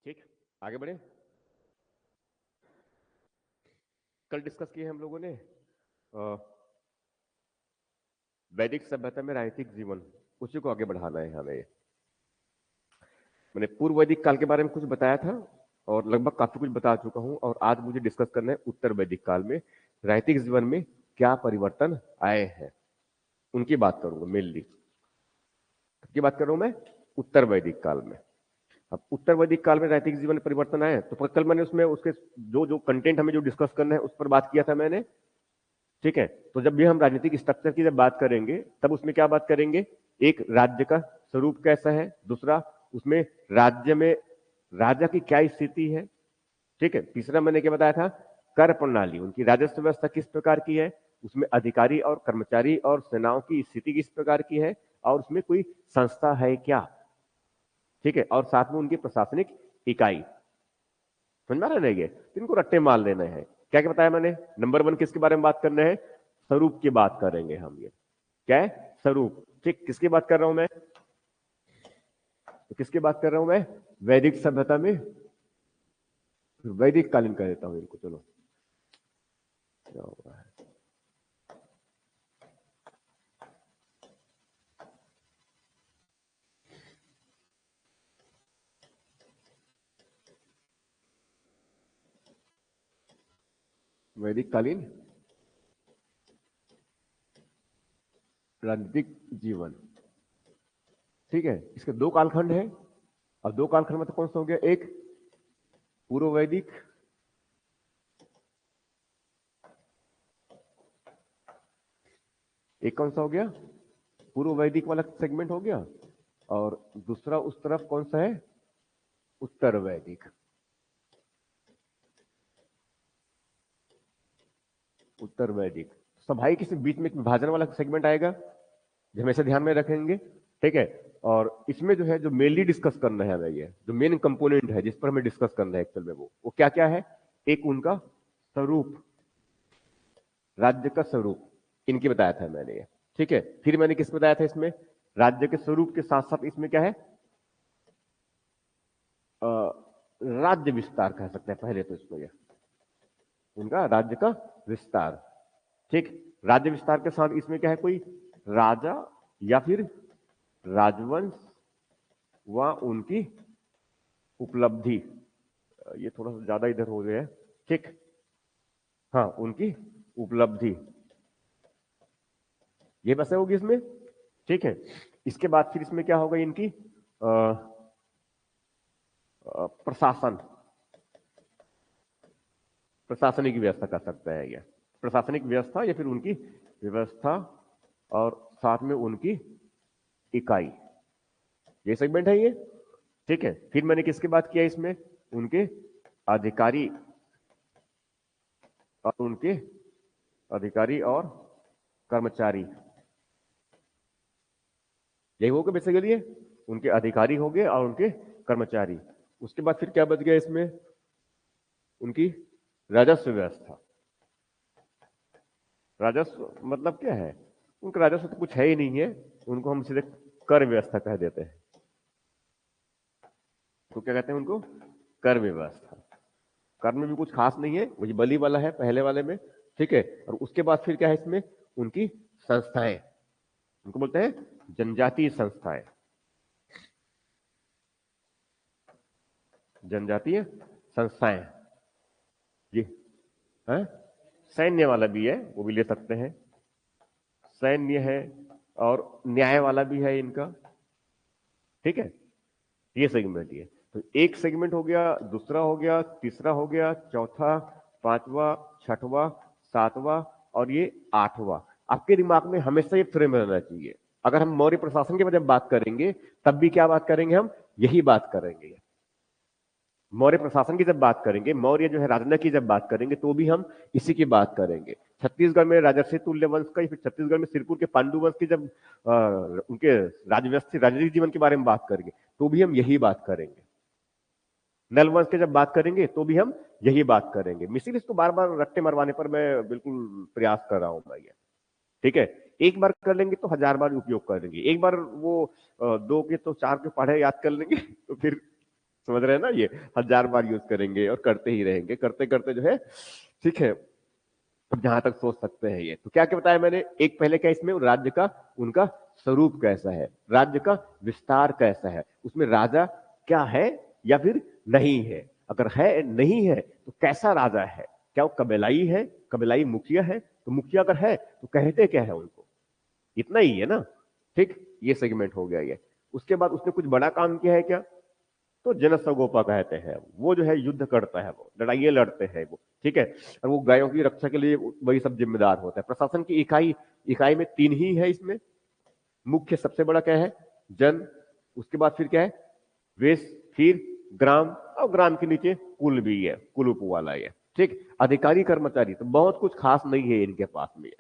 ठीक, आगे बढ़े। कल डिस्कस किए हम लोगों ने वैदिक सभ्यता में राजनीतिक जीवन, उसी को आगे बढ़ाना है हमें। मैंने पूर्व वैदिक काल के बारे में कुछ बताया था और लगभग काफी कुछ बता चुका हूं, और आज मुझे डिस्कस करना है उत्तर वैदिक काल में राजनीतिक जीवन में क्या परिवर्तन आए हैं, उनकी बात करूंगा मेनली। की बात कर रहा हूं मैं उत्तर वैदिक काल में। अब उत्तर वैदिक काल में राजनीतिक जीवन में परिवर्तन आए, तो कल मैंने उसमें उसके जो जो कंटेंट हमें जो डिस्कस करना है उस पर बात किया था मैंने। ठीक है, तो जब भी हम राजनीतिक स्ट्रक्चर की जब बात करेंगे तब उसमें क्या बात करेंगे, एक राज्य का स्वरूप कैसा है, दूसरा उसमें राज्य में राजा की क्या स्थिति है। ठीक है, तीसरा मैंने क्या बताया था, कर प्रणाली, उनकी राजस्व व्यवस्था किस प्रकार की है, उसमें अधिकारी और कर्मचारी और सेनाओं की स्थिति किस प्रकार की है, और उसमें कोई संस्था है क्या। ठीक है, और साथ में उनकी प्रशासनिक इकाई। समझ में आ रहा है, इनको रट्टे मार लेना है। क्या क्या बताया मैंने, नंबर 1 किसके बारे में बात करना है, स्वरूप की बात करेंगे हम। ये क्या है, स्वरूप। ठीक, किसकी बात कर रहा हूं मैं, तो किसकी बात कर रहा हूं मैं, वैदिक सभ्यता में, वैदिक कालीन कह देता हूं इनको। चलो क्या हो रहा है, वैदिक कालीन राजनीतिक जीवन। ठीक है, इसके दो कालखंड है, और दो कालखंड में तो कौन सा हो गया, एक पूर्व वैदिक, एक कौन सा हो गया, पूर्व वैदिक वाला सेगमेंट हो गया, और दूसरा उस तरफ कौन सा है, उत्तर वैदिक। उत्तर वैदिक सभाई के बीच में एक विभाजन वाला सेगमेंट आएगा, जो हमेशा ध्यान में रखेंगे। ठीक है, और इसमें जो है, जो मेनली डिस्कस करना है हमें, ये जो मेन कंपोनेंट है जिस पर हमें डिस्कस करना है एक्चुअल में, वो क्या क्या है, एक उनका स्वरूप, राज्य का स्वरूप, इनकी बताया था मैंने ये। ठीक है, फिर मैंने किस बताया था, इसमें राज्य के स्वरूप के साथ साथ इसमें क्या है, राज्य विस्तार कह सकते हैं पहले तो इसमें, ये उनका राज्य का विस्तार। ठीक, राज्य विस्तार के साथ इसमें क्या है, कोई राजा या फिर राजवंश व उनकी उपलब्धि। ये थोड़ा सा ज्यादा इधर हो गया है। ठीक, हाँ, उनकी उपलब्धि, ये बस होगी इसमें। ठीक है, इसके बाद फिर इसमें क्या होगा, इनकी प्रशासन, प्रशासनिक व्यवस्था कर सकता है यह, प्रशासनिक व्यवस्था या फिर उनकी व्यवस्था, और साथ में उनकी इकाई, ये सेगमेंट है ये। ठीक है, फिर मैंने किसकी बात किया इसमें, उनके अधिकारी, और उनके अधिकारी और कर्मचारी, यही होगा बेसिकली, उनके अधिकारी हो गए और उनके कर्मचारी। उसके बाद फिर क्या बच गया इसमें, उनकी राजस्व व्यवस्था। राजस्व मतलब क्या है, उनका राजस्व तो कुछ है ही नहीं है, उनको हम सीधे कर व्यवस्था कह देते हैं। तो क्या कहते हैं उनको, कर व्यवस्था। कर में भी कुछ खास नहीं है, वही बलि वाला है पहले वाले में। ठीक है, और उसके बाद फिर क्या है इसमें, उनकी संस्थाएं, उनको बोलते हैं जनजातीय संस्थाएं, जनजातीय संस्थाएं। जी, है, सैन्य वाला भी है, वो भी ले सकते हैं, सैन्य है, और न्याय वाला भी है इनका। ठीक है, ये सेगमेंट, ये तो एक सेगमेंट हो गया, दूसरा हो गया, तीसरा हो गया, चौथा, पांचवा, छठवां, सातवां, और ये आठवां। आपके दिमाग में हमेशा ये फ्रेम रहना चाहिए। अगर हम मौर्य प्रशासन की जब बात करेंगे तब भी क्या बात करेंगे, हम यही बात करेंगे। मौर्य प्रशासन की जब बात करेंगे, मौर्य जो है राजना की जब बात करेंगे, तो भी हम इसी की बात करेंगे। छत्तीसगढ़ में राजर्षि तुल्य वंश का, फिर छत्तीसगढ़ में सिरपुर के पांडु वंश की जब उनके राजव्यवस्थित राजनीतिक जीवन के बारे में बात करेंगे, तो भी हम यही बात करेंगे। नल वंश के जब बात करेंगे तो भी हम यही बात करेंगे। मिसिल इसको बार बार रट्टे मरवाने पर मैं बिल्कुल प्रयास कर रहा हूं मैं ये। ठीक है, एक बार कर लेंगे तो 1000 बार उपयोग कर लेंगे, एक बार वो 2 के तो 4 के पढ़े याद कर लेंगे तो फिर समझ रहे हैं ना, ये 1000 बार यूज करेंगे और करते ही रहेंगे, करते करते जो है, ठीक है, अब जहां तक सोच सकते हैं ये। तो क्या क्या बताया मैंने, एक पहले क्या इसमें राज्य का उनका स्वरूप कैसा है, राज्य का विस्तार कैसा है, उसमें राजा क्या है या फिर नहीं है, अगर है नहीं है तो कैसा राजा है, क्या वो कबीलाई है, कबीलाई मुखिया है, तो मुखिया अगर है तो कहते क्या है उनको, इतना ही है ना। ठीक, ये सेगमेंट हो गया ये। उसके बाद उसने कुछ बड़ा काम किया है क्या, तो जनसगोपा कहते हैं, वो जो है युद्ध करता है, वो लड़ाइयां लड़ते हैं वो, ठीक है, और वो गायों की रक्षा के लिए वही सब जिम्मेदार होता है। प्रशासन की इकाई, इकाई में 3 ही है इसमें, मुख्य सबसे बड़ा क्या है, जन, उसके बाद फिर क्या है, वेश, फिर ग्राम, और ग्राम के नीचे कुल भी है, कुलूप वाला है, ठीक। अधिकारी कर्मचारी तो बहुत कुछ खास नहीं है इनके पास में,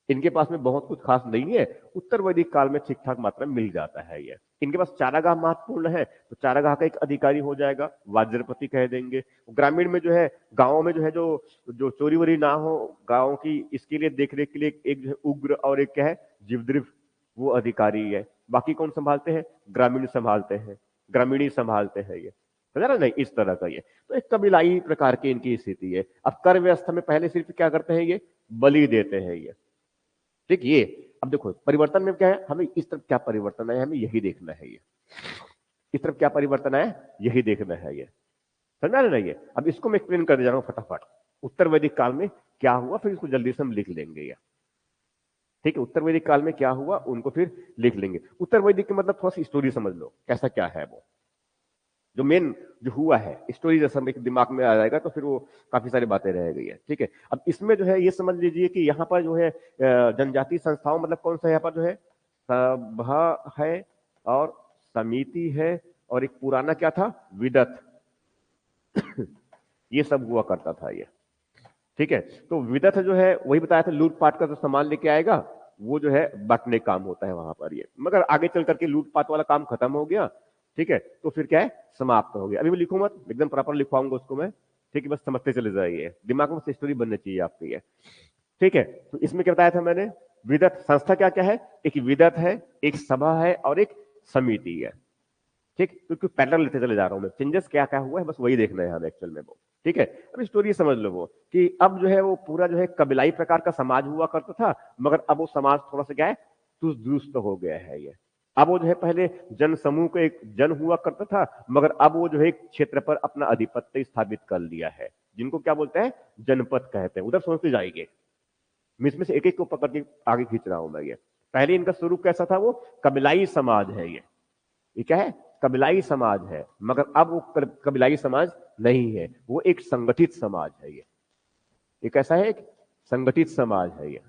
इनके पास में बहुत कुछ खास नहीं है, उत्तर वैदिक काल में ठीक ठाक मात्रा में मिल जाता है ये। इनके पास चारागाह महत्वपूर्ण है, तो चारागाह का एक अधिकारी हो जाएगा, वाज्रपति कह देंगे। ग्रामीण में जो है, गांवों में जो है, जो जो चोरी वोरी ना हो गांवों की, इसके लिए देख रेख के लिए एक जो है उग्र और एक क्या है, जीवद्रिफ, वो अधिकारी है। बाकी कौन संभालते हैं, ग्रामीण संभालते हैं, ग्रामीणी संभालते हैं ये, समझा ना, नहीं इस तरह का ये। तो एक कबीलाई प्रकार की इनकी स्थिति है। अब कर व्यवस्था में पहले सिर्फ क्या करते हैं ये, बलि देते हैं ये, ठीक। ये अब देखो परिवर्तन में क्या है, हमें इस तरफ क्या परिवर्तन है, हमें यही देखना है ये, इस तरफ क्या परिवर्तन है, यही देखना है ये, समझा ना ये। अब इसको मैं एक्सप्लेन कर दे जा रहा हूं फटाफट, उत्तर वैदिक काल में क्या हुआ, फिर इसको जल्दी से हम लिख लेंगे ये, ठीक है। उत्तर वैदिक काल में क्या हुआ उनको फिर लिख लेंगे। उत्तर वैदिक के मतलब थोड़ा सी स्टोरी समझ लो कैसा क्या है वो, जो मेन जो हुआ है स्टोरी जैसा एक दिमाग में आ जाएगा तो फिर वो काफी सारी बातें रह गई है, ठीक है। अब इसमें जो है ये समझ लीजिए कि यहाँ पर जो है जनजातीय संस्थाओं मतलब कौन सा, यहाँ पर जो है सभा है और समिति है और एक पुराना क्या था, विदत, ये सब हुआ करता था ये, ठीक है। तो विदत जो है वही बताया था, लूटपाट का जो सामान लेके आएगा वो जो है बांटने काम होता है वहां पर ये, मगर आगे चल करके लूटपाट वाला काम खत्म हो गया, ठीक है। तो फिर क्या है, समाप्त हो गया। अभी मैं लिखूं मत, एकदम प्रॉपर लिखवाऊंगा उसको मैं, ठीक है, बस समझते चले जाइए, दिमाग में स्टोरी बननी चाहिए आपकी ये, ठीक है। तो इसमें क्या बताया था मैंने, विदत संस्था क्या क्या है, एक विदत है, एक सभा है और एक समिति है, ठीक। क्योंकि पैटर्न लेते चले जा रहा हूं मैं, चेंजेस क्या क्या हुआ है बस वही देखना है हमें एक्चुअल में वो, ठीक है। अब स्टोरी समझ लो वो कि अब जो है वो पूरा जो है कबीलाई प्रकार का समाज हुआ करता था, मगर अब वो समाज थोड़ा सा क्या है, चुस्त दुरुस्त हो गया है ये। अब वो जो है पहले जन समूह का एक जन हुआ करता था, मगर अब वो जो है एक क्षेत्र पर अपना आधिपत्य स्थापित कर लिया है, जिनको क्या बोलते हैं, जनपद कहते हैं। उधर सोचते जाएंगे, मैं इसमें से एक एक को पकड़ के आगे खींच रहा हूं मैं ये। पहले इनका स्वरूप कैसा था, वो कबीलाई समाज है ये क्या है, कबीलाई समाज है, मगर अब वो कबीलाई समाज नहीं है, वो एक संगठित समाज है ये कैसा है, एक संगठित समाज है ये,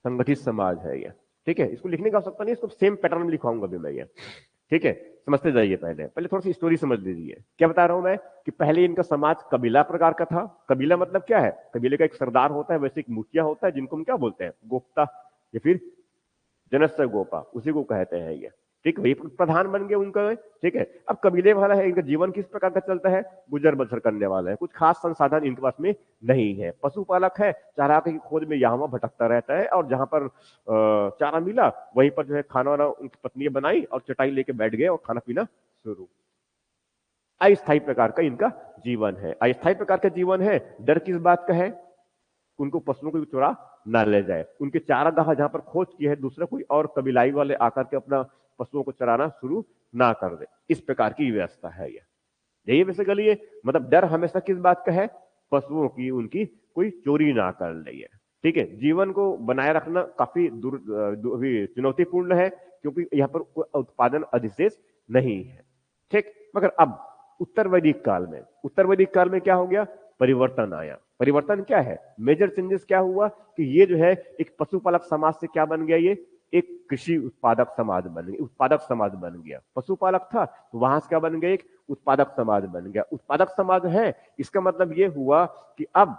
संगठित समाज है ये, ठीक है। इसको लिखने का आवश्यकता नहीं, इसको सेम पैटर्न में लिखवाऊंगा अभी मैं ये, ठीक है। समझते जाइए, पहले पहले थोड़ी सी स्टोरी समझ लीजिए। क्या बता रहा हूं मैं कि पहले इनका समाज कबीला प्रकार का था। कबीला मतलब क्या है, कबीले का एक सरदार होता है, वैसे एक मुखिया होता है, जिनको हम क्या बोलते हैं, गोप्ता या फिर जनस्थ गोपा, उसी को कहते हैं ये, ठीक। वही प्रधान बन गए उनका, ठीक है। अब कबीले वाला है, इनका जीवन किस प्रकार का चलता है, गुजर बसर करने वाला है, कुछ खास संसाधन इनके पास में नहीं है। पशुपालक है, चारा की खोज में यहाँ वहां भटकता रहता है, और जहां पर चारा मिला वहीं पर जो है खाना वाना उनकी पत्नी बनाई और चटाई लेके बैठ गए और खाना पीना शुरू। अस्थायी प्रकार का इनका जीवन है, अस्थायी प्रकार का जीवन है। डर किस बात का है, उनको पशुओं को चुरा ना ले जाए। उनके चारागाह जहां पर खोज की है, दूसरा कोई और कबीलाई वाले आकर के अपना पशुओं को चराना शुरू ना कर दे, इस प्रकार की व्यवस्था है ये। यही बेसिकली ये मतलब डर हमेशा किस बात का है, पशुओं की, उनकी कोई चोरी ना कर ले, ठीक है। जीवन को बनाए रखना काफी चुनौतीपूर्ण है, क्योंकि यहाँ पर उत्पादन अधिशेष नहीं है, ठीक। मगर अब उत्तर वैदिक काल में, उत्तर वैदिक काल में क्या हो गया, परिवर्तन आया। परिवर्तन क्या है, मेजर चेंजेस क्या हुआ कि ये जो है एक पशुपालक समाज से क्या बन गया, ये एक कृषि उत्पादक समाज बन गया, उत्पादक समाज बन गया। पशुपालक था तो वहां से क्या बन गया, एक उत्पादक समाज बन गया। उत्पादक समाज है, इसका मतलब ये हुआ कि अब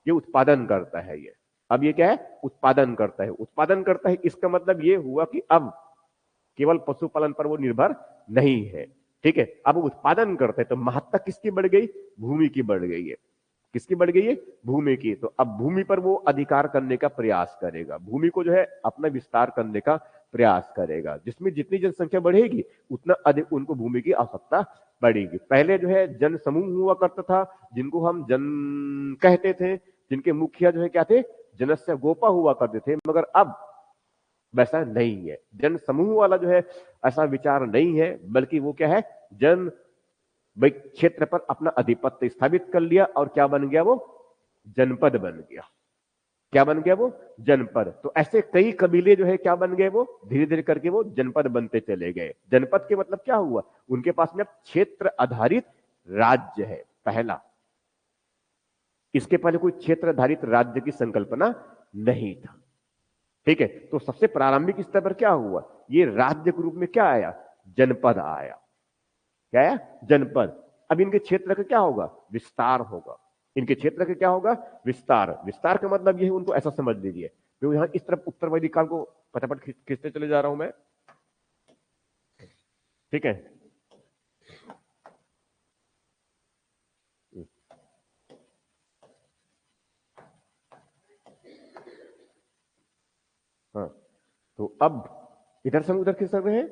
ये उत्पादन करता है ये, अब ये क्या है, उत्पादन करता है। उत्पादन करता है इसका मतलब ये हुआ कि अब केवल पशुपालन पर वो निर्भर नहीं है, ठीक है। अब वो उत्पादन करते हैं, तो महत्ता किसकी बढ़ गई, भूमि की बढ़ गई है। किसकी बढ़ गई है, भूमि की। तो अब भूमि पर वो अधिकार करने का प्रयास करेगा, भूमि को जो है अपना विस्तार करने का प्रयास करेगा। जिसमें जितनी जनसंख्या बढ़ेगी उतना अधिक उनको भूमि की आवश्यकता बढ़ेगी। पहले जो है जन समूह हुआ करता था, जिनको हम जन कहते थे, जिनके मुखिया जो है क्या थे, जनस्य गोपा हुआ करते थे। मगर अब वैसा नहीं है। जन समूह वाला जो है ऐसा विचार नहीं है, बल्कि वो क्या है, जन भाई क्षेत्र पर अपना आधिपत्य स्थापित कर लिया और क्या बन गया, वो जनपद बन गया। क्या बन गया, वो जनपद। तो ऐसे कई कबीले जो है क्या बन गए, वो धीरे धीरे करके वो जनपद बनते चले गए। जनपद के मतलब क्या हुआ, उनके पास में अब क्षेत्र आधारित राज्य है पहला। इसके पहले कोई क्षेत्र आधारित राज्य की संकल्पना नहीं था। ठीक है, तो सबसे प्रारंभिक स्तर पर क्या हुआ, ये राज्य के रूप में क्या आया, जनपद आया। क्या आया, जनपद। अब इनके क्षेत्र का क्या होगा, विस्तार होगा। इनके क्षेत्र का क्या होगा, विस्तार। विस्तार का मतलब ये है, उनको ऐसा समझ लीजिए, तो यहां इस तरफ उत्तर वैदिक काल को फटाफट खींचते चले जा रहा हूं मैं। ठीक है, हाँ, तो अब इधर से हम उधर खींच रहे हैं।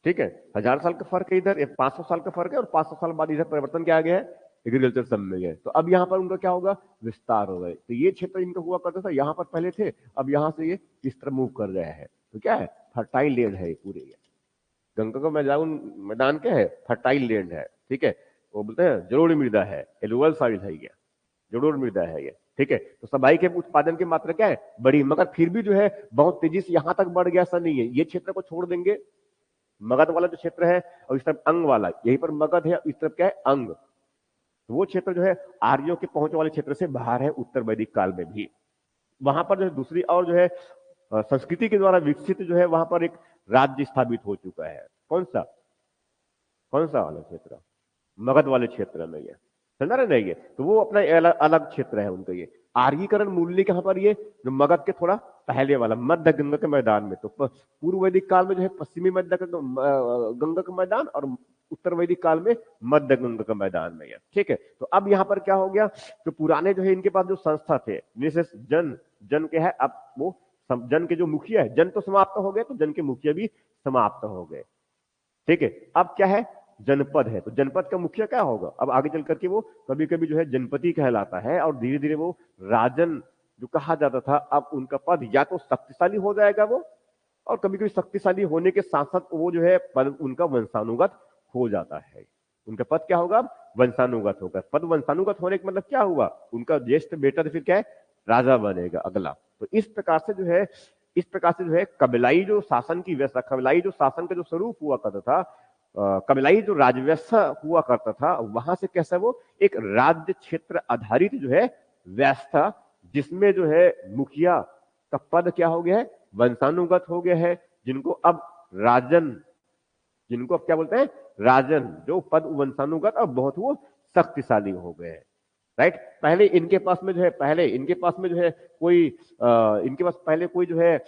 ठीक है, 1000 साल का फर्क है इधर, 500 साल का फर्क है, और 500 साल बाद इधर परिवर्तन क्या आ गया है, एग्रीकल्चर सब में गए। तो अब यहाँ पर उनका क्या होगा, विस्तार हो गए। तो ये क्षेत्र इनका हुआ करता था, यहाँ पर पहले थे, अब यहाँ से ये इस तरह मूव कर रहे हैं। तो क्या है, फर्टाइल लैंड है पूरे। गंगा का मैदान, मैदान क्या है, फर्टाइल लैंड है। ठीक है, वो बोलते हैं जलोढ़ मृदा है, एलुवल साइड है ये, जलोढ़ मृदा है ये। ठीक है, तो सबाई के उत्पादन की मात्रा क्या है, बड़ी। मगर फिर भी जो है बहुत तेजी से यहां तक बढ़ गया, ऐसा नहीं है। ये क्षेत्र को छोड़ देंगे, मगध वाला जो क्षेत्र है, और इस तरफ अंग वाला, यहीं पर मगध है, इस तरफ क्या है, अंग। तो वो क्षेत्र जो है आर्यों के पहुंच वाले क्षेत्र से बाहर है, उत्तर वैदिक काल में भी। वहां पर जो है दूसरी और जो है संस्कृति के द्वारा विकसित जो है, वहां पर एक राज्य स्थापित हो चुका है। कौन सा, कौन सा वाला क्षेत्र, मगध वाले क्षेत्र में ये, समझा रहे नहीं, ये तो वो अपना अलग अलग क्षेत्र है उनका। ये आर्यीकरण मूल्य कहां पर, ये जो मगध के थोड़ा पहले वाला मध्य गंगा के मैदान में। तो पूर्व वैदिक काल में जो है पश्चिमी मध्य गंगा का मैदान, और उत्तर वैदिक काल में मध्य गंगा का मैदान में है। ठीक है, तो अब यहाँ पर क्या हो गया, तो पुराने जो है इनके पास जो संस्था थे, विशेष जन, जन के है, अब वो जन के जो मुखिया है, जन तो समाप्त हो गए, तो जन के मुखिया भी समाप्त हो गए। ठीक है, अब क्या है, जनपद है। तो जनपद का मुखिया क्या होगा, अब आगे चल करके वो कभी कभी जो है जनपति कहलाता है, और धीरे धीरे वो राजन जो कहा जाता था, अब उनका पद या तो शक्तिशाली हो जाएगा वो, और कभी कभी शक्तिशाली होने के साथ साथ वो जो है पद उनका वंशानुगत हो जाता है। उनका पद क्या होगा, वंशानुगत होगा। पद वंशानुगत होने का मतलब क्या हुआ, उनका ज्येष्ठ बेटा तो फिर क्या है, राजा बनेगा अगला। तो इस प्रकार से जो है, इस प्रकार से जो है कबीलाई जो शासन की व्यवस्था, कबीलाई जो शासन का जो स्वरूप हुआ करता था, कबीलाई जो राजव्यवस्था हुआ करता था, वहां से कैसा वो एक राज्य क्षेत्र आधारित जो है व्यवस्था, जिसमें जो है मुखिया का पद क्या हो गया है, वंशानुगत हो गया है। जिनको अब राजन, जिनको अब क्या बोलते हैं, राजन, जो पद वंशानुगत, अब बहुत वो शक्तिशाली हो गए हैं। राइट, पहले इनके पास में जो है, पहले इनके पास में जो है कोई इनके पास पहले कोई जो है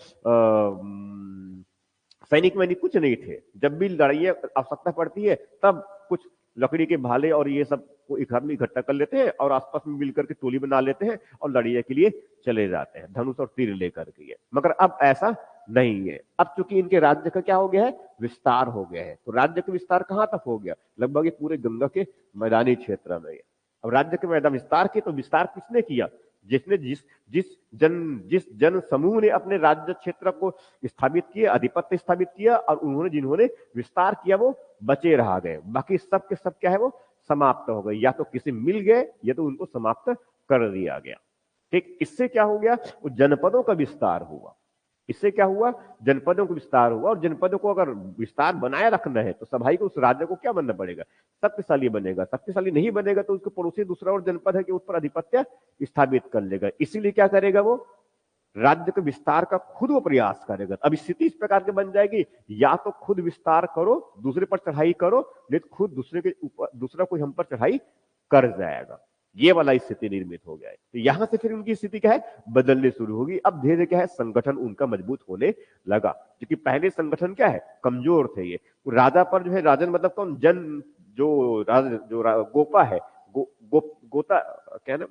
सैनिक वैनिक कुछ नहीं थे। जब भी लड़ाई आवश्यकता पड़ती है, तब कुछ लकड़ी के भाले और ये सब को एक आदमी इकट्ठा कर लेते हैं, और आसपास में मिलकर के टोली बना लेते हैं, और लड़ाई के लिए चले जाते हैं, धनुष और तीर लेकर के। मगर अब ऐसा नहीं है। अब चूंकि इनके राज्य का क्या हो गया है, विस्तार हो गया है। तो राज्य का विस्तार कहां तक हो गया, लगभग ये पूरे गंगा के मैदानी क्षेत्र में। अब राज्य के मैदान विस्तार की, तो विस्तार किसने किया, जिसने जिस जिस जन समूह ने अपने राज्य क्षेत्र को स्थापित किया, आधिपत्य स्थापित किया, और उन्होंने जिन्होंने विस्तार किया वो बचे रह गए। बाकी सब के सब क्या है, वो समाप्त हो गए, या तो किसी मिल गए, या तो उनको समाप्त कर दिया गया। ठीक, इससे क्या हो गया, वो जनपदों का विस्तार हुआ। इससे क्या हुआ, जनपदों का विस्तार हुआ। और जनपदों को अगर विस्तार बनाए रखना है, तो सभाई को, उस राज्य को क्या बनना पड़ेगा, शक्तिशाली बनेगा। शक्तिशाली नहीं बनेगा तो उसको पड़ोसी दूसरा और जनपद है कि उस पर आधिपत्य स्थापित कर लेगा। इसीलिए क्या करेगा, वो राज्य के विस्तार का खुद वो प्रयास करेगा। अब स्थिति इस प्रकार की बन जाएगी, या तो खुद विस्तार करो, दूसरे पर चढ़ाई करो, नहीं तो खुद दूसरे के ऊपर, दूसरा कोई हम पर चढ़ाई कर जाएगा। ये वाला स्थिति निर्मित हो गया है। तो यहां से फिर उनकी स्थिति क्या है, बदलने शुरू होगी। अब धीरे धीरे क्या है, संगठन उनका मजबूत होने लगा। क्योंकि पहले संगठन क्या है, कमजोर थे ये। राजा पर जो है, राजन मतलब कौन, जन, जो गोपा है, गोता क्या है ना,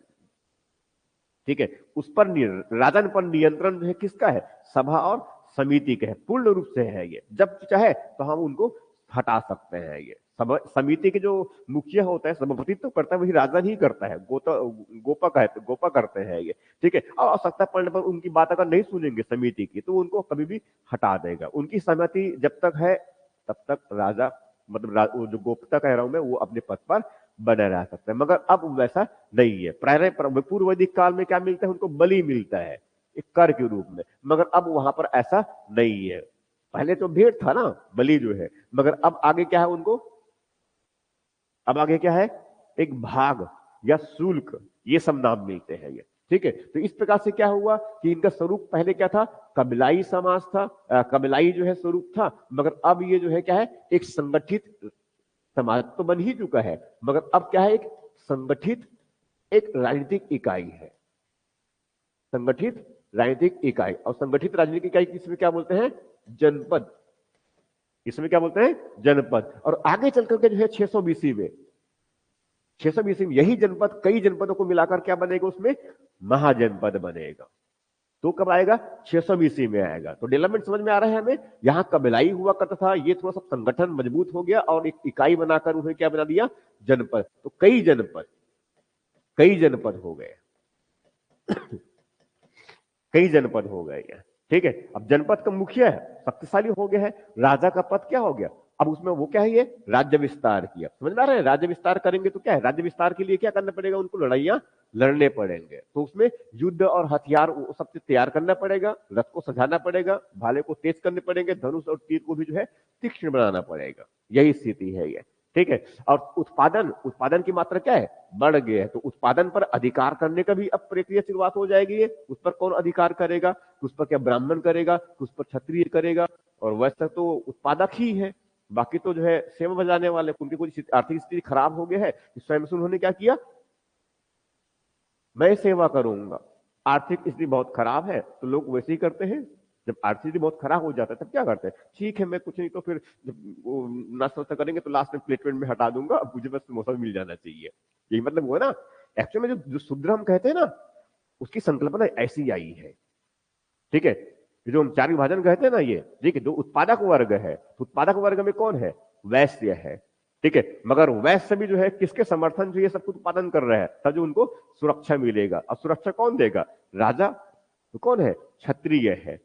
ठीक है, उस पर राजन पर नियंत्रण जो है किसका है, सभा और समिति के है, पूर्ण रूप से है ये। जब चाहे तो हम उनको हटा सकते हैं। ये समिति के जो मुखिया होता है, सभापतित्व करता है वही राजा ही करता है, गोपा करते हैं ये, ठीक है। और आवश्यकता पड़ने पर उनकी बात अगर नहीं सुनेंगे समिति की तो उनको कभी भी हटा देगा। उनकी सहमति जब तक है तब तक राजा वो जो गोपता कह रहा हूं मैं, वो अपने पद पर बने रह सकते हैं। मगर अब वैसा नहीं है। पूर्व वैदिक काल में क्या मिलता है उनको? बलि मिलता है एक कर के रूप में, मगर अब वहां पर ऐसा नहीं है। पहले तो भेंट था ना, बलि जो है, मगर अब आगे क्या है उनको? अब आगे क्या है? एक भाग या शुल्क, ये सब नाम मिलते हैं ये, ठीक है। तो इस प्रकार से क्या हुआ कि इनका स्वरूप पहले क्या था? कबीलाई समाज था, कबीलाई जो है स्वरूप था, मगर अब ये जो है क्या है? एक संगठित समाज तो बन ही चुका है, मगर अब क्या है? एक संगठित एक राजनीतिक इकाई है, संगठित राजनीतिक इकाई। और संगठित राजनीतिक इकाई किसमें क्या बोलते हैं? जनपद। इसमें क्या बोलते हैं? जनपद। और आगे चल करके जो है 600 बीसी में, 600 बीसी में यही जनपद कई जनपदों को मिलाकर क्या बनेगा? उसमें महाजनपद बनेगा। तो कब आएगा? 600 बीसी में आएगा। तो डेवलपमेंट समझ में आ रहा है हमें? यहां कबीलाई हुआ करता था, ये थोड़ा सा संगठन मजबूत हो गया और एक इकाई बनाकर उन्हें क्या बना दिया? जनपद। तो कई जनपद हो गए, कई जनपद हो गए, ठीक है। अब जनपद का मुखिया है, शक्तिशाली हो गया है, राजा का पद क्या हो गया? अब उसमें वो क्या है? ये राज्य विस्तार किया। समझ में आ रहा है? राज्य विस्तार करेंगे तो क्या है? राज्य विस्तार के लिए क्या करना पड़ेगा? उनको लड़ाइयां लड़ने पड़ेंगे। तो उसमें युद्ध और हथियार सबसे तैयार करना पड़ेगा, रथ को सजाना पड़ेगा, भाले को तेज करने पड़ेंगे, धनुष और तीर को भी जो है तीक्ष्ण बनाना पड़ेगा। यही स्थिति है ये, ठीक है। और उत्पादन की मात्रा क्या है? बढ़ गया है। तो उत्पादन पर अधिकार करने का भी अब प्रक्रिया शुरुआत हो जाएगी। ये उस पर कौन अधिकार करेगा? उस पर क्या ब्राह्मण करेगा? उस पर क्षत्रिय करेगा? और वैसे तो उत्पादक ही है, बाकी तो जो है सेवा बजाने वाले, उनकी कोई आर्थिक स्थिति खराब हो गया है, स्वयं से उन्होंने क्या किया? मैं सेवा करूंगा। आर्थिक स्थिति बहुत खराब है तो लोग वैसे ही करते हैं। जब आर्थिक स्थिति बहुत खराब हो जाता है तब क्या करते हैं? ठीक है, मैं कुछ नहीं तो फिर जब नाश्ता करेंगे तो लास्ट में प्लेट में हटा दूंगा, अब मुझे बस समोसा मिल जाना चाहिए। यही मतलब हुआ ना। एक्चुअली में जो शूद्र हम कहते हैं ना, उसकी संकल्पना ऐसी आई है, ठीक है। जो हम चार विभाजन कहते हैं ना, ये ठीक है। जो उत्पादक वर्ग है, तो उत्पादक वर्ग में कौन है? वैश्य है, ठीक है। मगर वैश्य भी जो है किसके समर्थन से ये सब कुछ उत्पादन कर रहे हैं, तब जो उनको सुरक्षा मिलेगा। और सुरक्षा कौन देगा? राजा। तो कौन है? क्षत्रिय है,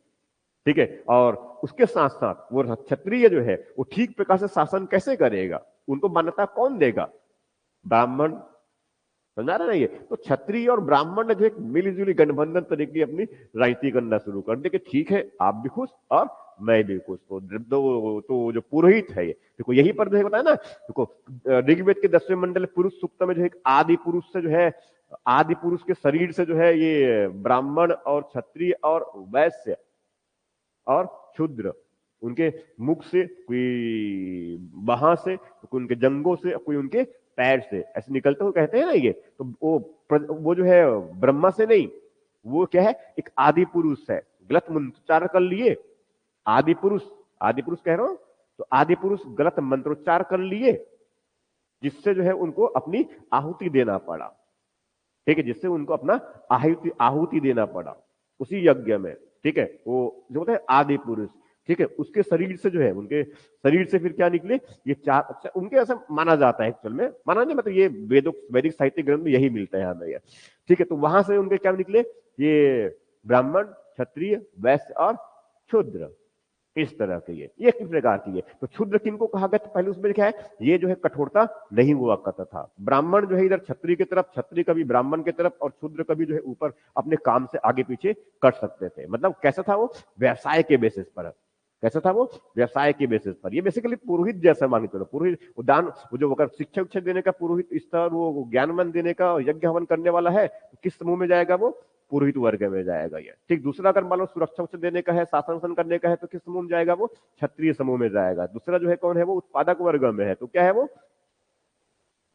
ठीक है। और उसके साथ साथ वो क्षत्रिय जो है वो ठीक प्रकार से शासन कैसे करेगा? उनको मान्यता कौन देगा? ब्राह्मण। समझा रहे ना ये? तो क्षत्रिय और ब्राह्मण ने जो एक मिलीजुली गठबंधन तरीके अपनी राजनीति करना शुरू कर दी कि ठीक है, आप भी खुश और मैं भी खुश। तो जो पुरोहित है ये देखो, यही पर जो है बताया ना, देखो ऋग्वेद के 10वें मंडल पुरुष सूक्त में जो है आदि पुरुष से जो है, आदि पुरुष के शरीर से जो है ये ब्राह्मण और क्षत्रिय और वैश्य और क्षुद्र, उनके मुख से, कोई बाह से, कोई उनके जंगों से, कोई उनके पैर से ऐसे निकलते हुए कहते हैं ना ये। तो वो जो है ब्रह्मा से नहीं, वो क्या है? एक आदि पुरुष है। गलत मंत्रोच्चार कर लिए, आदि पुरुष कह रहा हूं, तो आदि पुरुष गलत मंत्रोच्चार कर लिए, जिससे जो है उनको अपनी आहुति देना पड़ा, ठीक है। जिससे उनको अपना आहुति देना पड़ा उसी यज्ञ में, ठीक है। वो जो होता है आदि पुरुष, ठीक है, उसके शरीर से जो है, उनके शरीर से फिर क्या निकले? ये चार, अच्छा उनके ऐसा माना जाता है, एक्चुअल में माना नहीं, मतलब ये वैदिक साहित्य ग्रंथ में यही मिलता है हमें, ठीक है। तो वहां से उनके क्या निकले? ये ब्राह्मण, क्षत्रिय, वैश्य और क्षुद्र, इस तरह के ये किस प्रकार की है। तो क्षुद्र किनको कहा गया? तो पहले उसमें क्या है? ये जो है कठोरता नहीं हुआ करता था। ब्राह्मण जो है इधर क्षत्रिय की तरफ, क्षत्रिय कभी ब्राह्मण की तरफ, और क्षुद्र कभी जो है ऊपर अपने काम से आगे पीछे कर सकते थे। मतलब कैसा था वो? व्यवसाय के बेसिस पर। कैसा था वो? व्यवसाय के बेसिस पर। ये बेसिकली पुरोहित जैसा मान के चलो, पुरोहित दान, वो जो अगर शिक्षा उच्छा देने का पुरोहित, इस तरह वो ज्ञानमन देने का, यज्ञ हवन करने वाला है, तो किस समूह में जाएगा? वो पुरोहित वर्ग में जाएगा ये, ठीक। दूसरा अगर मान लो सुरक्षा उच्छा देने का है, शासन करने का है, तो किस समूह में जाएगा? वो क्षत्रिय समूह में जाएगा। दूसरा जो है कौन है? वो उत्पादक वर्ग में है, तो क्या है वो?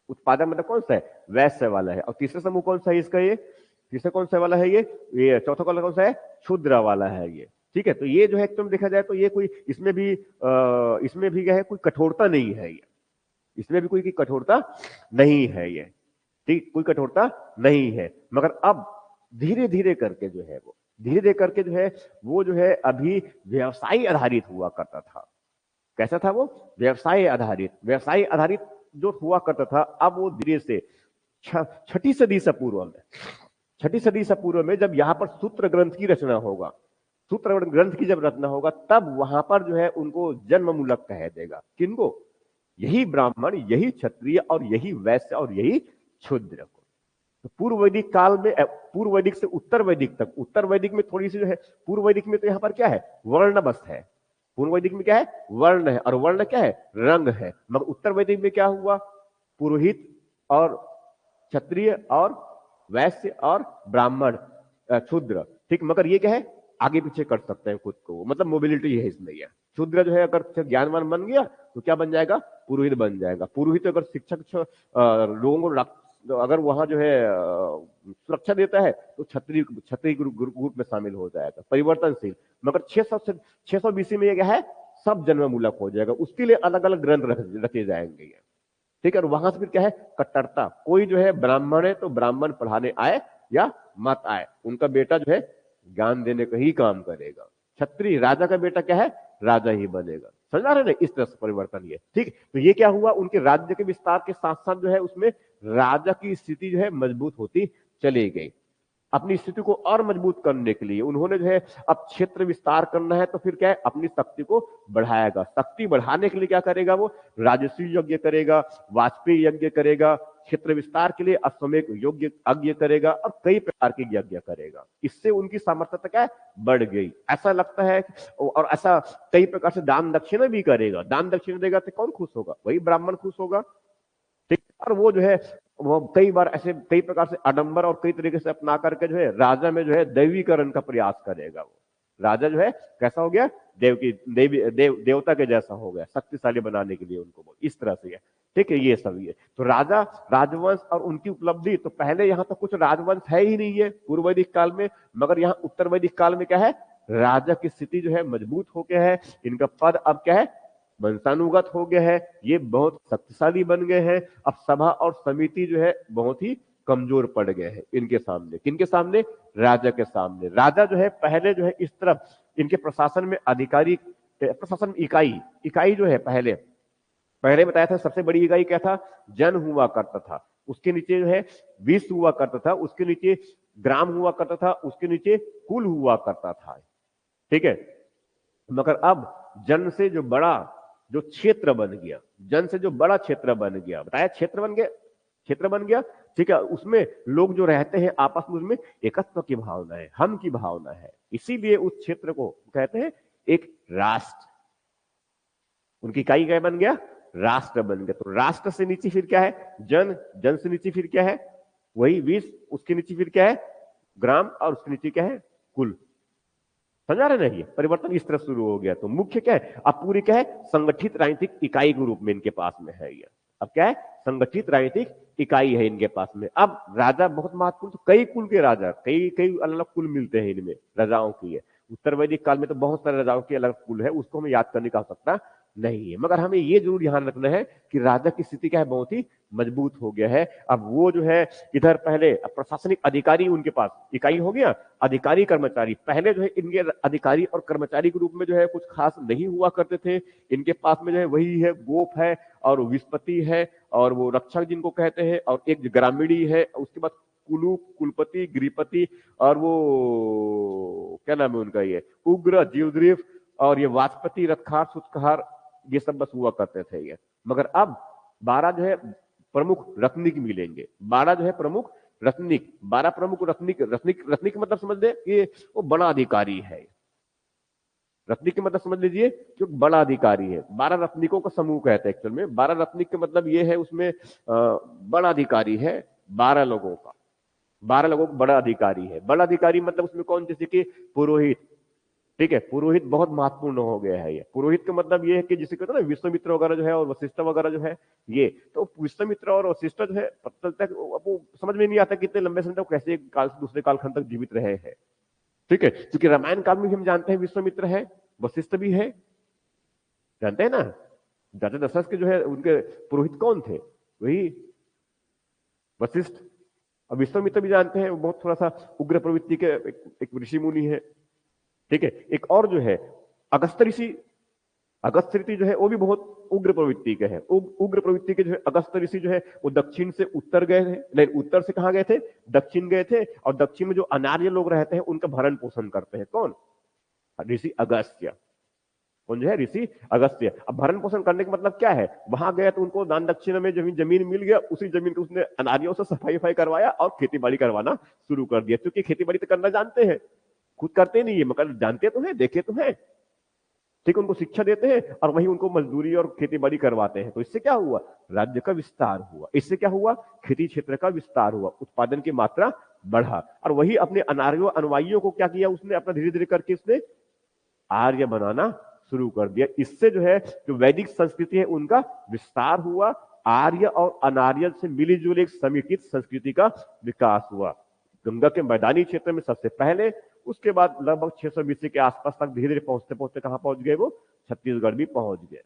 उत्पादक मतलब कौन सा है? वैश्य वाला है। और तीसरा समूह कौन सा है इसका? ये तीसरा कौन सा वाला है? ये चौथा वाला कौन सा है? क्षुद्र वाला है ये, ठीक है। तो ये जो है एकदम देखा जाए तो ये कोई इसमें भी क्या है? कोई कठोरता नहीं है ये, इसमें भी कोई कठोरता नहीं है ये, ठीक, कोई कठोरता नहीं है। मगर अब धीरे धीरे करके जो है वो धीरे धीरे करके जो है वो जो है अभी व्यवसाय आधारित हुआ करता था। कैसा था वो? व्यवसाय आधारित जो हुआ करता था, अब वो धीरे से छठी सदी से पूर्व में, छठी सदी से पूर्व में जब यहाँ पर सूत्र ग्रंथ की रचना होगा, सूत्र ग्रंथ की जब रचना होगा, तब वहां पर जो है उनको जन्ममूलक कह देगा। किनको? यही ब्राह्मण, यही क्षत्रिय और यही वैश्य और यही शूद्र को। तो पूर्व वैदिक काल में, पूर्व वैदिक से उत्तर वैदिक तक, उत्तर वैदिक में थोड़ी सी जो है, पूर्व वैदिक में तो यहाँ पर क्या है? वर्ण बस है। पूर्व वैदिक में क्या है? वर्ण है, और वर्ण क्या है? रंग है। मगर उत्तर वैदिक में क्या हुआ? पुरोहित और क्षत्रिय और वैश्य और ब्राह्मण, शूद्र, ठीक। मगर ये क्या है? आगे पीछे कर सकते हैं खुद को, मतलब मोबिलिटी है इसमें। यह शूद्र जो है अगर ज्ञानवान बन गया तो क्या बन जाएगा? पुरोहित बन जाएगा। पुरोहित अगर शिक्षक लोगों को अगर वहां जो है सुरक्षा देता है तो क्षत्रिय क्षत्रिय ग्रुप में शामिल हो जाएगा, परिवर्तनशील। मगर 600 बीसी में ये क्या है? सब जन्ममूलक हो जाएगा। उसके लिए अलग अलग ग्रंथ रचे जाएंगे, ठीक है। और वहां से फिर क्या है? कट्टरता। कोई जो है ब्राह्मण है तो ब्राह्मण पढ़ाने आए या मत आए, उनका बेटा जो है ज्ञान देने का ही काम करेगा। क्षत्रिय राजा का बेटा क्या है? राजा ही बनेगा। समझ रहे ना? इस तरह से परिवर्तन ये, ठीक। तो ये क्या हुआ? उनके राज्य के विस्तार के साथ साथ जो है उसमें राजा की स्थिति जो है मजबूत होती चली गई। अपनी स्थिति को और मजबूत करने के लिए उन्होंने जो है अब क्षेत्र विस्तार करना है, तो फिर क्या है? अपनी शक्ति को बढ़ाएगा। शक्ति बढ़ाने के लिए क्या करेगा? वो राजस्व यज्ञ करेगा, वाजपेयी यज्ञ करेगा, क्षेत्र विस्तार के लिए अश्वमेध यज्ञ करेगा और कई प्रकार के यज्ञ करेगा। इससे उनकी सामर्थ्यता क्या है? बढ़ गई, ऐसा लगता है। और ऐसा कई प्रकार से दान दक्षिणा भी करेगा। दान दक्षिणा देगा तो कौन खुश होगा? वही ब्राह्मण खुश होगा, ठीक। और वो जो है वो कई बार ऐसे कई प्रकार से आडंबर और कई तरीके से अपना करके जो है राजा में जो है दैवीकरण का प्रयास करेगा। वो राजा जो है कैसा हो गया? देवता के जैसा हो गया, शक्तिशाली बनाने के लिए उनको इस तरह से है, ठीक है। ये सब ये तो राजा, राजवंश और उनकी उपलब्धि, तो पहले यहां तो कुछ राजवंश है ही नहीं है पूर्व वैदिक काल में। मगर यहाँ उत्तर वैदिक काल में क्या है? राजा की स्थिति जो है मजबूत हो गया है। इनका पद अब क्या है? वंशानुगत हो गया है। ये बहुत शक्तिशाली बन गए हैं। अब सभा और समिति जो है बहुत ही कमजोर पड़ गए हैं इनके सामने। किनके सामने? राजा के सामने। राजा जो है पहले जो है इस तरफ इनके प्रशासन में अधिकारी, प्रशासन इकाई जो है पहले पहले बताया था सबसे बड़ी इकाई क्या था? जन हुआ करता था। उसके नीचे जो है विश्व हुआ करता था। उसके नीचे ग्राम हुआ करता था। उसके नीचे कुल हुआ करता था, ठीक है। मगर अब जन से जो बड़ा जो क्षेत्र बन गया, जन से जो बड़ा क्षेत्र बन गया, बताया क्षेत्र बन गया, क्षेत्र बन गया, ठीक है। उसमें लोग जो रहते हैं आपस में, उसमें एकत्व की भावना है, हम की भावना है। इसीलिए उस क्षेत्र को कहते हैं एक राष्ट्र। उनकी इकाई क्या बन गया? राष्ट्र बन गया। तो राष्ट्र से नीचे फिर क्या है? जन, जन से नीचे फिर क्या है? वही विश्व, उसके नीचे फिर क्या है? ग्राम, और उसके नीचे क्या है? कुल। समझा रहे नहीं? परिवर्तन इस तरह शुरू हो गया। तो मुख्य क्या है? अब पूरी क्या है? संगठित राजनीतिक इकाई के रूप में इनके पास में है ये। अब क्या है? संगठित राजनीतिक इकाई है इनके पास में। अब राजा बहुत महत्वपूर्ण, तो कई कुल के राजा, कई कई अलग अलग कुल मिलते हैं इनमें, राजाओं की है। उत्तर वैदिक काल में तो बहुत सारे राजाओं के अलग कुल है, उसको हमें याद करने की आवश्यकता नहीं है। मगर हमें ये जरूर ध्यान रखना है कि राजा की स्थिति क्या है? बहुत ही मजबूत हो गया है। अब वो जो है इधर पहले प्रशासनिक अधिकारी उनके पास इकाई हो गया, अधिकारी कर्मचारी। पहले जो है इनके अधिकारी और कर्मचारी के रूप में जो है कुछ खास नहीं हुआ करते थे। इनके पास में जो है वही है, गोप है और विस्पति है और वो रक्षक जिनको कहते हैं, और एक ग्रामीणी है। उसके बाद कुलु, कुलपति, गृहपति, और वो क्या नाम है उनका, ये उग्र, जीवद्रीफ, और ये वाचपति, रथखार, सुतखार, ये सब बस हुआ करते थे ये। मगर अब 12 जो है प्रमुख रत्निक मिलेंगे। 12 जो है प्रमुख रत्निक, 12 प्रमुख रत्निक। रत्निक मतलब समझ ले कि वो बड़ा अधिकारी है। रत्निक के मतलब समझ लीजिए कि बड़ा अधिकारी है। 12 रत्निकों का समूह कहते हैं एक्चुअल में। 12 रत्निक का मतलब ये है, उसमें बड़ा अधिकारी है 12 लोगों का। 12 लोगों का बड़ा अधिकारी है। बड़ा अधिकारी मतलब उसमें कौन? जैसे कि पुरोहित, ठीक है। पुरोहित बहुत महत्वपूर्ण हो गया है ये। पुरोहित का मतलब ये है कि जिसे कहते हैं ना विश्वामित्र वगैरह जो है और वशिष्ठ वगैरह जो है, ये तो विश्वामित्र और वशिष्ठ जो है पता चलता है वो समझ में नहीं आता कितने लंबे समय तक कैसे काल से दूसरे कालखंड तक जीवित रहे हैं, ठीक है। क्योंकि रामायण काल में भी हम जानते हैं विश्वामित्र है, वशिष्ठ भी है, जानते हैं ना। राजा दशरथ के जो है उनके पुरोहित कौन थे? वही वशिष्ठ, और विश्वामित्र भी जानते हैं, वो बहुत थोड़ा सा उग्र प्रवृत्ति के एक ऋषि मुनि है। ठीक है, एक और जो है अगस्त्य ऋषि, अगस्त्य ऋषि जो है वो भी बहुत उग्र प्रवृत्ति के हैं। उग्र प्रवृत्ति के जो है अगस्त्य ऋषि जो है वो दक्षिण से उत्तर गए थे, नहीं उत्तर से कहां गए थे, दक्षिण गए थे, और दक्षिण में जो अनार्य लोग रहते हैं उनका भरण पोषण करते हैं। कौन? ऋषि अगस्त्य। कौन जो है? ऋषि अगस्त्य। अब भरण पोषण करने का मतलब क्या है, वहां गया तो उनको दान दक्षिणा में जमीन मिल गया, उसी जमीन को उसने अनार्यों से सफाई करवाया और खेती बाड़ी करवाना शुरू कर दिया, क्योंकि खेती बाड़ी तो करना जानते हैं, खुद करते नहीं है मगर जानते तो हैं, देखे तो हैं। ठीक, उनको शिक्षा देते हैं और वही उनको मजदूरी और खेती बाड़ी करवाते हैं। तो इससे क्या हुआ? राज्य का विस्तार हुआ। इससे क्या हुआ? खेती क्षेत्र का विस्तार हुआ, उत्पादन की मात्रा बढ़ा, और वही अपने अनार्यों अनुयायियों को क्या किया उसने, अपना धीरे धीरे करके उसने आर्य बनाना शुरू कर दिया। इससे जो है जो वैदिक संस्कृति है उनका विस्तार हुआ, आर्य और अनार्य से मिलीजुली एक समेकित संस्कृति का विकास हुआ। गंगा के मैदानी क्षेत्र में सबसे पहले, उसके बाद लगभग 600 BC के आसपास तक धीरे धीरे पहुंचते पहुंचते कहां पहुंच गए वो? छत्तीसगढ़ भी पहुंच गए।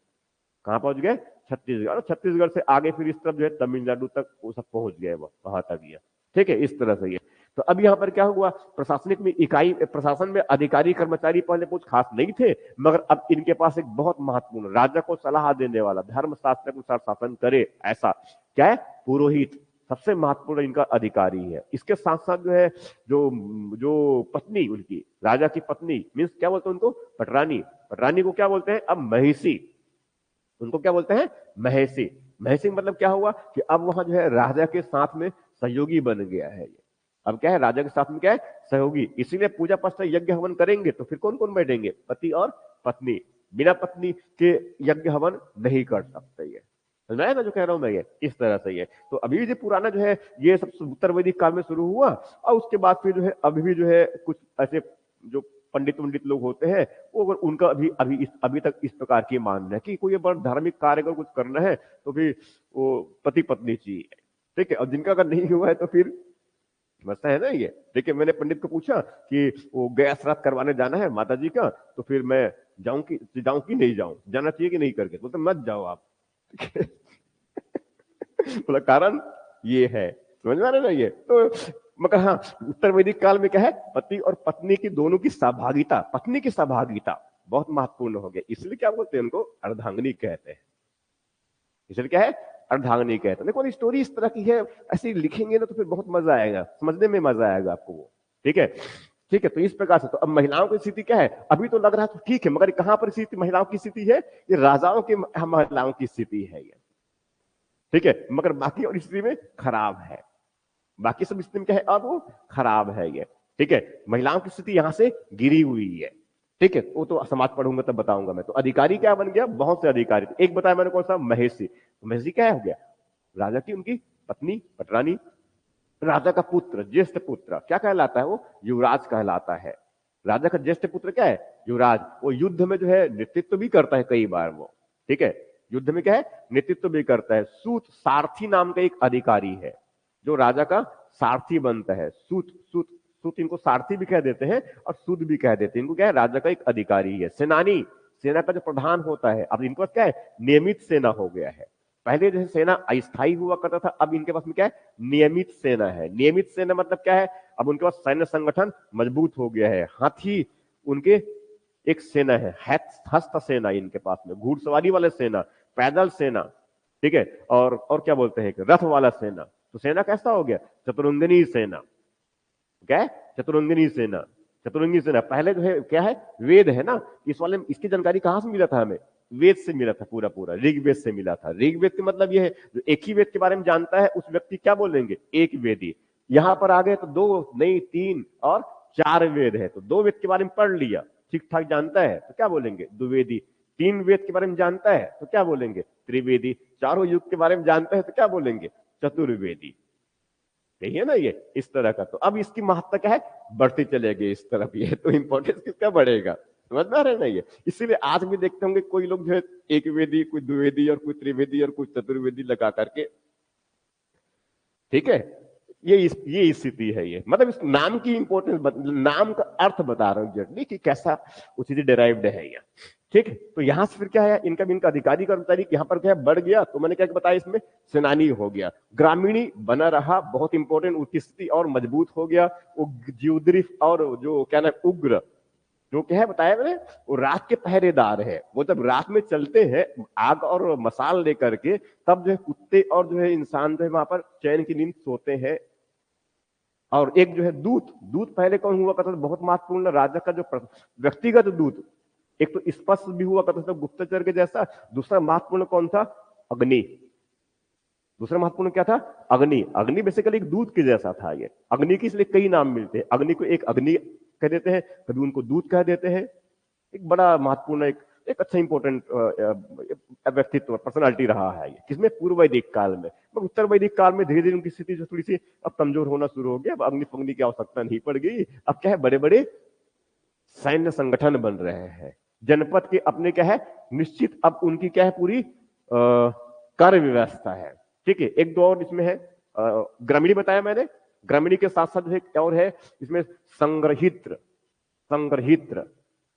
कहां पहुंच गए? छत्तीसगढ़। और छत्तीसगढ़ से आगे फिर इस तरफ जो है तमिलनाडु तक वो सब पहुंच गए, वो वहां तक गया। ठीक है, इस तरह से ये। तो अब यहां पर क्या हुआ, प्रशासनिक में इकाई, प्रशासन में अधिकारी कर्मचारी पहले कुछ खास नहीं थे, मगर अब इनके पास एक बहुत महत्वपूर्ण राजा को सलाह देने वाला, धर्मशास्त्र के अनुसार शासन करे ऐसा क्या है? पुरोहित सबसे महत्वपूर्ण इनका अधिकारी है। इसके साथ साथ जो है जो जो पत्नी उनकी, राजा की पत्नी मीन्स क्या बोलते हैं उनको? पटरानी। पटरानी को क्या बोलते हैं अब? महिषी। उनको क्या बोलते हैं? महिषी। महिषी मतलब क्या हुआ कि अब वहां जो है राजा के साथ में सहयोगी बन गया है ये। अब क्या है? राजा के साथ में क्या है? सहयोगी। इसीलिए पूजा पश्चात यज्ञ हवन करेंगे तो फिर कौन कौन बैठेंगे? पति और पत्नी। बिना पत्नी के यज्ञ हवन नहीं कर सकते ये। समझ में आया ना जो कह रहा हूं मैं? ये इस तरह से है। तो अभी जो पुराना जो है ये सब उत्तर वैदिक काल में शुरू हुआ, और उसके बाद फिर जो है अभी भी जो है कुछ ऐसे जो पंडित लोग होते हैं वो, अगर उनका अभी तक इस प्रकार की मानना है कि कोई बड़ा धार्मिक कार्य अगर कुछ करना है तो फिर वो पति पत्नी चाहिए। ठीक है, और जिनका अगर नहीं हुआ है तो फिर समझता है ना ये। देखिए, मैंने पंडित को पूछा कि वो गया श्राद्ध करवाने जाना है माता जी का, तो फिर मैं जाऊं कि नहीं जाऊं, जाना चाहिए कि नहीं करके? बोलते मत जाओ आप। बोला कारण ये है। समझ में आ रहा है ना ये? तो मगर हाँ, उत्तर वैदिक काल में क्या है, पति और पत्नी की दोनों की सहभागिता, पत्नी की सहभागिता बहुत महत्वपूर्ण हो गया। इसलिए क्या बोलते हैं उनको? अर्धांगिनी कहते हैं। इसलिए क्या है? अर्धांगिनी कहते हैं। देखो स्टोरी इस तरह की है, ऐसे लिखेंगे ना तो फिर बहुत मजा आएगा, समझने में मजा आएगा आपको वो। ठीक है, ठीक है। तो इस प्रकार से तो अब महिलाओं की स्थिति क्या है? अभी तो लग रहा है तो ठीक है, मगर कहां पर स्थिति महिलाओं की स्थिति है? ये राजाओं की महिलाओं की स्थिति है ये। ठीक है, मगर बाकी और स्थिति में खराब है, बाकी सब स्थिति में क्या है? अब वो खराब है ये। ठीक है, महिलाओं की स्थिति यहां से गिरी हुई है। ठीक है, वो तो समाज पढ़ूंगा तब बताऊंगा मैं। तो अधिकारी क्या बन गया? बहुत से अधिकारी। एक बताया मैंने कौन सा? महिषी। महिषी क्या हो गया? राजा की उनकी पत्नी पटरानी, राजा का पुत्र, ज्येष्ठ पुत्र क्या कहलाता है? वो युवराज कहलाता है। राजा का ज्येष्ठ पुत्र क्या है? युवराज। वो युद्ध में जो है नेतृत्व भी करता है कई बार वो। ठीक है, युद्ध में क्या है? नेतृत्व भी करता है। सूत सारथी नाम का एक अधिकारी है जो राजा का सारथी बनता है। सूत सूत सूत इनको सारथी भी कह देते हैं और सूद भी कह देते हैं। इनको क्या है? राजा का एक अधिकारी है। सेनानी, सेना का जो प्रधान होता है। अब इनके पास क्या है? नियमित सेना हो गया है। पहले जो है सेना अस्थायी हुआ करता था, अब इनके पास में क्या है? नियमित सेना है। नियमित सेना मतलब क्या है? अब उनके पास सैन्य संगठन मजबूत हो गया है। हाथी उनके एक सेना है, हस्त सेना इनके पास में, घुड़सवारी वाले सेना, पैदल सेना। ठीक है, और क्या बोलते हैं? रथ वाला सेना। तो सेना कैसा हो गया? चतुरंगिनी सेना। क्या है? चतुरंगिनी सेना। चतुरंगी सेना। पहले जो है क्या है? वेद है ना, इस वाले इसकी जानकारी कहां से मिला था हमें? वेद से मिला था, पूरा पूरा ऋग्वेद से मिला था। ऋग्वेद का मतलब यह है जो एक ही वेद के बारे में जानता है उस व्यक्ति क्या बोलेंगे? एक वेदी। यहां पर आ गए तो दो नहीं, तीन और चार वेद है, तो दो वेद के बारे में पढ़ लिया, ठीक ठाक जानता है तो क्या बोलेंगे? द्विवेदी। तीन वेद के बारे में जानता है तो क्या बोलेंगे? त्रिवेदी। चारों युग के बारे में जानता है तो क्या बोलेंगे? चतुर्वेदी। यही है ना ये, इस तरह का। तो अब इसकी महत्ता क्या है? बढ़ती चलेगी इस तरफ ये, तो इंपॉर्टेंस किसका बढ़ेगा? समझ में आ रहा है ना ये? इसीलिए आज भी देखते होंगे कोई लोग जो है एक वेदी, कोई द्विवेदी और कोई त्रिवेदी और कोई चतुर्वेदी लगा करके। ठीक है, ये स्थिति है ये। मतलब इस नाम की इंपॉर्टेंस, नाम का अर्थ बता रहा हूं एग्जैक्टली कि कैसा वो चीजें डिराइव्ड है ये। ठीक है, तो यहां से फिर क्या है, इनका अधिकारी कर्मचारी यहाँ पर क्या है, बढ़ गया, तो मैंने क्या बताया इसमें, सेनानी हो गया। ग्रामीणी बना रहा, बहुत इंपॉर्टेंट, उसकी स्थिति और मजबूत हो गया। वो जीवद्रिफ और जो क्या नाम उग्र, जो क्या है बताया मैंने, वो रात के पहरेदार है। वो जब रात में चलते हैं आग और मसाल लेकर के, तब जो है कुत्ते और जो है इंसान जो है वहां पर चैन की नींद सोते हैं। और एक जो है दूत, दूत पहले कौन हुआ करता था, बहुत महत्वपूर्ण, राजा का जो व्यक्तिगत दूत, एक तो स्पष्ट भी हुआ करता था गुप्तचर के जैसा, दूसरा महत्वपूर्ण कौन था, अग्नि। दूसरा महत्वपूर्ण क्या था, अग्नि। अग्नि बेसिकली एक दूत के जैसा था। ये अग्नि की इसलिए कई नाम मिलते हैं, अग्नि को एक अग्नि कह देते हैं, कभी उनको दूत कह देते हैं। एक बड़ा महत्वपूर्ण, एक अच्छा इंपॉर्टेंट व्यक्तित्व, पर्सनालिटी रहा है ये, किसमें, पूर्व वैदिक काल में। मगर उत्तर वैदिक काल में धीरे धीरे उनकी स्थिति जो थोड़ी सी अब कमजोर होना शुरू हो गया, अब अग्नि फग्नि की आवश्यकता नहीं पड़ गई। अब क्या है, बड़े बड़े सैन्य संगठन बन रहे हैं, जनपद के अपने क्या है निश्चित, अब उनकी क्या है पूरी कार्य व्यवस्था है। ठीक है, एक दो और इसमें है, ग्रामीणी बताया मैंने, ग्रामीणी के साथ साथ एक और है इसमें, संग्रहित्र। संग्रहित्र,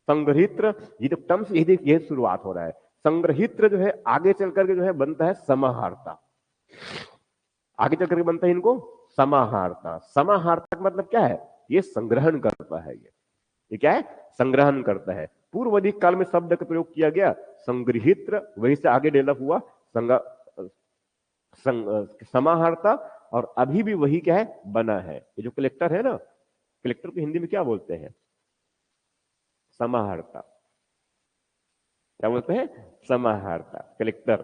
संग्रहित्र, ये जो टर्म्स ये शुरुआत हो रहा है। संग्रहित्र जो है आगे चल करके जो है बनता है समाहर्ता, आगे चल करके बनता है इनको समाहर्ता। समाहर्ता का मतलब क्या है, ये संग्रहण करता है। ये क्या है, संग्रहण करता है। पूर्व वैदिक काल में शब्द का प्रयोग किया गया संग्रहित्र, वहीं से आगे डेवलप हुआ समाहर्ता, और अभी भी वही क्या है बना है। ये जो कलेक्टर है ना, कलेक्टर को हिंदी में क्या बोलते हैं, समाहर्ता। क्या बोलते हैं, समाहर्ता। कलेक्टर,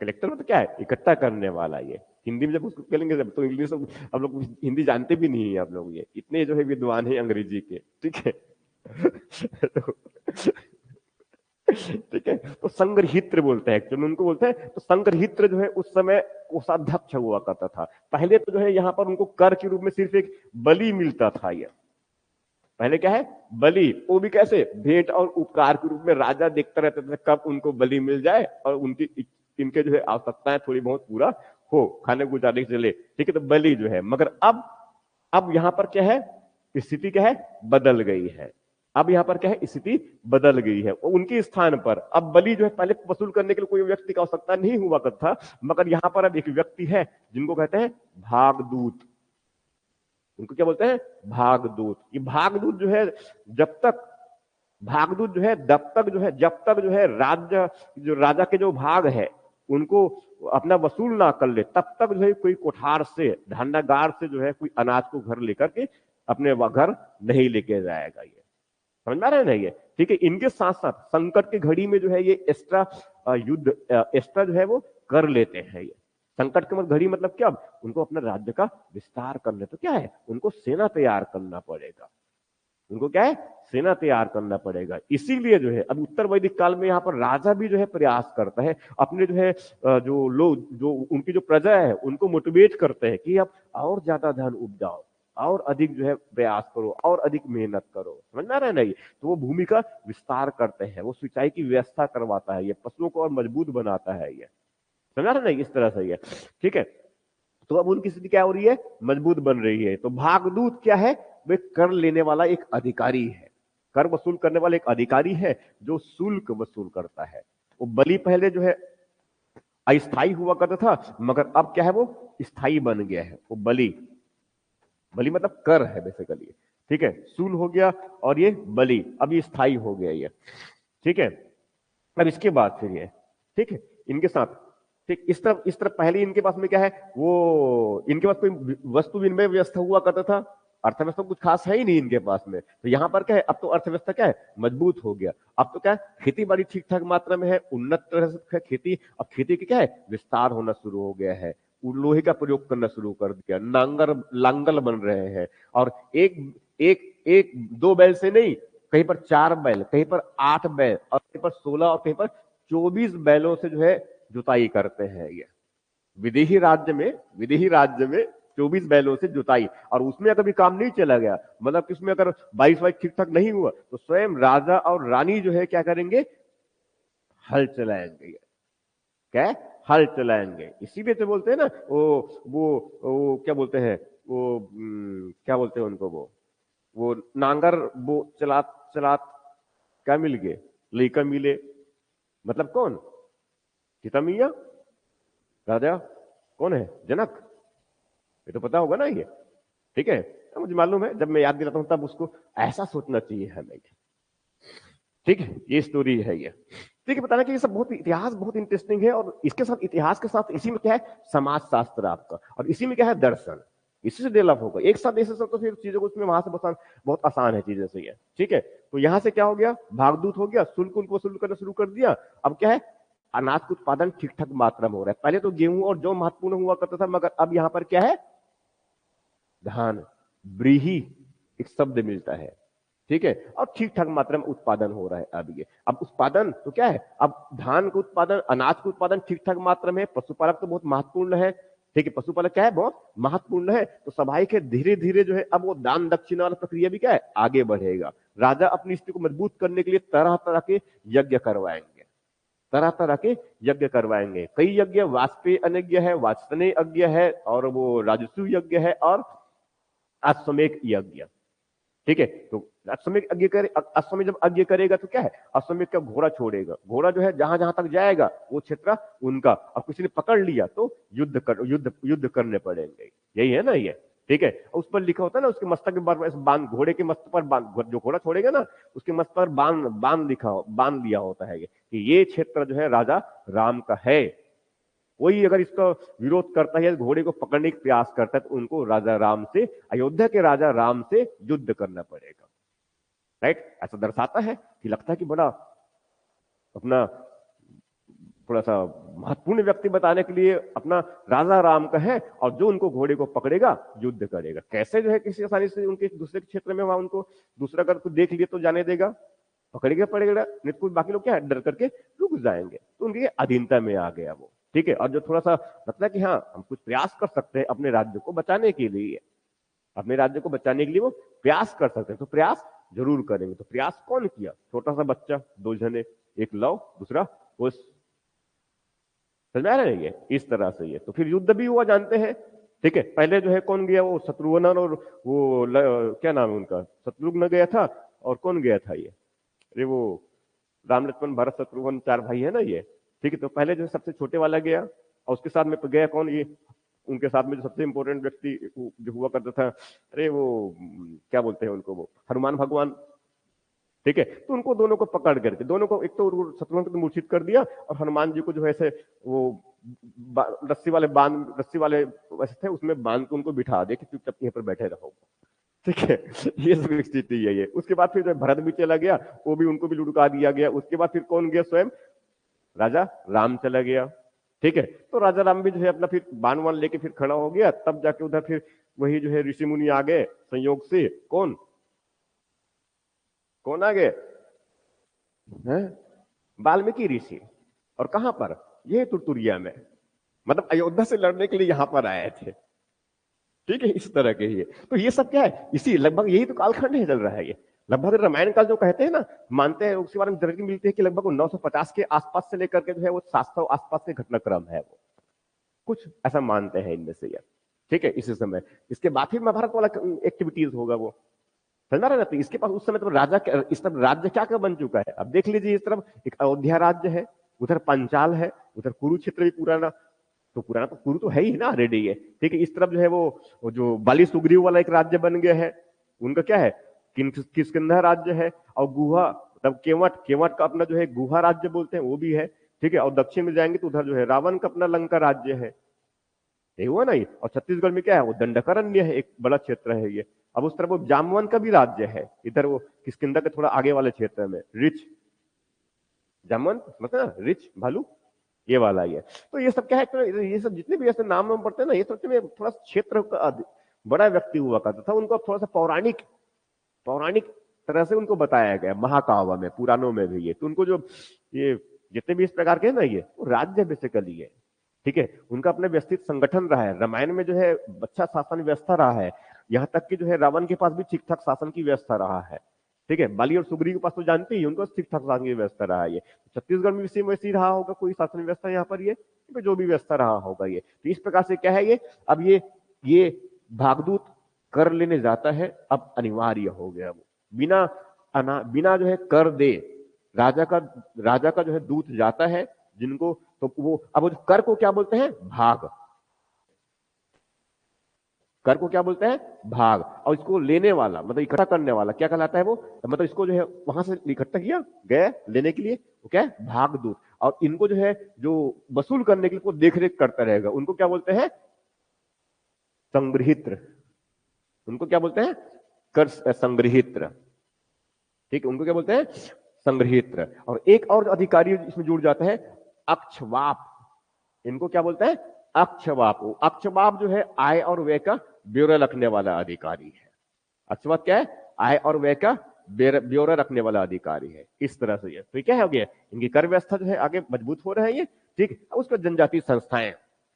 कलेक्टर मतलब क्या है, इकट्ठा करने वाला। ये हिंदी में जब उसको कहेंगे, जब तो इंग्लिश, अब लोग हिंदी जानते भी नहीं है आप लोग, ये इतने जो है विद्वान है अंग्रेजी के। ठीक है तो ठीक है, तो संग्रहित्र बोलते हैं एक्चुअली उनको, बोलते हैं। तो संग्रहित्र जो है उस समय कोषाध्यक्ष हुआ करता था। पहले तो जो है यहाँ पर उनको कर के रूप में सिर्फ एक बलि मिलता था। ये पहले क्या है, बलि, वो भी कैसे, भेंट और उपकार के रूप में। राजा देखता रहता था कब उनको बलि मिल जाए और उनकी इनके जो है आवश्यकताएं थोड़ी बहुत पूरा हो, खाने गुजारने के लिए। ठीक है, तो बलि जो है, मगर अब यहां पर क्या है, स्थिति क्या है, बदल गई है। अब यहां पर क्या है, स्थिति बदल गई है। उनके स्थान पर अब बलि जो है, पहले वसूल करने के लिए कोई व्यक्ति की आवश्यकता नहीं हुआ करता था, मगर यहां पर अब एक व्यक्ति है जिनको कहते हैं भागदूत। उनको क्या बोलते हैं, भागदूत। ये भागदूत जो है, जब तक भागदूत जो है, जब तक जो है राज्य, जो राजा के जो भाग है उनको अपना वसूल ना कर ले, तब तक जो है कोई कोठार से, धान्यागार से जो है कोई अनाज को घर लेकर के अपने घर नहीं लेके जाएगा। ये समझ में आ रहा है ना ये। ठीक है, इनके साथ साथ संकट की घड़ी में जो है ये एक्स्ट्रा युद्ध, एक्स्ट्रा जो है वो कर लेते हैं। ये संकट की घड़ी मतलब क्या, उनको अपना राज्य का विस्तार करने, तो क्या है, उनको सेना तैयार करना पड़ेगा। उनको क्या है, सेना तैयार करना पड़ेगा। इसीलिए जो है अब उत्तर वैदिक काल में यहाँ पर राजा भी जो है प्रयास करता है, अपने जो है जो लोग, जो उनकी जो प्रजा है उनको मोटिवेट करते हैं कि अब और ज्यादा धन उपजाओ, और अधिक जो है प्रयास करो, और अधिक मेहनत करो। समझ में आ रहा है नहीं, तो वो भूमि का विस्तार करते हैं, वो सिंचाई की व्यवस्था करवाता है, ये पशुओं को और मजबूत बनाता है। ये समझ आ रहा है नहीं, इस तरह से ये। ठीक है, तो अब उनकी स्थिति क्या हो रही है, मजबूत बन रही है। तो भागदूत क्या है, वे कर लेने वाला एक अधिकारी है, कर वसूल करने वाला एक अधिकारी है जो शुल्क वसूल करता है। वो बलि पहले जो है अस्थाई हुआ करता था, मगर अब क्या है, वो स्थायी बन गया है। वो बलि, बलि मतलब कर है बेसिकली। ठीक है, सूल हो गया और ये बलि, अब ये स्थायी हो गया ये। ठीक है, अब इसके बाद फिर ये, ठीक है, इनके साथ, ठीक, इस तरफ पहले इनके पास में क्या है, वो इनके पास कोई वस्तु विनिमय व्यवस्था हुआ करता था, अर्थव्यवस्था कुछ खास है ही नहीं इनके पास में। तो यहां पर क्या है, अब तो अर्थव्यवस्था क्या है, मजबूत हो गया। अब तो क्या है, खेती बाड़ी ठीक ठाक मात्रा में है, उन्नत तरह से खेती, अब खेती की क्या है, विस्तार होना शुरू हो गया है। लोहे का प्रयोग करना शुरू कर दिया, लांगल बन रहे हैं। और एक एक एक दो बैल से नहीं, कहीं पर 4 बैल, कहीं पर 8 बैल, और कहीं पर 16, और कहीं पर 24 बैलों से जो है जुताई करते हैं। ये विदेही राज्य में 24 बैलों से जुताई, और उसमें अगर भी काम नहीं चला गया, मतलब कि उसमें अगर 22 ठीक ठाक नहीं हुआ, तो स्वयं राजा और रानी जो है क्या करेंगे, हल चलाएंगे। क्या है, हल चलाएंगे। इसीलिए तो बोलते हैं ना, वो क्या बोलते हैं, वो क्या बोलते हैं उनको, वो नांगर वो चलात चलात क्या मिल गए, लइका मिले। मतलब कौन? सीता मैया, राजा कौन है? जनक। ये तो पता होगा ना ये, ठीक है। तो मुझे मालूम है, जब मैं याद दिलाता हूं तब उसको ऐसा सोचना चाहिए हमें, ठीक है। ये स्टोरी है ये, ठीक है। बताना कि ये सब बहुत इतिहास बहुत इंटरेस्टिंग है, और इसके साथ इतिहास के साथ इसी में क्या है? समाज शास्त्र आपका, और इसी में क्या है? दर्शन। इसी से डेवलप होगा एक साथ, ऐसे सब तो फिर चीजों को उसमें वहां से बहुत आसान है चीजें से, ये ठीक है। तो यहां से क्या हो गया? भागदूत हो गया, शुल्क उनको वसूल करना शुरू कर दिया। अब क्या है? अनाज का उत्पादन ठीक ठाक मात्रा में हो रहा है। पहले तो गेहूं और जौ महत्वपूर्ण हुआ करता था, मगर अब यहां पर क्या है? धान, व्रीहि एक शब्द मिलता है, ठीक है। और ठीक ठाक मात्रा में उत्पादन हो रहा है अब ये। अब उत्पादन तो क्या है? अब धान का उत्पादन, अनाज का उत्पादन ठीक ठाक मात्रा में है। पशुपालक तो बहुत महत्वपूर्ण है, ठीक है। पशुपालक क्या है? बहुत महत्वपूर्ण है। तो स्वाभाविक है धीरे धीरे जो है अब वो दान दक्षिणा वाला प्रक्रिया भी क्या है? आगे बढ़ेगा। राजा अपनी स्थिति को मजबूत करने के लिए तरह तरह के यज्ञ करवाएंगे, तरह तरह के यज्ञ करवाएंगे। कई यज्ञ वाजपेयी यज्ञ है, वाजसनेय यज्ञ है, और वो राजस्व यज्ञ है, और अश्वमेध यज्ञ, ठीक है। तो अश्वमेध यज्ञ करे, अश्वमेध जब यज्ञ करेगा तो क्या है? अश्वमेध का घोड़ा छोड़ेगा, घोड़ा जो है जहां जहां तक जाएगा वो क्षेत्र उनका। अब किसी ने पकड़ लिया तो युद्ध करने पड़ेंगे, यही है ना ये, ठीक है। और उस पर लिखा होता है ना, उसके मस्तक पर बांध, घोड़े के मस्तक पर बांध, जो घोड़ा छोड़ेगा ना उसके मस्तक पर बांध लिया होता है ये, कि ये क्षेत्र जो है राजा राम का है। कोई अगर इसका विरोध करता है, घोड़े को पकड़ने का प्रयास करता है, तो उनको राजा राम से, अयोध्या के राजा राम से युद्ध करना पड़ेगा, राइट। ऐसा दर्शाता है कि लगता है कि बड़ा अपना थोड़ा सा महत्वपूर्ण व्यक्ति बताने के लिए अपना राजा राम का है, और जो उनको घोड़े को पकड़ेगा युद्ध करेगा। कैसे जो है किसी आसानी से उनके दूसरे क्षेत्र में वहां उनको दूसरा अगर कुछ देख लिए तो जाने देगा? पकड़ेगा पड़ेगा, नहीं तो बाकी लोग क्या है? डर करके रुक जाएंगे। तो उनकी अधीनता में आ गया वो, ठीक है। और जो थोड़ा सा लगता है कि हाँ हम कुछ प्रयास कर सकते हैं अपने राज्य को बचाने के लिए, अपने राज्य को बचाने के लिए वो प्रयास कर सकते हैं, तो प्रयास जरूर करेंगे। तो प्रयास कौन किया? छोटा सा बच्चा, दो जने, एक लव, दूसरा कुश। समझ में आ रहा है ये? इस तरह से ये, तो फिर युद्ध भी हुआ जानते हैं, ठीक है। पहले जो है कौन गया? वो शत्रुघ्न, और वो क्या नाम है उनका? शत्रुघ्न गया था, और कौन गया था ये? अरे वो राम लक्ष्मण भरत शत्रुघ्न चार भाई है ना ये, ठीक है। तो पहले जो सबसे छोटे वाला गया, और उसके साथ में तो गया कौन? ये उनके साथ में जो सबसे इंपॉर्टेंट व्यक्ति जो हुआ करता था, अरे वो क्या बोलते हैं उनको? वो हनुमान भगवान, ठीक है। तो उनको दोनों को पकड़ करके, दोनों को, एक तो शत्रुघ्न को तो मूर्छित कर दिया, और हनुमान जी को जो है ऐसे वो रस्सी वाले वैसे थे, उसमें बांध के उनको बिठा दे कि चुपचाप यहीं पर बैठे रहो, ठीक है। ये सब स्थिति है ये। उसके बाद फिर भरत भी चला गया, वो भी, उनको भी लुढ़का दिया गया। उसके बाद फिर कौन गया? स्वयं राजा राम चला गया, ठीक है। तो राजा राम भी जो है अपना फिर बाण वान लेके फिर खड़ा हो गया, तब जाके उधर फिर वही जो है ऋषि मुनि आ गए संयोग से। कौन कौन आ गए? वाल्मीकि ऋषि। और कहां पर? ये तुरतुरिया में, मतलब अयोध्या से लड़ने के लिए यहां पर आए थे, ठीक है। इस तरह के ही है। तो ये सब क्या है? इसी लगभग यही तो कालखंड है चल रहा है ये। लगभग रामायण काल जो कहते हैं ना, मानते हैं, उसके बारे में जानकारी मिलती है कि लगभग 950 के आसपास से लेकर के जो है वो 700 आसपास के घटनाक्रम है, वो कुछ ऐसा मानते हैं इनमें से ये, ठीक है। इसी समय इसके बाद फिर महाभारत वाला एक्टिविटीज होगा वो, समझ रहे ना। तो इसके पास उस समय तो राजा, इस तरफ राज्य क्या क्या बन चुका है। अब देख लीजिए, इस तरफ एक अयोध्या राज्य है, उधर पंचाल है, उधर कुरुक्षेत्र भी पुराना, तो पुराना तो कुरु तो है ही ना ऑलरेडी ये, ठीक है। इस तरफ जो है वो जो बाली सुग्रीव वाला एक राज्य बन गया है, उनका क्या है? किष्किंधा राज्य है। और गुहा, मतलब केवट, केवट का अपना जो है गुहा राज्य बोलते हैं, वो भी है, ठीक है। और दक्षिण में जाएंगे तो उधर जो है रावण का अपना लंका राज्य है, यही हुआ ना ये। और छत्तीसगढ़ में क्या है? वो दंडकारण्य है, एक बड़ा क्षेत्र है ये। अब उस तरफ वो जामवन का भी राज्य है, इधर वो किष्किंधा के थोड़ा आगे वाले क्षेत्र में रिच जामवन, मतलब रिच भालू, ये वाला ही है। तो ये सब क्या है? तो ये सब जितने भी ऐसे नाम वाम पड़ते हैं ना, ये सब में थोड़ा क्षेत्र का बड़ा व्यक्ति हुआ करता था, उनको थोड़ा सा पौराणिक पौराणिक तरह से उनको बताया गया महाकाव्य में, पुराणों में भी ये। तो उनको जो ये जितने भी इस प्रकार के हैं ना, ये राज्य बेसिकली है, ठीक है। उनका अपना व्यवस्थित संगठन रहा है। रामायण में जो है अच्छा शासन व्यवस्था रहा है, यहाँ तक कि जो है रावण के पास भी ठीक ठाक शासन की व्यवस्था रहा है, ठीक है। बाली और सुग्रीव के पास तो जानते ही, उनको ठीक ठाक शासन की व्यवस्था रहा है ये। छत्तीसगढ़ में भी वैसे ही रहा होगा कोई शासन व्यवस्था यहाँ पर, ये जो भी व्यवस्था रहा होगा ये। तो इस प्रकार से क्या है ये, अब ये भागदूत कर लेने जाता है, अब अनिवार्य हो गया वो, बिना जो है कर दे राजा का राजा का जो है दूत जाता है, जिनको तो वो अब वो कर को क्या बोलते हैं, भाग। कर को क्या बोलते हैं, भाग। और इसको लेने वाला मतलब इकट्ठा करने वाला क्या कहलाता है, वो मतलब इसको जो है वहां से इकट्ठा किया गया लेने के लिए, वो क्या है, भागदूत। और इनको जो है जो वसूल करने के लिए देख रेख करता रहेगा, उनको क्या बोलते हैं, संग्रहित्र। उनको क्या बोलते हैं, कर संग्रहित्र। ठीक है, उनको क्या बोलते हैं, संग्रहित्र। और एक और अधिकारी इसमें जुड़ जाता है, अक्षवाप। इनको क्या बोलते हैं, अक्षवाप। अक्षवाप जो है आय और व्यय का ब्यौरा रखने वाला अधिकारी है। अक्षवाप क्या है, आय और व्यय का ब्यौरा रखने वाला अधिकारी है। इस तरह से ये तो क्या हो गया, इनकी कर व्यवस्था जो है आगे मजबूत हो रहा है ये। ठीक, उसका जनजातीय संस्थाएं,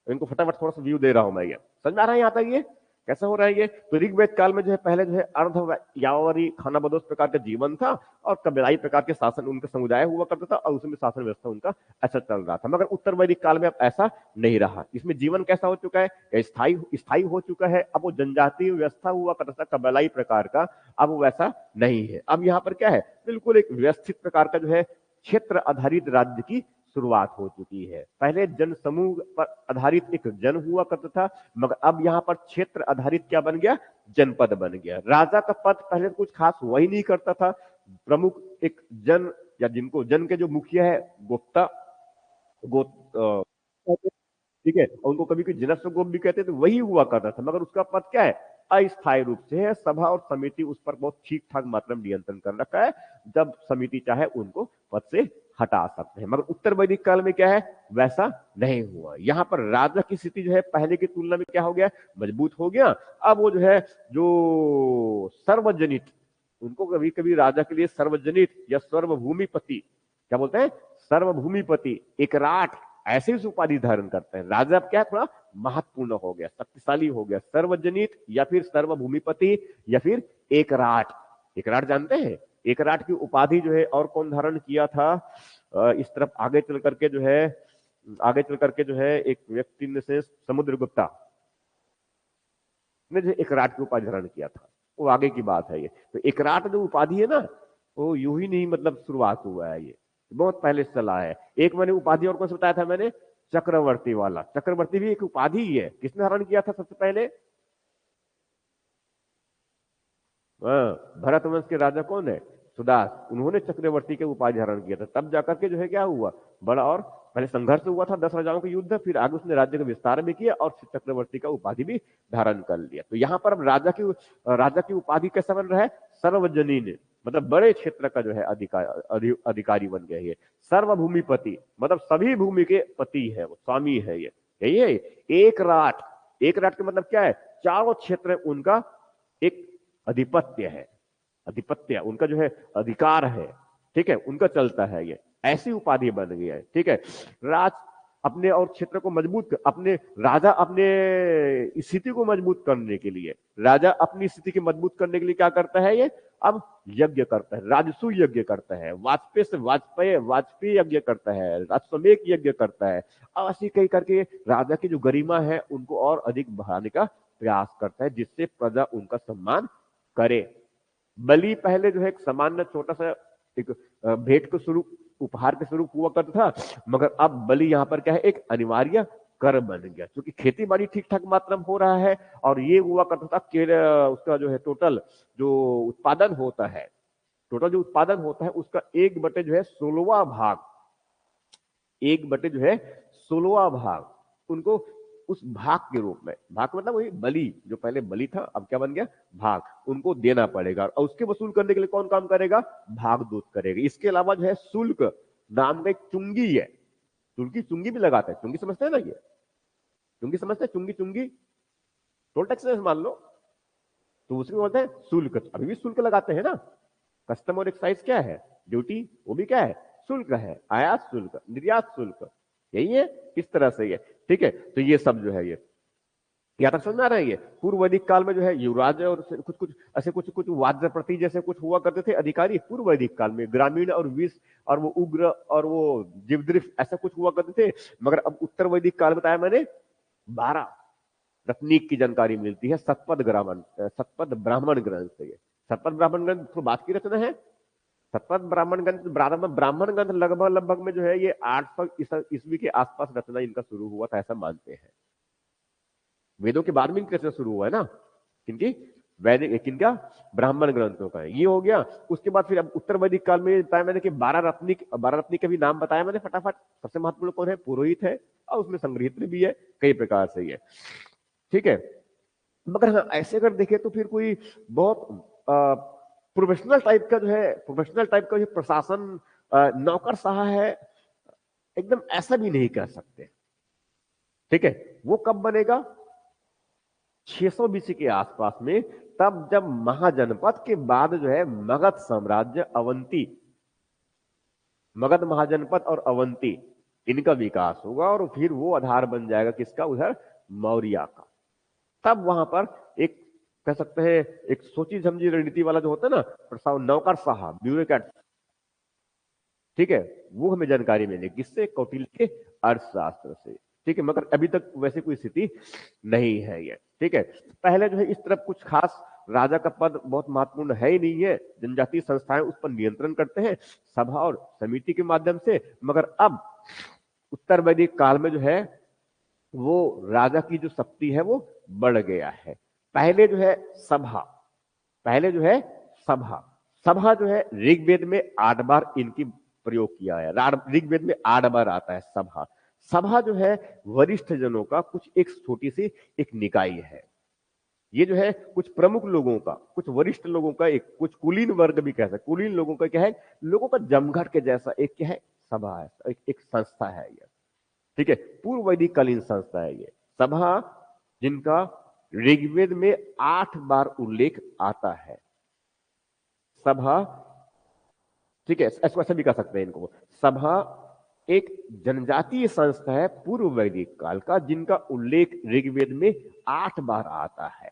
इनको फटाफट थोड़ा सा व्यू दे रहा हूं मैं, ये समझ में आ रहा है यहाँ तक ये कैसा हो रहा है ये। तो ऋग्वेद काल में जो है पहले जो है अर्ध यावरी खाना बदोश प्रकार का जीवन था, और कबीलाई प्रकार के शासन उनका समुदाय हुआ करता था, और उसमें शासन व्यवस्था उनका ऐसा चल रहा था। मगर उत्तर वैदिक काल में अब ऐसा नहीं रहा। इसमें जीवन कैसा हो चुका है, स्थायी स्थायी हो चुका है। अब वो जनजातीय व्यवस्था हुआ करता था कबीलाई प्रकार का, अब वो वैसा नहीं है। अब यहाँ पर क्या है, बिल्कुल एक व्यवस्थित प्रकार का जो है क्षेत्र आधारित राज्य की शुरुआत हो चुकी है। पहले जन समूह पर आधारित एक जन हुआ करता था, मगर अब यहां पर क्षेत्र आधारित क्या बन गया, जनपद बन गया। राजा का पद पहले कुछ खास वही नहीं करता था, प्रमुख एक जन या जिनको जन के जो मुखिया है गोप्ता गो ठीक है, और उनको कभी कभी जनस्व गोप भी कहते थे, वही हुआ करता था। मगर उसका पद क्या है, अस्थायी रूप से है। सभा और समिति उस पर बहुत ठीक ठाक मात्रा में नियंत्रण कर रखा है, जब समिति चाहे उनको पद से हटा सकते हैं। मगर उत्तर वैदिक काल में क्या है, वैसा नहीं हुआ। यहाँ पर राजा की स्थिति जो है पहले की तुलना में क्या हो गया, मजबूत हो गया। अब वो जो है जो सर्वजनित, उनको कभी कभी राजा के लिए सर्वजनित या सर्वभूमिपति क्या बोलते हैं, सर्वभूमिपति, एकराट, ऐसे ही उपाधि धारण करते हैं। राजा अब क्या है, थोड़ा महत्वपूर्ण हो गया, शक्तिशाली हो गया। सर्वजनित या फिर सर्वभूमिपति या फिर एकराट। एकराट जानते हैं, एकराट की उपाधि जो है और कौन धारण किया था, इस तरफ आगे चल करके जो है, आगे चल करके जो है एक व्यक्ति ने से समुद्रगुप्ता ने जो एकराट की उपाधि धारण किया था, वो आगे की बात है ये। तो एकराट जो उपाधि है ना, वो यूं ही नहीं मतलब शुरुआत हुआ है, ये बहुत पहले से चला है। एक मैंने उपाधि और कौन सा बताया था मैंने, चक्रवर्ती वाला। चक्रवर्ती भी एक उपाधि ही है। किसने धारण किया था सबसे पहले, भरतवंश के राजा कौन है, सुदास, उन्होंने चक्रवर्ती के उपाधि धारण किया था। तब जाकर के जो है क्या हुआ, बड़ा और पहले संघर्ष हुआ था 10 राजाओं का युद्ध, फिर आगे उसने राज्य का विस्तार भी किया और चक्रवर्ती का उपाधि भी धारण कर लिया। तो यहाँ पर अब राजा की उपाधि कैसा बन रहा है, सर्वजनीन, मतलब बड़े क्षेत्र का जो है अधिकारी बन गया है। सर्वभूमिपति मतलब सभी भूमि के पति है, वो स्वामी है ये, यही है। एक राट, एक राट का मतलब क्या है, चारों क्षेत्र उनका एक अधिपत्य है, अधिपत्य उनका जो है अधिकार है। ठीक है, उनका चलता है ये, ऐसी उपाधि बन गई है। ठीक है, राज अपने और क्षेत्र को मजबूत अपने राजा अपने स्थिति को मजबूत करने के लिए, राजा अपनी स्थिति की मजबूत करने के लिए क्या करता है ये, अब यज्ञ करता है, राजसू यज्ञ करता है, वाजपेय से वाजपेय यज्ञ करता है, राजस्वमेध यज्ञ करता है। अब ऐसे कई करके राजा की जो गरिमा है उनको और अधिक बढ़ाने का प्रयास करता है, जिससे प्रजा उनका सम्मान करे। बलि पहले जो है एक सामान्य छोटा सा एक भेंट के स्वरूप, उपहार के स्वरूप हुआ करता था, मगर अब बलि यहाँ पर क्या है, एक अनिवार्य कर बन गया, क्योंकि खेती बाड़ी ठीक ठाक मात्रा में हो रहा है। और ये हुआ करता था कि उसका जो है टोटल जो उत्पादन होता है, टोटल जो उत्पादन होता है उसका 1/16 जो है 16वां भाग, 1/16 जो है 16वां भाग उनको उस भाग के रूप में, भाग मतलब वही बलि, जो पहले बलि था अब क्या बन गया भाग, उनको देना पड़ेगा। और उसके वसूल करने के लिए कौन काम करेगा, भाग दूत करेगा। इसके अलावा जो है शुल्क नाम का एक चुंगी है, चुंगी भी लगाता है, चुंगी समझते हैं ना, ये चुंगी समझते हैं, चुंगी चुंगी टोल टैक्स मान लो, तो उसमें बोलते हैं शुल्क। अभी भी शुल्क लगाते हैं ना, कस्टम और एक्साइज क्या है, ड्यूटी, वो भी क्या है, शुल्क है। आयात शुल्क, निर्यात शुल्क, यही है, इस तरह से ये। ठीक है, तो ये सब जो है ये यहाँ तक समझ में आ रहा है। ये पूर्व वैदिक काल में जो है युवराज और कुछ कुछ ऐसे कुछ कुछ वाद्यप्रति जैसे कुछ हुआ करते थे अधिकारी पूर्व वैदिक काल में, ग्रामीण और विष और वो उग्र और वो जीवदृफ ऐसा कुछ हुआ करते थे। मगर अब उत्तर वैदिक काल बताया मैंने 12 तकनीक की जानकारी मिलती है सतपथ ब्राह्मण ग्रंथ से। ये सतपथ ब्राह्मण ग्रंथ तो बात की रचना है, शतपथ ब्राह्मण ग्रंथ लगभग लगभग में जो है ये 800 ईस्वी के आसपास रचना इनका शुरू हुआ था, ऐसा मानते हैं। वेदों के बाद में इनकी रचना शुरू हुआ है ना, किनकी? वैदिक, किनका? ब्राह्मण ग्रंथों का। ये हो गया। उसके बाद फिर अब उत्तर वैदिक काल में बताया मैंने कि 12 रत्निक का भी नाम बताया मैंने फटाफट। सबसे महत्वपूर्ण कौन है? पुरोहित है, और उसमें संग्रहित भी है कई प्रकार से ये, ठीक है। मगर हाँ, ऐसे अगर देखें तो फिर कोई बहुत प्रोफेशनल टाइप का जो प्रशासन नौकरशाह है, एकदम ऐसा भी नहीं कह सकते, ठीक है। वो कब बनेगा? 600 बीसी के आसपास में, तब जब महाजनपद के बाद जो है मगध साम्राज्य, अवंती, मगध महाजनपद और अवंती, इनका विकास होगा, और फिर वो आधार बन जाएगा किसका? उधर मौर्य का। तब वहां पर एक, कह सकते हैं, एक सोची समझी रणनीति वाला जो होता है ना, नौकरशाह, ब्यूरोक्रेट, ठीक है, वो हमें जानकारी मिलेगी किससे? कौटिल्य के अर्थशास्त्र से, ठीक है। मगर अभी तक वैसे कोई स्थिति नहीं है ये, ठीक है। पहले जो है इस तरफ कुछ खास राजा का पद बहुत महत्वपूर्ण है ही नहीं है, जनजातीय संस्थाएं उस पर नियंत्रण करते हैं सभा और समिति के माध्यम से। मगर अब उत्तर वैदिक काल में जो है वो राजा की जो शक्ति है वो बढ़ गया है। पहले जो है सभा, पहले जो है सभा, सभा जो है ऋग्वेद में 8 बार इनकी प्रयोग किया है। ऋग्वेद में 8 बार आता है सभा। सभा जो है वरिष्ठ जनों का कुछ एक छोटी सी एक निकाय है। ये जो है कुछ प्रमुख लोगों का, कुछ वरिष्ठ लोगों का, एक कुछ कुलीन वर्ग भी कह सकते, कुलीन लोगों का क्या है, लोगों का जमघट के जैसा एक क्या है, सभा है, एक संस्था है ये, ठीक है। पूर्व वैदिक कालीन संस्था है ये सभा, जिनका ऋग्वेद में 8 बार उल्लेख आता है। सभा, ठीक है, ऐसा ऐसा भी कह सकते हैं इनको। सभा एक जनजातीय संस्था है पूर्व वैदिक काल का, जिनका उल्लेख ऋग्वेद में 8 बार आता है,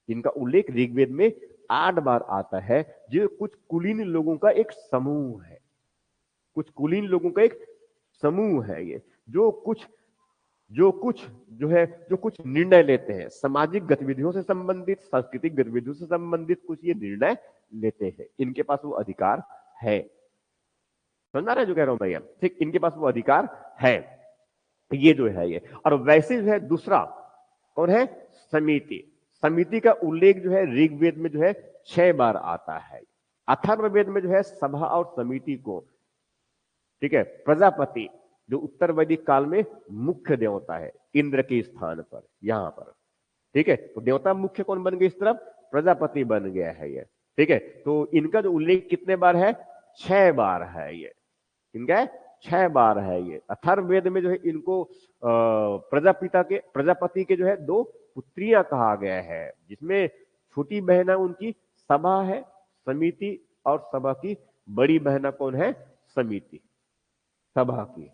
जिनका उल्लेख ऋग्वेद में 8 बार आता है, जो कुछ कुलीन लोगों का एक समूह है, कुछ कुलीन लोगों का एक समूह है ये, जो कुछ निर्णय लेते हैं, सामाजिक गतिविधियों से संबंधित, सांस्कृतिक गतिविधियों से संबंधित कुछ ये निर्णय लेते हैं। इनके पास वो अधिकार है, समझ रहे जो कह रहा हूं भैया, ठीक। इनके पास वो अधिकार है, ये जो है ये। और वैसे जो है दूसरा कौन है? समिति। समिति का उल्लेख जो है ऋग्वेद में जो है 6 बार आता है। अथर्ववेद में जो है सभा और समिति को, ठीक है, प्रजापति, जो उत्तर वैदिक काल में मुख्य देवता है इंद्र के स्थान पर, यहां पर, ठीक है। तो देवता मुख्य कौन बन गए इस तरफ? प्रजापति बन गया है ये, ठीक है। तो इनका जो उल्लेख कितने बार है? 6 बार है ये, इनका है 6 बार है ये। अथर्ववेद में जो है इनको प्रजापति के जो है 2 पुत्रियां कहा गया है, जिसमें छोटी बहना उनकी सभा है, समिति, और सभा की बड़ी बहना कौन है? समिति, सभा की।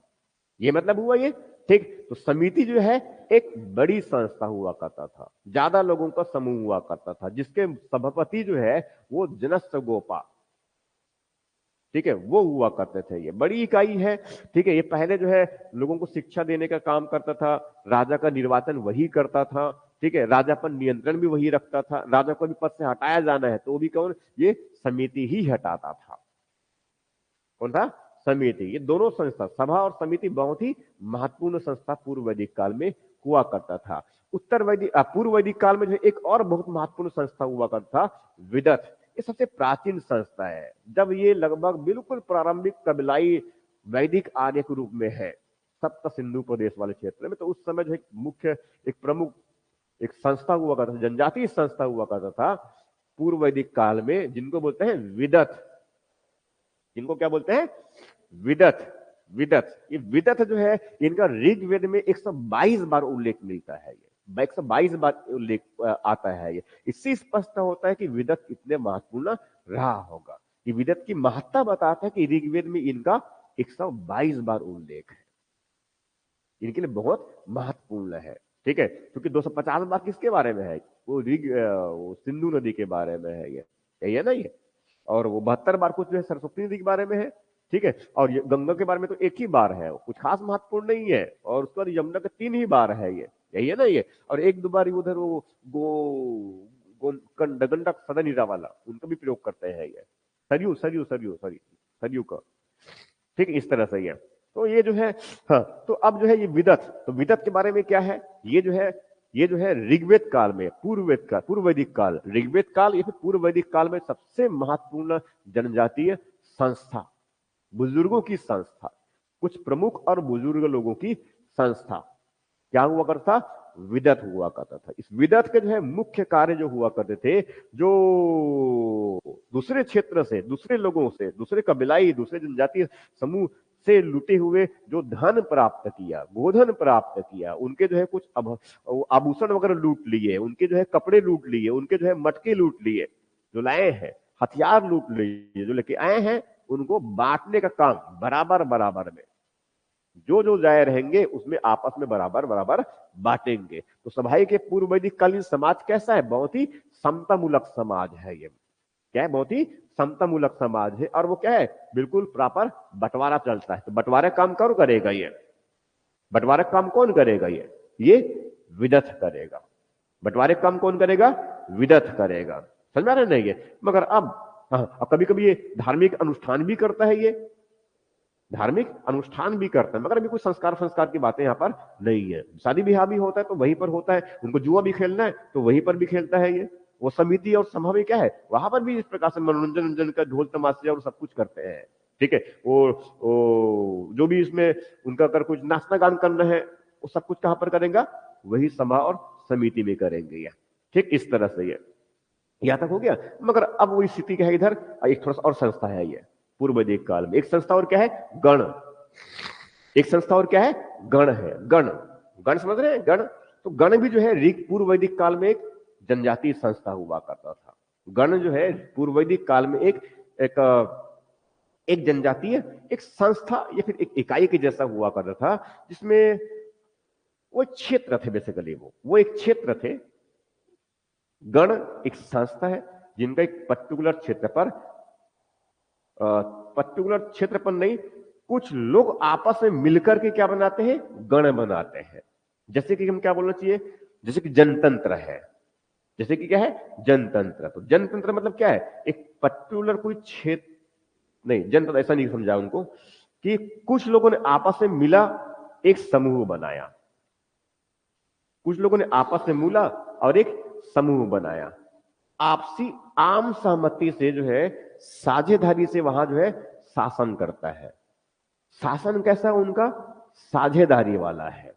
ये मतलब हुआ ये, ठीक। तो समिति जो है एक बड़ी संस्था हुआ करता था, ज्यादा लोगों का समूह हुआ करता था, जिसके सभापति जो है वो जनस्व गोपा, ठीक है, वो हुआ करते थे। ये बड़ी इकाई है, ठीक है। ये पहले जो है लोगों को शिक्षा देने का काम करता था, राजा का निर्वाचन वही करता था, ठीक है, राजा पर नियंत्रण भी वही रखता था। राजा को भी पद से हटाया जाना है तो वो भी कौन? ये समिति ही हटाता था। कौन था? समिति। ये दोनों संस्था, सभा और समिति, बहुत ही महत्वपूर्ण संस्था पूर्व वैदिक काल में हुआ करता था। पूर्व वैदिक काल में जो एक और बहुत महत्वपूर्ण संस्था हुआ करता था, विदथ। ये सबसे प्राचीन संस्था है। जब ये लगभग बिल्कुल प्रारंभिक कबीलाई वैदिक आर्य के रूप में है, सप्त सिंधु प्रदेश वाले क्षेत्र में, तो उस समय जो एक मुख्य, एक प्रमुख एक संस्था हुआ करता था, जनजातीय संस्था हुआ करता था पूर्व वैदिक काल में, जिनको बोलते हैं विदथ। जिनको क्या बोलते हैं? विदथ। विदथ, ये विदथ जो है, इनका ऋग्वेद में 122 बार उल्लेख मिलता है। ये 122 बार उल्लेख आता है। ये इससे स्पष्ट होता है कि विदथ इतने महत्वपूर्ण रहा होगा। ये विदथ की महत्ता बताता है कि ऋग्वेद में इनका 122 बार उल्लेख है, इनके लिए बहुत महत्वपूर्ण है, ठीक है। क्योंकि 250 बार किसके बारे में है? वो सिंधु नदी के बारे में है, ये यही है ना ये। और वो 72 बार कुछ जो है सरस्वती नदी के बारे में है, ठीक है। और ये गंगा के बारे में तो 1 ही बार है, कुछ खास महत्वपूर्ण नहीं है। और उसके बाद यमुना के 3 ही बार है, ये यही है ना ये। और 1-2 बार उधर वो गंडक सदनीरा वाला, उनका भी प्रयोग करते हैं ये, सरयू सरयू सरयू सॉरी सरयू का, ठीक, इस तरह से ही है। तो ये जो है, हाँ, तो अब जो है ये विदत, तो विदत के बारे में क्या है, ये जो है ऋग्वेद काल में, पूर्व वैदिक काल, ऋग्वेद काल या फिर पूर्व वैदिक काल में सबसे महत्वपूर्ण जनजातीय संस्था, बुजुर्गों की संस्था, कुछ प्रमुख और बुजुर्ग लोगों की संस्था क्या हुआ करता, विदत हुआ करता था। इस विदत के जो है मुख्य कार्य जो हुआ करते थे, जो दूसरे क्षेत्र से, दूसरे लोगों से, दूसरे कबीलाई, दूसरे जनजातीय समूह से लूटे हुए जो धन प्राप्त किया, गोधन प्राप्त किया, उनके जो है कुछ आभूषण वगैरह लूट लिए, उनके जो है कपड़े लूट लिए, उनके जो है मटके लूट लिए, जो लाए हैं हथियार लूट लिए, जो लेके आए हैं, उनको बांटने का काम बराबर बराबर में, जो जो जाए रहेंगे उसमें आपस में बराबर बराबर बांटेंगे। तो सभाई के पूर्व वैदिक कालीन समाज कैसा है, बहुत ही समतामूलक समाज है। ये क्या है, बहुत ही समतामूलक समाज है, और वो क्या है, बिल्कुल प्रॉपर बंटवारा चलता है। तो बंटवारा काम कौन करेगा, ये बंटवारा काम कौन करेगा, ये विदत करेगा। बंटवारे काम कौन करेगा, विदत करेगा। समझ में आ रहा है नहीं ये, मगर अब हाँ, कभी कभी ये धार्मिक अनुष्ठान भी करता है, ये धार्मिक अनुष्ठान भी करते हैं, मगर अभी कुछ संस्कार की बातें यहाँ पर नहीं है। शादी ब्याह भी होता है तो वहीं पर होता है, उनको जुआ भी खेलना है तो वहीं पर भी खेलता है ये। वो समिति और सभा में क्या है, वहां पर भी इस प्रकार से मनोरंजन का ढोल तमाशे और सब कुछ करते हैं, ठीक है। वो जो भी इसमें उनका अगर कुछ नाचना गान करना है, वो सब कुछ कहां पर करेगा, वही सभा और समिति में करेंगे ये, ठीक, इस तरह से ये यहां तक हो गया। मगर अब वही स्थिति क्या है, इधर एक थोड़ा सा और संस्था है ये पूर्व वैदिक काल में, एक संस्था और क्या है, गण, एक संस्था और क्या है, गण है। गण, गण समझ रहे हैं, गण। तो गण भी जो है पूर्व वैदिक काल में एक जनजातीय संस्था हुआ करता था। गण जो है पूर्व वैदिक काल में एक एक एक जनजातीय एक संस्था या फिर एक इकाई के जैसा हुआ करता था, जिसमें वो क्षेत्र थे, बेसिकली वो एक क्षेत्र थे। गण एक संस्था है जिनका एक पर्टिकुलर क्षेत्र पर नहीं, कुछ लोग आपस में मिलकर के क्या बनाते हैं, गण बनाते हैं। जैसे कि हम क्या बोलना चाहिए, जैसे कि जनतंत्र है, जैसे कि क्या है, जनतंत्र। तो जनतंत्र मतलब क्या है, एक पर्टिकुलर कोई क्षेत्र नहीं, जनतंत्र ऐसा नहीं समझा उनको, कि कुछ लोगों ने आपस में मिला, एक समूह बनाया, कुछ लोगों ने आपस में मिला और एक समूह बनाया, आपसी आम सहमति से जो है, साझेदारी से वहां जो है शासन करता है। शासन कैसा उनका, साझेदारी वाला है,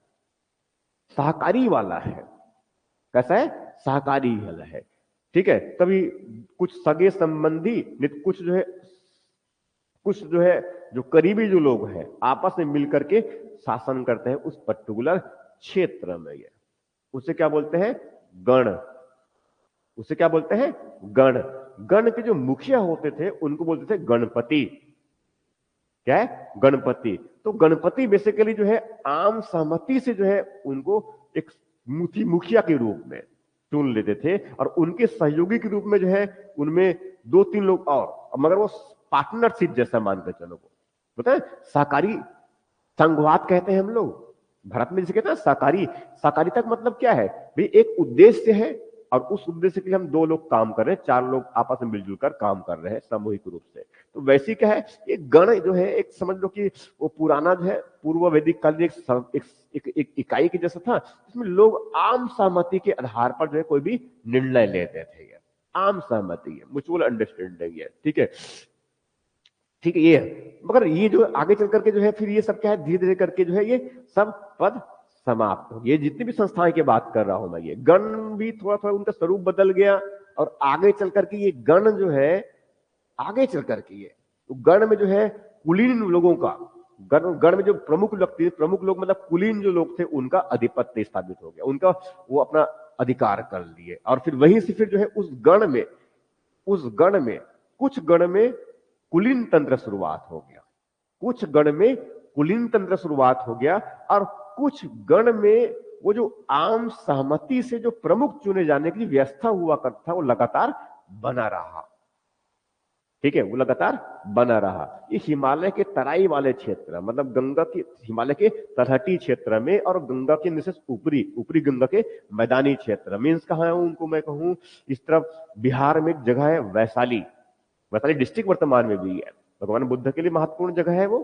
सहकारी वाला है। कैसा है, सहकारी वाला है, ठीक है। कभी कुछ सगे संबंधी, कुछ जो है जो करीबी जो लोग हैं आपस में मिलकर के शासन करते हैं उस पर्टिकुलर क्षेत्र में। ये उसे क्या बोलते हैं, गण। उसे क्या बोलते हैं, गण। गण के जो मुखिया होते थे उनको बोलते थे गणपति। क्या है, गणपति। तो गणपति बेसिकली जो है आम सहमति से जो है उनको एक मुखिया के रूप में चुन लेते थे, और उनके सहयोगी के रूप में जो है उनमें 2-3 लोग और, मगर वो पार्टनरशिप जैसा मानकर चलो, पता है, सहकारी संघवाद कहते हैं हम लोग भारत में, जिसे कहते हैं सहकारी। सहकारी तक मतलब क्या है भाई, एक उद्देश्य है और उस उद्देश्य के लिए हम 2 लोग काम कर रहे हैं, 4 लोग आपस में मिलजुल कर काम कर रहे हैं सामूहिक रूप से। तो वैसी क्या है, एक गण जो है, एक समझ लो कि वो पुराना जो है पूर्व वैदिक काल एक इकाई के जैसा था, जिसमें लोग आम सहमति के आधार पर जो है कोई भी निर्णय लेते थे। आम सहमति है, म्यूचुअल अंडरस्टैंडिंग है, ठीक है, ठीक है। ये मगर ये जो आगे चल करके जो है फिर ये सब क्या है, धीरे धीरे करके जो है ये सब पद समाप्त हो। ये जितनी भी संस्थाएं की बात कर रहा हूं मैं, ये गण भी थोड़ा थोड़ा उनका स्वरूप बदल गया, और आगे चल करके ये गण जो है, आगे चल करके ये तो गण में जो है कुलीन लोगों का, गण में जो प्रमुख लोग मतलब कुलीन जो लोग थे, उनका आधिपत्य स्थापित हो गया, उनका वो अपना अधिकार कर लिए। और फिर वहीं से फिर जो है उस गण में कुछ गण में कुलीन तंत्र शुरुआत हो गया, कुछ गण में कुलीन तंत्र शुरुआत हो गया, और कुछ गण में वो जो आम सहमति से जो प्रमुख चुने जाने की व्यवस्था हुआ करता था, वो लगातार बना रहा, ठीक है, वो लगातार बना रहा। ये हिमालय के तराई वाले क्षेत्र, मतलब गंगा के, हिमालय के तलहटी क्षेत्र में, और गंगा के निश्चित ऊपरी गंगा के मैदानी क्षेत्र, मीन्स कहां है उनको मैं कहूं, इस तरफ बिहार में एक जगह है वैशाली, वैशाली डिस्ट्रिक्ट वर्तमान में भी है। भगवान बुद्ध के लिए महत्वपूर्ण जगह है वो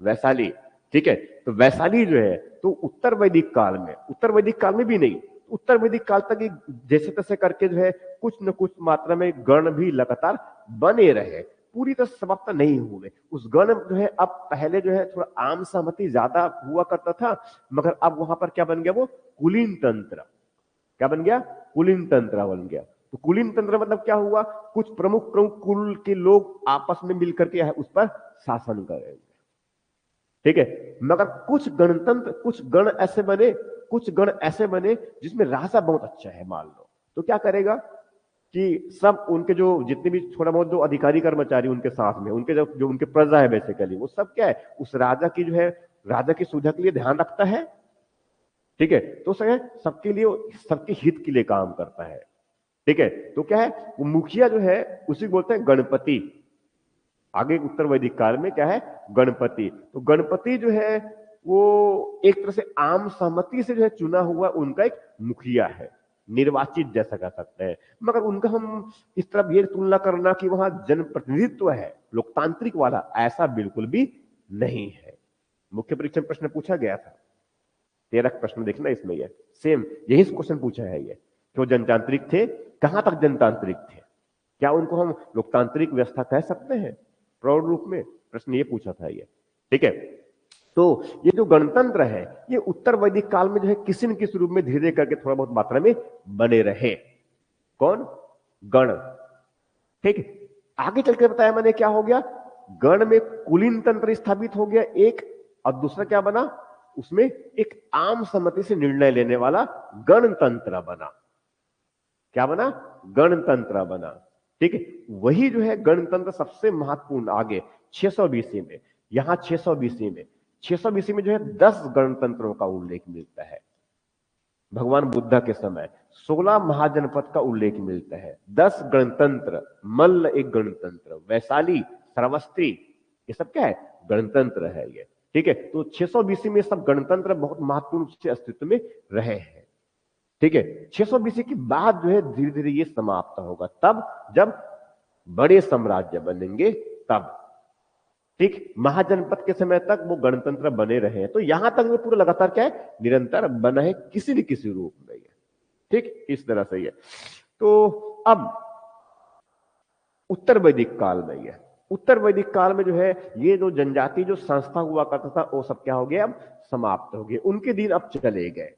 वैशाली। ठीक है, तो वैशाली जो है तो उत्तर वैदिक काल में भी नहीं, उत्तर वैदिक काल तक ये जैसे तैसे करके जो है कुछ न कुछ मात्रा में गण भी लगातार बने रहे, पूरी तरह समाप्त नहीं हुए। उस गण जो है अब पहले जो है थोड़ा आम सहमति ज्यादा हुआ करता था, मगर अब वहां पर क्या बन गया, वो कुलीन तंत्र। क्या बन गया? कुलीन तंत्र बन गया। तो कुलीन तंत्र मतलब क्या हुआ, कुछ प्रमुख प्रमुख कुल के लोग आपस में मिलकर के उस पर शासन करेंगे। ठीक है, मगर कुछ गण ऐसे बने जिसमें राजा बहुत अच्छा है मान लो, तो क्या करेगा कि सब उनके जो जितने भी थोड़ा बहुत जो अधिकारी कर्मचारी उनके साथ में, उनके जो उनके प्रजा है बेसिकली, वो सब क्या है उस राजा की जो है राजा की सुविधा के लिए ध्यान रखता है। ठीक है, तो सबके लिए, सबके हित के लिए काम करता है। ठीक है, तो क्या है वो मुखिया जो है उसी को बोलते हैं गणपति। आगे उत्तर वैदिक काल में क्या है, गणपति। तो गणपति जो है वो एक तरह से आम सहमति से जो है चुना हुआ उनका एक मुखिया है, निर्वाचित जैसा कह सकते हैं। मगर उनका हम इस तरह ये तुलना करना कि वहां जनप्रतिनिधित्व है लोकतांत्रिक वाला, ऐसा बिल्कुल भी नहीं है। मुख्य परीक्षा में प्रश्न पूछा गया था, 13 प्रश्न देखना इसमें, ये सेम यही क्वेश्चन पूछा है ये, क्यों जनतांत्रिक थे, कहां तक जनतांत्रिक थे, क्या उनको हम लोकतांत्रिक व्यवस्था कह सकते हैं प्रौढ़ रूप में, प्रश्न ये पूछा था ये। ठीक है, तो ये जो गणतंत्र है ये उत्तर वैदिक काल में जो है किसी न किसी रूप में धीरे धीरे करके थोड़ा बहुत मात्रा में बने रहे। कौन? गण। ठीक है, आगे चलकर बताया मैंने क्या हो गया, गण में कुलीन तंत्र स्थापित हो गया एक, और दूसरा क्या बना, उसमें एक आम सहमति से निर्णय लेने वाला गणतंत्र बना। क्या बना? गणतंत्र बना। ठीक है, वही जो है गणतंत्र सबसे महत्वपूर्ण आगे 600 बीसी में, यहां 600 बीसी में 600 बीसी में जो है 10 गणतंत्रों का उल्लेख मिलता है। भगवान बुद्ध के समय 16 महाजनपद का उल्लेख मिलता है, 10 गणतंत्र, मल्ल एक गणतंत्र, वैशाली, श्रावस्ती, ये सब क्या है, गणतंत्र है ये। ठीक है, तो 600 बीसी में सब गणतंत्र बहुत महत्वपूर्ण रूप से अस्तित्व में रहे हैं। ठीक है, 600 बीसी के बाद जो है धीरे धीरे ये समाप्त होगा, तब जब बड़े साम्राज्य बनेंगे तब। ठीक, महाजनपद के समय तक वो गणतंत्र बने रहे हैं, तो यहां तक वो पूरा लगातार क्या है, निरंतर बना है किसी न किसी रूप में। ठीक, इस तरह से ये। तो अब उत्तर वैदिक काल में ये, उत्तर वैदिक काल में जो है ये जो जनजाति जो संस्था हुआ करता था वो सब क्या हो गया, अब समाप्त हो गए, उनके दिन अब चले गए।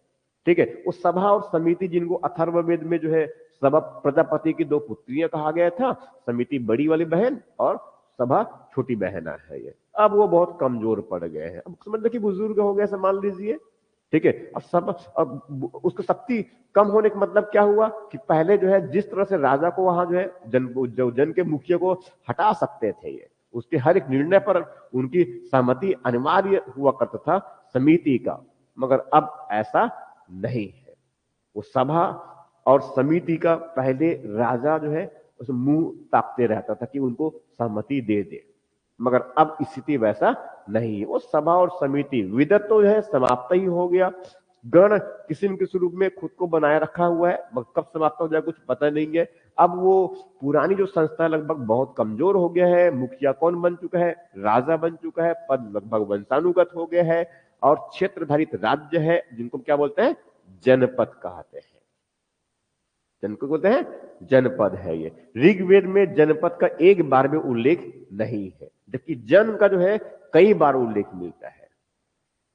ठीक है, वो सभा और समिति जिनको अथर्ववेद में जो है सभा प्रजापति की 2 पुत्रियां कहा गया था, समिति बड़ी वाली बहन और सभा छोटी बहन है ये, अब वो बहुत कमजोर पड़ गए हैं, अब समझ कि बुजुर्ग हो गए ऐसा मान लीजिए। ठीक है, अब उसको शक्ति कम होने का मतलब क्या हुआ कि पहले जो है जिस तरह से राजा को वहां जो है जन के मुखिया को हटा सकते थे, ये उसके हर एक निर्णय पर उनकी सहमति अनिवार्य हुआ करता था समिति का, मगर अब ऐसा नहीं है। वो सभा और समिति का पहले राजा जो है उस मुंह ताकते रहता था कि उनको सहमति दे दे, मगर अब स्थिति वैसा नहीं है। वो सभा और समिति विदत तो है समाप्त ही हो गया, गण किसी न किसी रूप में खुद को बनाए रखा हुआ है, मगर कब समाप्त हो जाए कुछ पता नहीं है। अब वो पुरानी जो संस्था है लगभग बहुत कमजोर हो गया है, मुखिया कौन बन चुका है, राजा बन चुका है, पद लगभग वंशानुगत हो गया है, और क्षेत्रधारित राज्य है जिनको क्या बोलते हैं, जनपद कहते हैं। जिनको बोलते हैं जनपद है ये। ऋग्वेद में जनपद का एक बार भी उल्लेख नहीं है, जबकि जन का जो है कई बार उल्लेख मिलता है।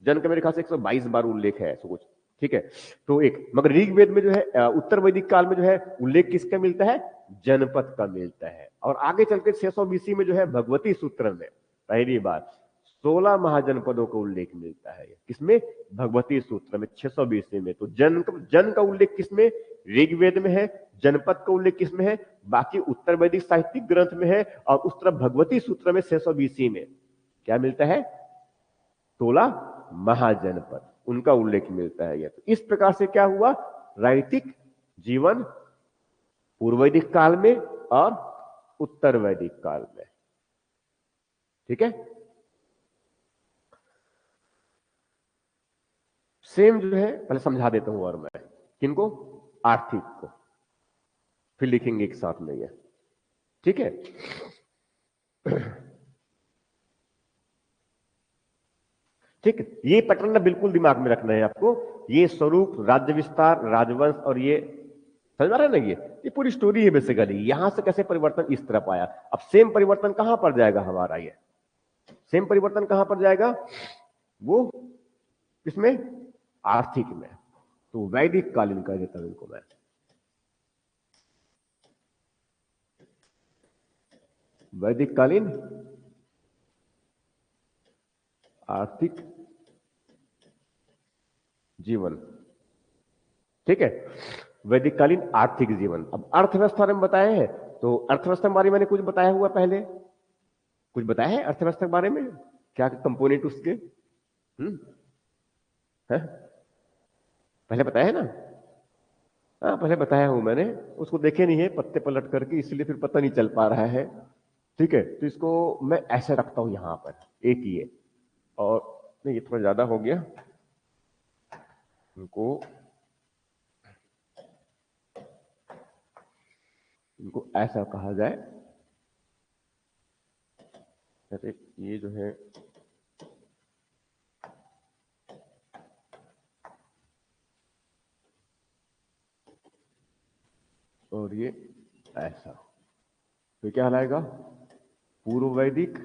जन का मेरे ख्याल से 122 बार उल्लेख है ऐसा कुछ। ठीक है, तो एक, मगर ऋग्वेद में जो है उत्तर वैदिक काल में जो है उल्लेख किसका मिलता है, जनपद का मिलता है। और आगे चलकर 600 बीसी में जो है भगवती सूत्र में पहली बार 16 महाजनपदों का उल्लेख मिलता है। किसमें, भगवती सूत्र में 600 बीसी में। तो जन का उल्लेख किसमें, ऋग्वेद में है, जनपद का उल्लेख किसमें है, बाकी उत्तर वैदिक साहित्यिक ग्रंथ में है, और उस तरफ भगवती सूत्र में 600 बीसी में क्या मिलता है, 16 महाजनपद, उनका उल्लेख मिलता है। तो इस प्रकार से क्या हुआ, राजनीतिक जीवन पूर्व वैदिक काल में और उत्तर वैदिक काल में। ठीक है, सेम जो है पहले समझा देता हूं, और मैं किनको, आर्थिक को, फिर लिखेंगे एक साथ में ये। ठीक है। ठीक है, ये पैटर्न ना बिल्कुल दिमाग में रखना है आपको। ये स्वरूप, राज्य विस्तार, राजवंश, और ये समझ आ रहा है ना, ये पूरी स्टोरी है बेसिकली। यहां से कैसे परिवर्तन इस तरफ आया। अब सेम परिवर्तन कहां पर जाएगा हमारा, ये सेम परिवर्तन कहां पर जाएगा, वो किसमें, आर्थिक में। तो वैदिक कालीन कह देता हूं इनको मैं। वैदिक कालीन आर्थिक जीवन। ठीक है, वैदिक कालीन आर्थिक जीवन। अब अर्थव्यवस्था में बताया है, तो अर्थव्यवस्था के बारे में मैंने कुछ बताया हुआ पहले, कुछ बताया है अर्थव्यवस्था के बारे में, क्या कंपोनेंट उसके, है? पहले बताया है ना। हाँ, पहले बताया हूं मैंने, उसको देखे नहीं है पत्ते पलट करके, इसलिए फिर पता नहीं चल पा रहा है। ठीक है, तो इसको मैं ऐसे रखता हूं यहां पर, एक ही है। और नहीं, ये थोड़ा ज्यादा हो गया, इनको इनको ऐसा कहा जाए, जैसे ये जो है, और ये ऐसा, तो क्या कहलाएगा, पूर्व वैदिक,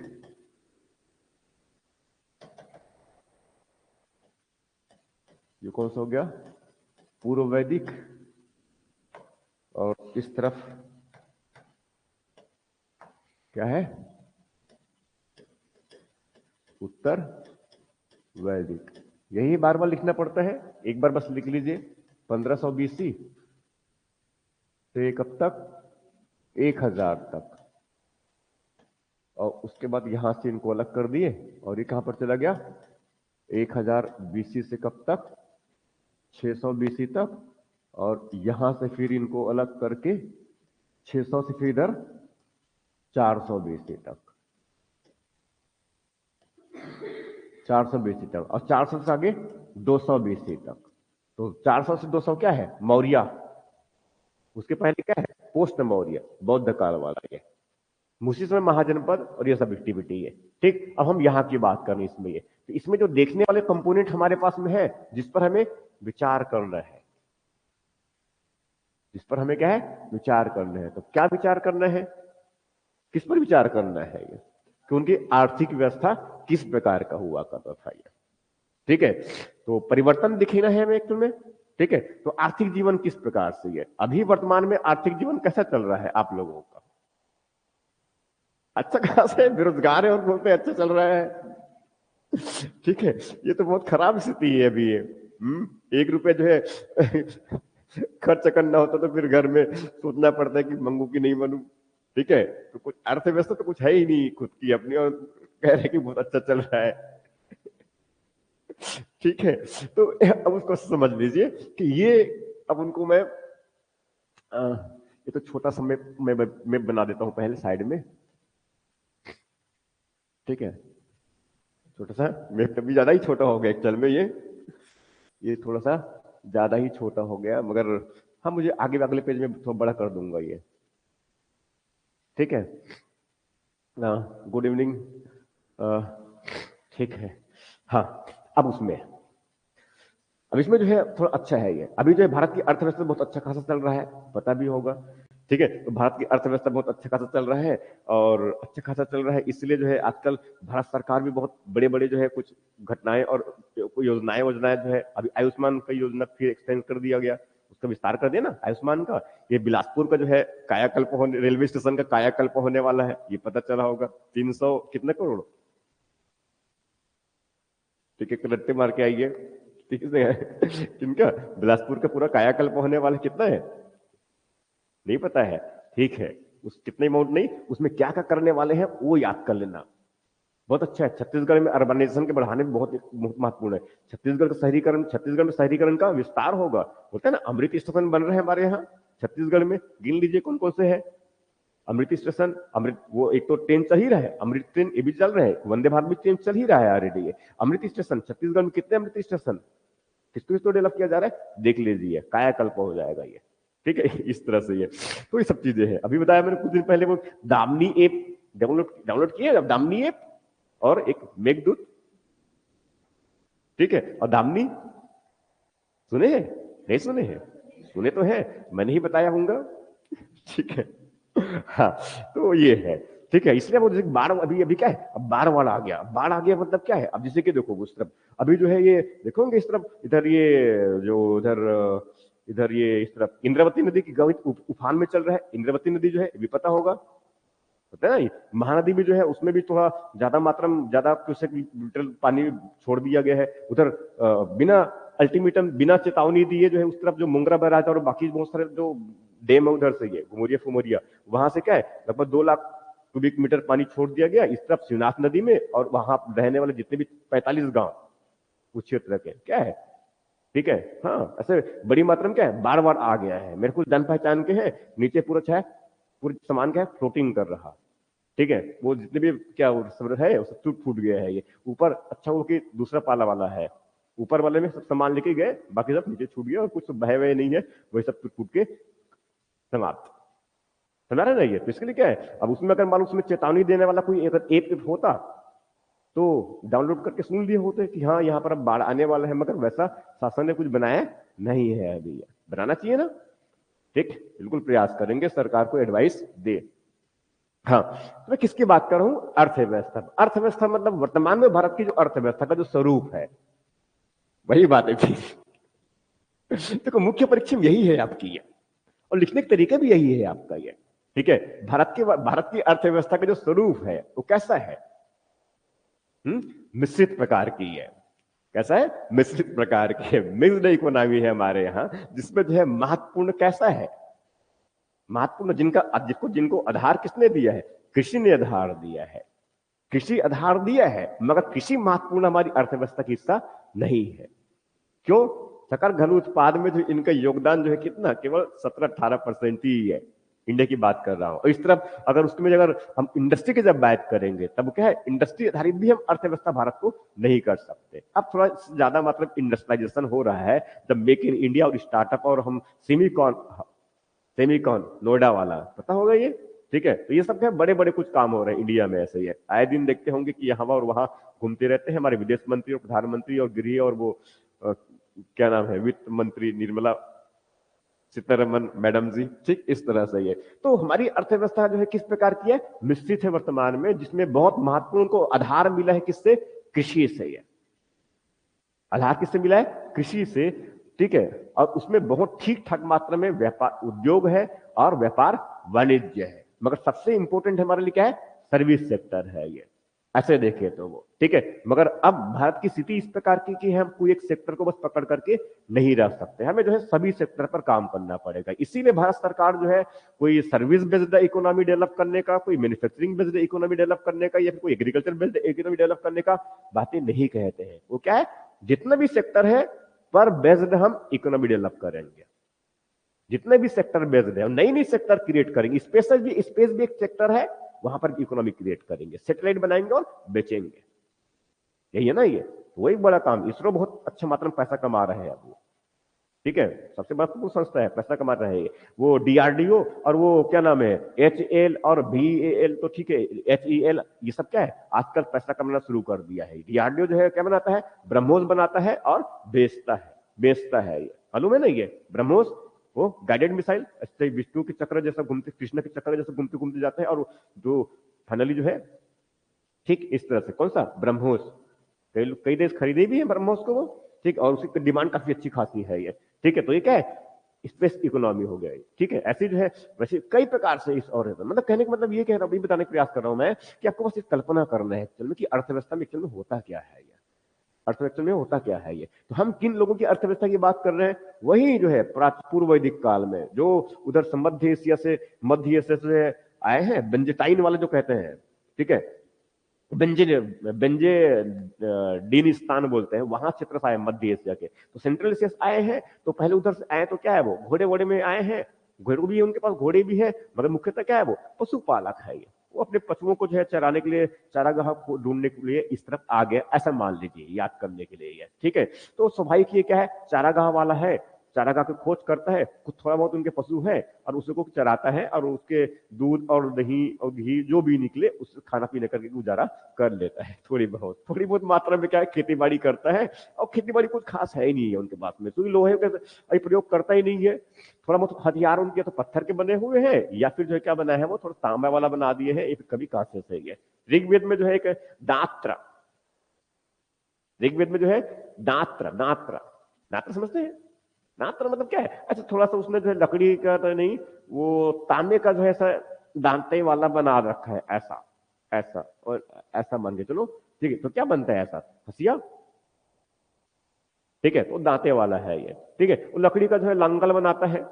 ये कौन सा हो गया, पूर्व वैदिक, और इस तरफ क्या है, उत्तर वैदिक। यही बार बार लिखना पड़ता है, एक बार बस लिख लीजिए। 1500 BC से कब तक, 1000 तक, और उसके बाद यहां से इनको अलग कर दिए, और ये कहां पर चला गया, 1000 BC से कब तक, 600 BC तक, और यहां से फिर इनको अलग करके 600 से फिर इधर 400 BC तक, 400 BC तक, और 400 से आगे 200 BC तक। तो 400 से 200 क्या है, मौर्य। उसके पहले क्या है, पोस्ट मौर्य, बौद्ध काल वाला ये, उसी समय महाजनपद, और ये सब एक्टिविटी है। ठीक, अब हम यहां की बात करें इसमें, ये तो इसमें जो देखने वाले कंपोनेंट हमारे पास में है, जिस पर हमें विचार करना है, जिस पर हमें क्या है, विचार करना है। तो क्या विचार करना है, किस पर विचार करना है, ये कि उनकी आर्थिक व्यवस्था किस प्रकार का हुआ करता था ये। ठीक है, तो परिवर्तन दिखना है हमें एक में। ठीक है, तो आर्थिक जीवन किस प्रकार से है, अभी वर्तमान में आर्थिक जीवन कैसा चल रहा है आप लोगों का। अच्छा कहां से, बेरोजगार है और बोलते हैं अच्छा चल रहा है। ठीक है, ये तो बहुत खराब स्थिति है अभी ये। 1 रुपए जो है खर्च करना होता तो फिर घर में सोचना पड़ता है कि मंगू की नहीं बनू। ठीक है, तो कुछ अर्थव्यवस्था तो कुछ है ही नहीं खुद की अपनी, और कह रहे कि बहुत अच्छा चल रहा है। ठीक है, तो अब उसको समझ लीजिए कि ये, अब उनको मैं ये तो छोटा सा मैं बना देता हूं पहले साइड में। ठीक है, छोटा सा मैप, कभी ज्यादा ही छोटा हो गया एक्चुअल में, ये थोड़ा सा ज्यादा ही छोटा हो गया, मगर हाँ, मुझे आगे अगले पेज में थोड़ा बड़ा कर दूंगा ये। ठीक है, गुड इवनिंग। ठीक है, हाँ, अब इसमें जो है थोड़ा अच्छा है ये। अभी जो है भारत की अर्थव्यवस्था बहुत अच्छा खासा चल रहा है, पता भी होगा। ठीक है, तो भारत की अर्थव्यवस्था बहुत अच्छा खासा चल रहा है, और अच्छा खासा चल रहा है इसलिए जो है आजकल भारत सरकार भी बहुत बड़े बड़े जो है कुछ घटनाएं और योजनाएं योजनाएं जो है, अभी आयुष्मान का योजना फिर एक्सटेंड कर दिया गया, उसका विस्तार कर दिया ना आयुष्मान का। ये बिलासपुर का जो है कायाकल्प होने, रेलवे स्टेशन का कायाकल्प होने वाला है, ये पता चला होगा। 300 कितने करोड़, ठीक है, रट्टे मार के आइए। ठीक है, किनका, बिलासपुर का पूरा कायाकल्प होने वाला कितना है, नहीं पता है। ठीक है, उस कितने अमाउंट नहीं, उसमें क्या क्या करने वाले हैं वो याद कर लेना, बहुत अच्छा है। छत्तीसगढ़ में अर्बनाइजेशन के बढ़ाने में बहुत बहुत महत्वपूर्ण है। छत्तीसगढ़ का शहरीकरण, छत्तीसगढ़ में शहरीकरण का विस्तार होगा। बोलते हैं ना, अमृत स्टेशन बन रहे हैं हमारे यहाँ छत्तीसगढ़ में, गिन लीजिए कौन कौन से है। अमृत स्टेशन, अमृत, वो एक तो ट्रेन चल ही रहा है, अमृत ट्रेन ये भी चल रहे हैं, वंदे भारत भी ट्रेन चल ही रहा है ऑलरेडी। ये अमृत स्टेशन, छत्तीसगढ़ में कितने अमृत स्टेशन, किसको किसको डेवलप किया जा रहा है, देख लीजिए, कायाकल्प हो जाएगा ये। ठीक है, इस तरह से ये तो ये सब चीजें हैं। अभी बताया मैंने कुछ दिन पहले वो दामनी ऐप डाउनलोड किए, अब दामनी ऐप और एक मेघदूत, ठीक है, और दामनी सुने हैं नहीं सुने हैं? सुने तो है, मैंने ही बताया हूंगा। ठीक है, हाँ, तो ये है, ठीक है। इसलिए वो जैसे बाढ़, अभी अभी क्या है, अब बाढ़ आ गया, बाढ़ आ गया मतलब क्या है, अब जैसे कि देखो उस तरफ अभी जो है ये देखोगे, इस तरफ इधर ये जो उधर इधर ये इस तरफ इंद्रावती नदी की गति उफान में चल रहा है। इंद्रावती नदी जो है ये भी पता होगा, पता है ना, ये महानदी भी जो है उसमें भी थोड़ा ज्यादा मात्रा में ज्यादा क्यूसेक लीटर पानी छोड़ दिया गया है। उधर बिना अल्टीमेटम, बिना चेतावनी दिए जो है उस तरफ जो मुंगरा बैराज और बाकी बहुत सारे जो डैम है उधर से ये घुमोरिया फुमोरिया, वहां से क्या है लगभग 2 लाख क्यूबिक मीटर पानी छोड़ दिया गया इस तरफ शिवनाथ नदी में, और वहां रहने वाले जितने भी 45 गांव उस क्षेत्र के क्या है, ठीक है, हाँ, ऐसे बड़ी मात्रा में क्या है बार बार आ गया है। मेरे को जान पहचान के है, नीचे पूरा क्या है, पूरी सामान क्या है फ्लोटिंग कर रहा, ठीक है, वो जितने भी क्या वो सब है वो सब टूट फूट गया है। ये ऊपर अच्छा हो कि दूसरा पाला वाला है, ऊपर वाले में सब सामान लेके गए, बाकी सब नीचे छूट गया और कुछ बहे हुए नहीं है, वही सब टूट फूट के समाप्त। समझ रहे ना ये, तो इसके लिए क्या है, अब उसमें अगर मान लो उसमें चेतावनी देने वाला कोई अगर ऐप होता तो डाउनलोड करके सुन लिए होते कि हाँ यहाँ पर अब बाढ़ आने वाला है, मगर वैसा शासन ने कुछ बनाया नहीं है अभी, बनाना चाहिए ना। ठीक, बिल्कुल प्रयास करेंगे, सरकार को एडवाइस दे। हाँ, तो मैं किसकी बात कर रहा हूं, अर्थव्यवस्था। अर्थव्यवस्था मतलब वर्तमान में भारत की जो अर्थव्यवस्था का जो स्वरूप है, वही बात है फिर। देखो मुख्य परीक्षा यही है आपकी ये, और लिखने का तरीका भी यही है आपका ये, ठीक है। भारत की अर्थव्यवस्था का जो स्वरूप है वो कैसा है, मिश्रित प्रकार की है। कैसा है, मिश्रित प्रकार की है, मिक्स्ड इकोनॉमी है हमारे यहाँ, जिसमें जो है महत्वपूर्ण कैसा है, महत्वपूर्ण जिनको आधार किसने दिया है, कृषि ने आधार दिया है, कृषि आधार दिया है, मगर कृषि महत्वपूर्ण हमारी अर्थव्यवस्था का हिस्सा नहीं है। क्यों, सकल घरेलू उत्पाद में जो इनका योगदान जो है कितना, केवल 17-18% ही है। इंडिया की बात कर रहा हूं। और इस तरफ अगर उसमें अगर हम इंडस्ट्री की जब बात करेंगे तब क्या है, इंडस्ट्री आधारित भी हम अर्थव्यवस्था भारत को नहीं कर सकते। अब थोड़ा ज्यादा मतलब इंडस्ट्रियलाइजेशन हो रहा है, जब मेक इन इंडिया और स्टार्टअप और हम सेमीकॉन नोएडा वाला पता होगा ये, ठीक है। तो ये सब क्या बड़े बड़े कुछ काम हो रहे हैं इंडिया में, ऐसे ही है। आए दिन देखते होंगे कि यहाँ और वहां घूमते रहते हैं हमारे विदेश मंत्री और प्रधानमंत्री और गृह और वो क्या नाम है, वित्त मंत्री निर्मला सीतारमन मैडम जी, ठीक इस तरह से ये। तो हमारी अर्थव्यवस्था जो है किस प्रकार की है, मिश्रित है वर्तमान में, जिसमें बहुत महत्वपूर्ण को आधार मिला है किससे, कृषि से। ये आधार किससे मिला है, कृषि से, ठीक है। और उसमें बहुत ठीक ठाक मात्रा में व्यापार उद्योग है और व्यापार वाणिज्य है, मगर सबसे इंपॉर्टेंट हमारे लिए क्या है, सर्विस सेक्टर है ये, ऐसे देखे तो वो, ठीक है। मगर अब भारत की स्थिति इस प्रकार की कि हम कोई एक सेक्टर को बस पकड़ करके नहीं रह सकते, हमें जो है सभी सेक्टर पर काम करना पड़ेगा। इसीलिए भारत सरकार जो है कोई सर्विस बेस्ड इकोनॉमी डेवलप करने का, कोई मैन्युफैक्चरिंग बेस्ड इकोनॉमी डेवलप करने का, या फिर कोई एग्रीकल्चर बेस्ड इकोनॉमी डेवलप करने का बातें नहीं कहते हैं। वो क्या है, जितना भी सेक्टर है पर बेस्ड हम इकोनॉमी डेवलप करेंगे, जितने भी सेक्टर बेस्ड है, नई नई सेक्टर क्रिएट करेंगे। स्पेस भी एक सेक्टर है, वहां पर इकोनॉमी क्रिएट करेंगे, सैटेलाइट बनाएंगे और बेचेंगे, यही है ना ये। तो वही बड़ा काम, इसरो बहुत अच्छा मात्रा में पैसा कमा रहे हैं अब, ठीक है, सबसे महत्वपूर्ण संस्था है, पैसा कमा रहे हैं। वो डीआरडीओ और वो क्या नाम है HAL और VAL, तो ठीक है, HEL, ये सब क्या है आजकल पैसा कमाना शुरू कर दिया है। डीआरडीओ जो है क्या बनाता है, ब्रह्मोस बनाता है और बेचता है ये, मालूम है ना ये ब्रह्मोस, वो गाइडेड मिसाइल विष्णु के चक्र जैसा घूमते, कृष्ण के चक्र जैसा घूमते घूमते जाते हैं, और जो फाइनली जो है ठीक इस तरह से, कौन सा ब्रह्मोस, कई देश खरीदे भी है ब्रह्मोस को वो, ठीक, और उसकी डिमांड काफी अच्छी खासी है ये, ठीक है। तो ये क्या है, स्पेस इकोनॉमी हो गया, ठीक है। ऐसी जो है वैसे कई प्रकार से इस, और मतलब कहने का मतलब ये कह रहा हूं, बताने का प्रयास कर रहा हूं मैं कि आपको बस कल्पना करना है एक्चुअल में कि अर्थव्यवस्था में एक्चुअल में होता क्या है ये, अर्थव्यवस्था में होता क्या है ये। तो हम किन लोगों की अर्थव्यवस्था की बात कर रहे हैं, वही जो है पूर्व वैदिक काल में जो उधर से मध्य एशिया से आए हैं, बेंजेटाइन वाले जो कहते हैं, ठीक है, बेंजे डीनिस्तान बोलते हैं, वहां क्षेत्र से आए मध्य एशिया के, तो सेंट्रल एशिया से आए हैं। तो पहले उधर से आए तो क्या है, वो घोड़े वोड़े में आए हैं, घोड़े भी है उनके पास, घोड़े भी है, मगर मुख्यतः क्या है, वो पशुपालक है ये, वो अपने पशुओं को जो है चराने के लिए, चारागाह को ढूंढने के लिए इस तरफ आ गए, ऐसा मान लीजिए, याद करने के लिए ये, ठीक है। तो स्वाभाविक ये क्या है, चारागाह वाला है, चारागाह की खोज करता है, कुछ थोड़ा बहुत उनके पशु है और उसको चराता है और उसके दूध और दही और घी जो भी निकले उससे खाना पीना करके गुजारा कर लेता है। थोड़ी बहुत मात्रा में क्या है, खेती बाड़ी करता है, और खेती बाड़ी कुछ खास है ही नहीं है उनके पास में, क्योंकि लोहे का प्रयोग करता ही नहीं है। थोड़ा बहुत हथियार उनके तो पत्थर के बने हुए हैं, या फिर जो है क्या बना है वो थोड़ा तांबा वाला बना दिए हैं, एक कभी कांसे से है। ऋग्वेद में जो है एक दात्र, ऋग्वेद में जो है दात्र, नात्र, नात्र समझते हैं? नात्र मतलब क्या है? अच्छा, थोड़ा सा उसने जो है लकड़ी का तो नहीं, वो तांबे का जो है ऐसा दांते वाला बना रखा है, ऐसा ऐसा और ऐसा मान के चलो, ठीक है। तो क्या बनता है ऐसा? हसिया, ठीक है, तो दांते वाला है ये, ठीक है। वो लकड़ी का जो है लांगल बनाता है,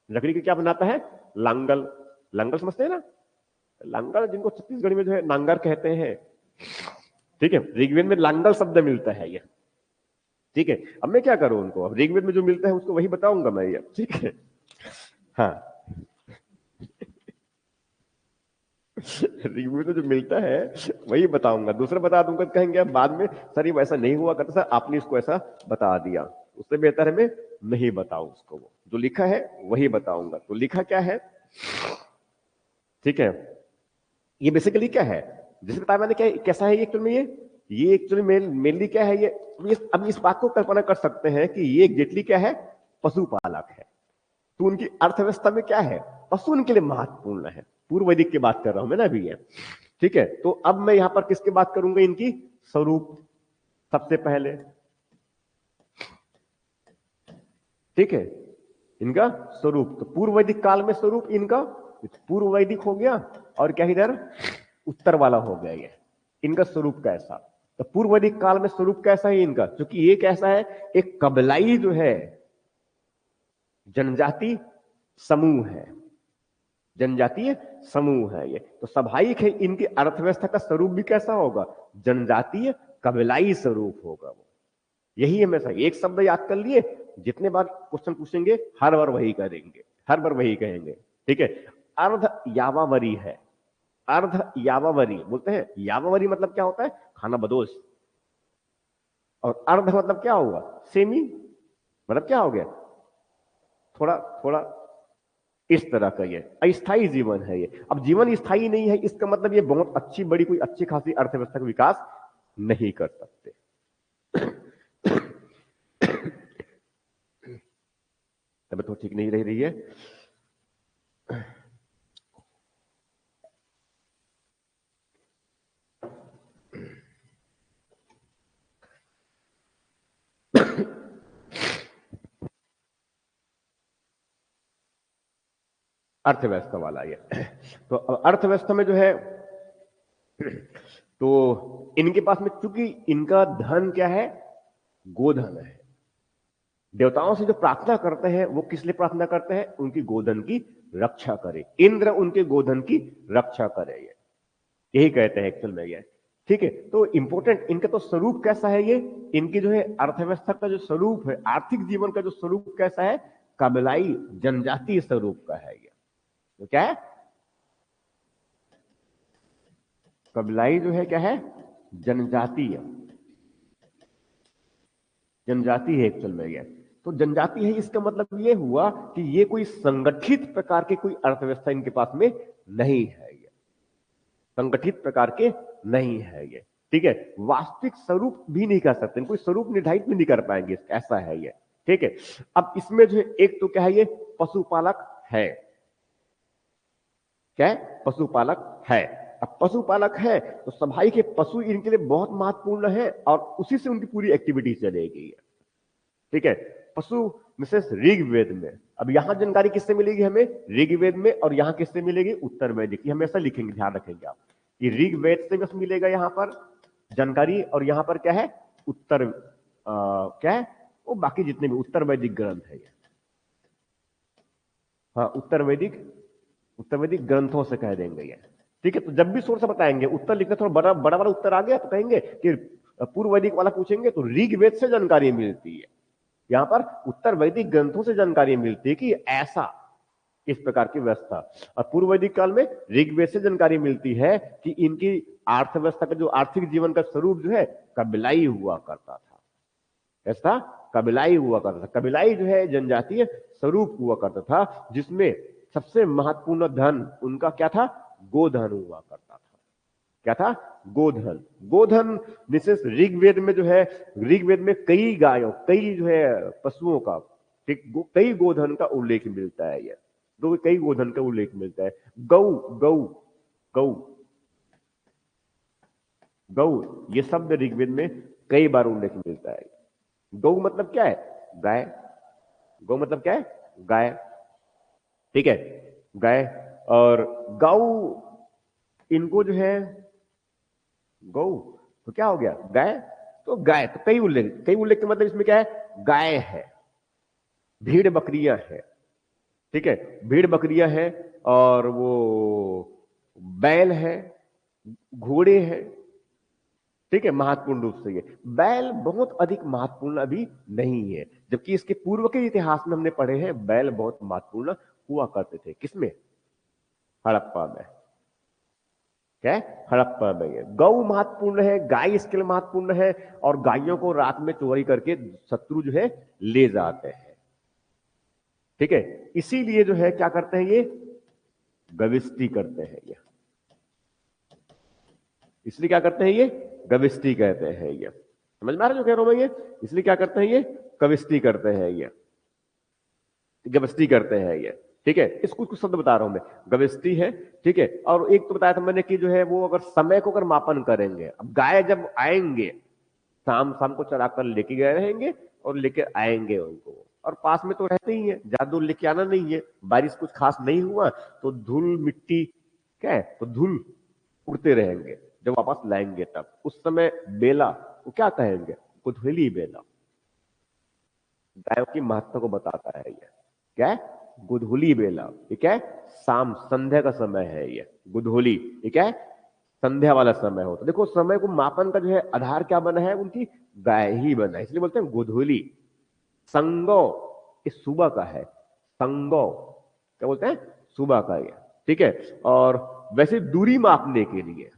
लकड़ी का क्या बनाता है? लांगल, लांगल समझते हैं ना? लांगल, जिनको छत्तीसगढ़ी में जो है नांगर कहते हैं, ठीक है। ऋग्वेद में लांगल शब्द मिलता है ये, ठीक है। अब मैं क्या करूं उनको, अब ऋग्वेद में जो मिलता है उसको वही बताऊंगा मैं ये, ठीक है। हाँ, ऋग्वेद में जो मिलता है वही बताऊंगा, दूसरा बता दूंगा तो कहेंगे अब बाद में सर ये वैसा नहीं हुआ करता, सर आपने इसको ऐसा बता दिया। उससे बेहतर है मैं नहीं बताऊं उसको, वो जो लिखा है वही बताऊंगा। तो लिखा क्या है, ठीक है। ये बेसिकली क्या है, जैसे बताया मैंने, क्या कैसा है ये एक्चुअल में, ये एक्चुअली मेनली क्या है ये, अब इस बात को कल्पना कर सकते हैं कि ये एग्जैक्टली क्या है, पशुपालक है। तो उनकी अर्थव्यवस्था में क्या है, पशु उनके लिए महत्वपूर्ण है। पूर्व वैदिक की बात कर रहा हूं मैं ना अभी ये, ठीक है। तो अब मैं यहां पर किसकी बात करूंगा, इनकी स्वरूप सबसे पहले, ठीक है, इनका स्वरूप। तो पूर्व वैदिक काल में स्वरूप इनका पूर्व वैदिक हो गया, और क्या इधर उत्तर वाला हो गया ये, इनका स्वरूप कैसा। तो पूर्व वैदिक काल में स्वरूप कैसा है इनका, क्योंकि ये कैसा है, एक कबलाई जो है जनजाति समूह है, जनजातीय समूह है ये। तो स्वाभाविक है इनकी अर्थव्यवस्था का स्वरूप भी कैसा होगा, जनजातीय कबीलाई स्वरूप होगा वो। यही हमेशा एक शब्द याद कर लिए, जितने बार क्वेश्चन पूछेंगे हर बार वही करेंगे, हर बार वही कहेंगे, ठीक है। अर्ध यावावरी है, अर्ध यावावरी बोलते हैं। यावावरी मतलब क्या होता है, खाना बदोश। और अर्ध मतलब क्या होगा, सेमी, मतलब क्या हो गया, थोड़ा थोड़ा, इस तरह का ये अस्थायी जीवन है ये। अब जीवन स्थायी नहीं है, इसका मतलब ये बहुत अच्छी बड़ी कोई अच्छी खासी अर्थव्यवस्था का विकास नहीं कर सकते। तबीयत तो ठीक नहीं रह रही है। अर्थव्यवस्था वाला ये, तो अर्थव्यवस्था में जो है, तो इनके पास में चूंकि इनका धन क्या है, गोधन है। देवताओं से जो प्रार्थना करते हैं वो किस लिए प्रार्थना करते हैं, उनकी गोधन की रक्षा करे, इंद्र उनके गोधन की रक्षा करे, ये यही कहते हैं एक्चुअल में ये, ठीक है। तो इंपॉर्टेंट इनका तो स्वरूप कैसा है ये, इनकी जो है अर्थव्यवस्था का जो स्वरूप है, आर्थिक जीवन का जो स्वरूप कैसा है, कबीलाई जनजातीय स्वरूप का है ये। तो क्या है, कबीलाई जो है क्या है, जनजातीय, जनजाति है एक्चुअल में ये। तो जनजाति है, इसका मतलब ये हुआ कि ये कोई संगठित प्रकार की कोई अर्थव्यवस्था इनके पास में नहीं है, ये संगठित प्रकार के नहीं है ये, ठीक है। वास्तविक स्वरूप भी नहीं कर सकते, कोई स्वरूप निर्धारित भी नहीं कर पाएंगे, ऐसा है ये, ठीक है। अब इसमें जो है एक तो क्या है, ये पशुपालक है, क्या है, पशुपालक है। अब पशुपालक है तो स्वाभाविक है पशु इनके लिए बहुत महत्वपूर्ण है, और उसी से उनकी पूरी एक्टिविटी चलेगी, ठीक है। पशु मिसेस ऋग्वेद में, अब यहां जानकारी किससे मिलेगी हमें, ऋग्वेद में, और यहां किससे मिलेगी, उत्तर वैदिक। ये हमेशा लिखेंगे, ध्यान रखेंगे आप, ये ऋग्वेद से बस मिलेगा यहां पर जानकारी, और यहां पर क्या है, उत्तर क्या है वो, बाकी जितने भी उत्तर वैदिक ग्रंथ है ये, हाँ उत्तर वैदिक ग्रंथों से कह देंगे ये, ठीक है। तो जब भी सोर्स बताएंगे, उत्तर लिखना थोड़ा बड़ा बड़ा बड़ा उत्तर आ गया तो कहेंगे कि पूर्व वैदिक वाला पूछेंगे तो ऋग्वेद से जानकारी मिलती है, यहां पर उत्तर वैदिक ग्रंथों से जानकारी मिलती है कि ऐसा इस प्रकार की व्यवस्था। और पूर्व वैदिक काल में ऋग्वेद से जानकारी मिलती है कि इनकी अर्थव्यवस्था का जो आर्थिक जीवन का स्वरूप जो है कबीलाई हुआ करता था, ऐसा कबीलाई हुआ करता था। कबीलाई जो है जनजातीय स्वरूप हुआ करता था, जिसमें सबसे महत्वपूर्ण धन उनका क्या था? गोधन हुआ करता था। क्या था? गोधन। गोधन विशेष ऋग्वेद में जो है, ऋग्वेद में कई गायों, कई जो है पशुओं का, ठीक, कई गोधन का उल्लेख मिलता है। ये दो कई गोधन का उल्लेख मिलता है। गौ, गौ, गौ, गौ, ये शब्द ऋग्वेद में कई बार उल्लेख मिलता है। गौ मतलब क्या है? गाय। गौ मतलब क्या है? गाय। ठीक है, गाय। और गौ, इनको जो है गौ, तो क्या हो गया? गाय। तो गाय, तो कई उल्लेख, कई उल्लेख का मतलब इसमें क्या है? गाय है, भीड़ बकरियां है। ठीक है, भीड़ बकरियां है, और वो बैल है, घोड़े हैं। ठीक है, महत्वपूर्ण रूप से ये बैल बहुत अधिक महत्वपूर्ण अभी नहीं है, जबकि इसके पूर्व के इतिहास में हमने पढ़े हैं बैल बहुत महत्वपूर्ण हुआ करते थे। किसमें? हड़प्पा में। क्या है? हड़प्पा में। ये गौ महत्वपूर्ण है, गाय इसके लिए महत्वपूर्ण है, और गायों को रात में चोरी करके शत्रु जो है ले जाते हैं। ठीक है, इसीलिए जो है क्या करते हैं ये? गविष्टि करते हैं ये। इसलिए क्या करते हैं ये? गविष्टि कहते हैं ये। समझ में आ रहा है जो कह रहा हूं मैं? ये इसलिए क्या करते हैं ये? कविष्टि करते हैं ये, गविष्टि करते हैं ये। ठीक है, इसको कुछ शब्द बता रहा हूं मैं। गविष्टि है, ठीक है। और एक तो बताया था मैंने कि जो है वो अगर समय को अगर मापन करेंगे, अब गाय जब आएंगे शाम शाम को चरा कर लेके गए रहेंगे और लेके आएंगे उनको, और पास में तो रहते ही है, ज्यादा दूर लेके आना नहीं है। बारिश कुछ खास नहीं हुआ तो धूल मिट्टी, क्या है, तो धूल उड़ते रहेंगे। जब वापस लाएंगे तब उस समय बेला, वो क्या कहेंगे? गुधली बेला। गायों की महत्ता को बताता है ये। क्या है? गुधूली बेला। ये क्या है? शाम संध्या का समय है ये गुधूली। ये क्या है? संध्या वाला समय होता। देखो समय को मापन का जो है आधार क्या बना है? उनकी गाय ही बना है, इसलिए बोलते हैं गुधूली। संगो, ये सुबह का है। संगो क्या बोलते हैं? सुबह का ये। ठीक है, और वैसे दूरी मापने के लिए,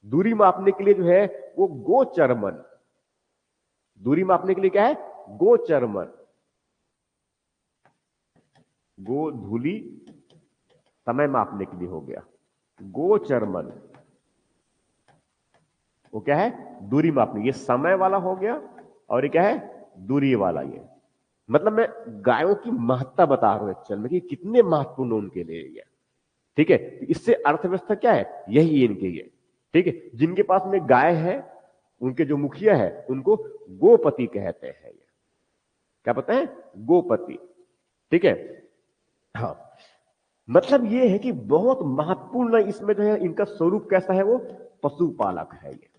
दूरी मापने के लिए जो है वो गोचरमन। दूरी मापने के लिए क्या है? गोचरमन। गोधूली समय मापने के लिए हो गया। गोचरमन वो क्या है? दूरी मापने। ये समय वाला हो गया, और ये क्या है? दूरी वाला। ये मतलब मैं गायों की महत्ता बता रहा हूं एक्चुअल में कि कितने महत्वपूर्ण उनके लिए ये। ठीक है, इससे अर्थव्यवस्था क्या है? यही इनके ये। ठीक है, जिनके पास में गाय है, उनके जो मुखिया है उनको गोपति कहते हैं ये। क्या पता है? गोपति। ठीक है, हाँ। मतलब ये है कि बहुत महत्वपूर्ण इसमें जो है इनका स्वरूप कैसा है? वो पशुपालक है ये।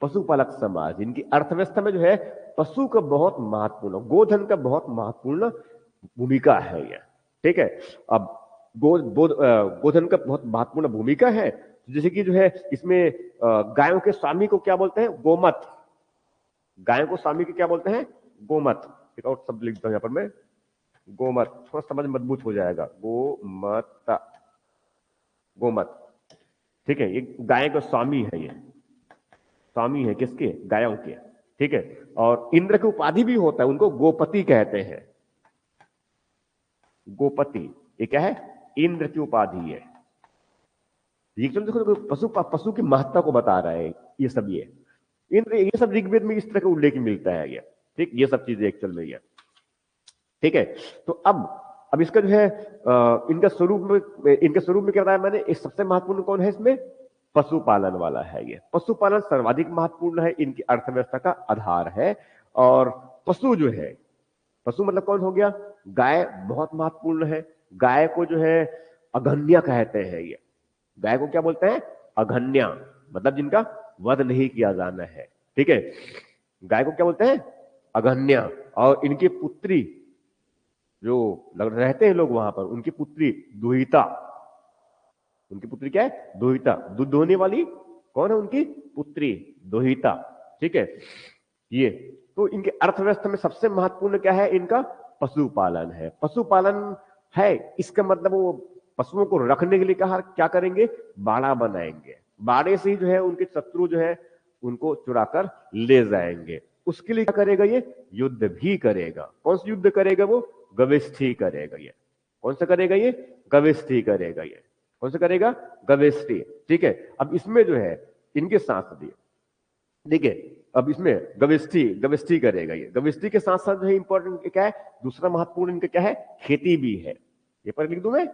पशुपालक समाज, इनकी अर्थव्यवस्था में जो है पशु का बहुत महत्वपूर्ण, गोधन का बहुत महत्वपूर्ण भूमिका है यह। ठीक है, अब गोधन का बहुत महत्वपूर्ण भूमिका है। जैसे कि जो है इसमें गायों के स्वामी को क्या बोलते हैं? गोमत। गायों को स्वामी को क्या बोलते हैं? गोमत। एक और शब्द लिखता हूं यहां पर मैं, गोमत, थोड़ा समझ मजबूत हो जाएगा। गोमत, गोमत। ठीक है, ये गाय का स्वामी है ये। स्वामी है किसके? गायों के। ठीक है, और इंद्र की उपाधि भी होता है, उनको गोपति कहते हैं। गोपति, ये क्या है? इंद्र की उपाधि है। ये देखो पशु, पशु की महत्ता को बता रहा है ये सब। ये इंद्र, ये सब ऋग्वेद में इस तरह का उल्लेख मिलता है ये। ठीक, ये सब चीजें एक्चुअल में ये। ठीक है, तो अब इसका जो है इनका स्वरूप में क्या बताया मैंने? इस सबसे महत्वपूर्ण कौन है इसमें? पशुपालन वाला है ये। पशुपालन सर्वाधिक महत्वपूर्ण है, इनकी अर्थव्यवस्था का आधार है। और पशु जो है, पशु मतलब कौन हो गया? गाय बहुत महत्वपूर्ण है। गाय को जो है अघन्या कहते हैं ये। गाय को क्या बोलते हैं? अघन्या, मतलब जिनका वध नहीं किया जाना है। ठीक है, गाय को क्या बोलते हैं? अघन्या। और इनकी पुत्री जो रहते हैं लोग वहां पर, उनकी पुत्री दुहिता। उनकी पुत्री क्या है? दुहिता। दूध दोहने वाली कौन है? उनकी पुत्री दुहिता। ठीक है, ये तो इनके अर्थव्यवस्था में सबसे महत्वपूर्ण क्या है? इनका पशुपालन है। पशुपालन है, इसका मतलब वो पशुओं को रखने के लिए कहा क्या करेंगे? बाड़ा बनाएंगे। बाड़े से ही जो है उनके शत्रु जो है उनको चुरा कर ले जाएंगे। उसके लिए क्या करेगा ये? युद्ध भी करेगा। कौन सा युद्ध करेगा वो? गविष्ठी करेगा ये। कौन सा करेगा ये? गविष्ठी करेगा ये। कौन सा करेगा? गविष्ठी। ठीक है, अब इसमें जो है इनके साथ दिए, ठीक है, अब इसमें गविष्ठी गविष्ठी करेगा ये। गविष्ठी के साथ साथ जो है इंपॉर्टेंट क्या है, दूसरा महत्वपूर्ण इनका क्या है? खेती भी है। ये पर लिख दूं मैं,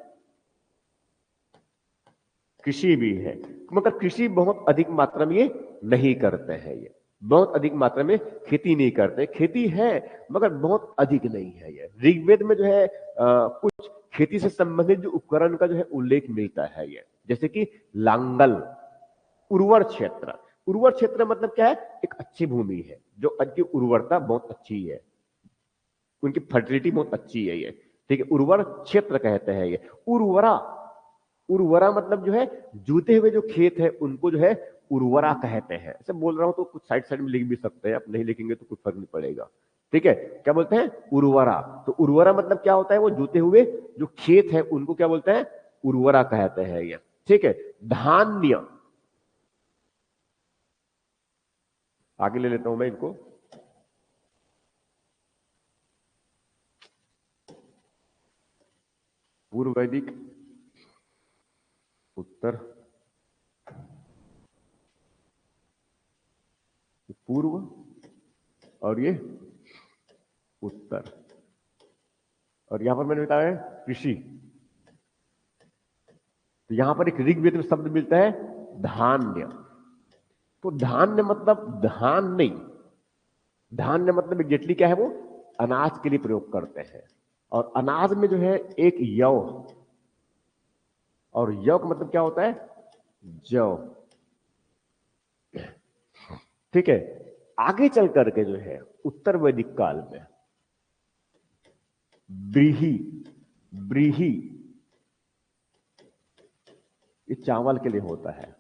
कृषि भी है, मगर कृषि बहुत अधिक मात्रा में ये नहीं करते हैं। ये बहुत अधिक मात्रा में खेती नहीं करते। खेती है मगर बहुत अधिक नहीं है। ये ऋग्वेद में जो है कुछ खेती से संबंधित जो उपकरण का जो है उल्लेख मिलता है ये, जैसे कि लांगल, उर्वर क्षेत्र। उर्वर क्षेत्र मतलब क्या है? एक अच्छी भूमि है, जो उनकी उर्वरता बहुत अच्छी है, उनकी फर्टिलिटी बहुत अच्छी है ये। ठीक है, उर्वर क्षेत्र कहते हैं ये। उर्वरा, उर्वरा मतलब जो है जूते हुए जो खेत है उनको जो है उर्वरा कहते हैं। ऐसे बोल रहा हूं तो कुछ साइड साइड में लिख भी सकते हैं, आप नहीं लिखेंगे तो कुछ फर्क नहीं पड़ेगा। ठीक है, क्या बोलते हैं? उर्वरा। तो उर्वरा मतलब क्या होता है? वो जूते हुए जो खेत है उनको क्या बोलते हैं? उर्वरा कहते हैं ये। ठीक है, धान्य, आगे ले लेता हूं मैं इनको। पूर्व वैदिक, उत्तर, पूर्व, और ये उत्तर, और यहां पर मैंने बताया है कृषि। तो यहां पर एक ऋग्वेद में शब्द मिलता है धान्य। तो धान्य मतलब धान नहीं, धान्य मतलब एग्जैक्टली क्या है? वो अनाज के लिए प्रयोग करते हैं। और अनाज में जो है एक यव, और यव का मतलब क्या होता है? जौ। ठीक है, आगे चल करके जो है उत्तर वैदिक काल में ब्रीही, ब्रीही ये चावल के लिए होता है।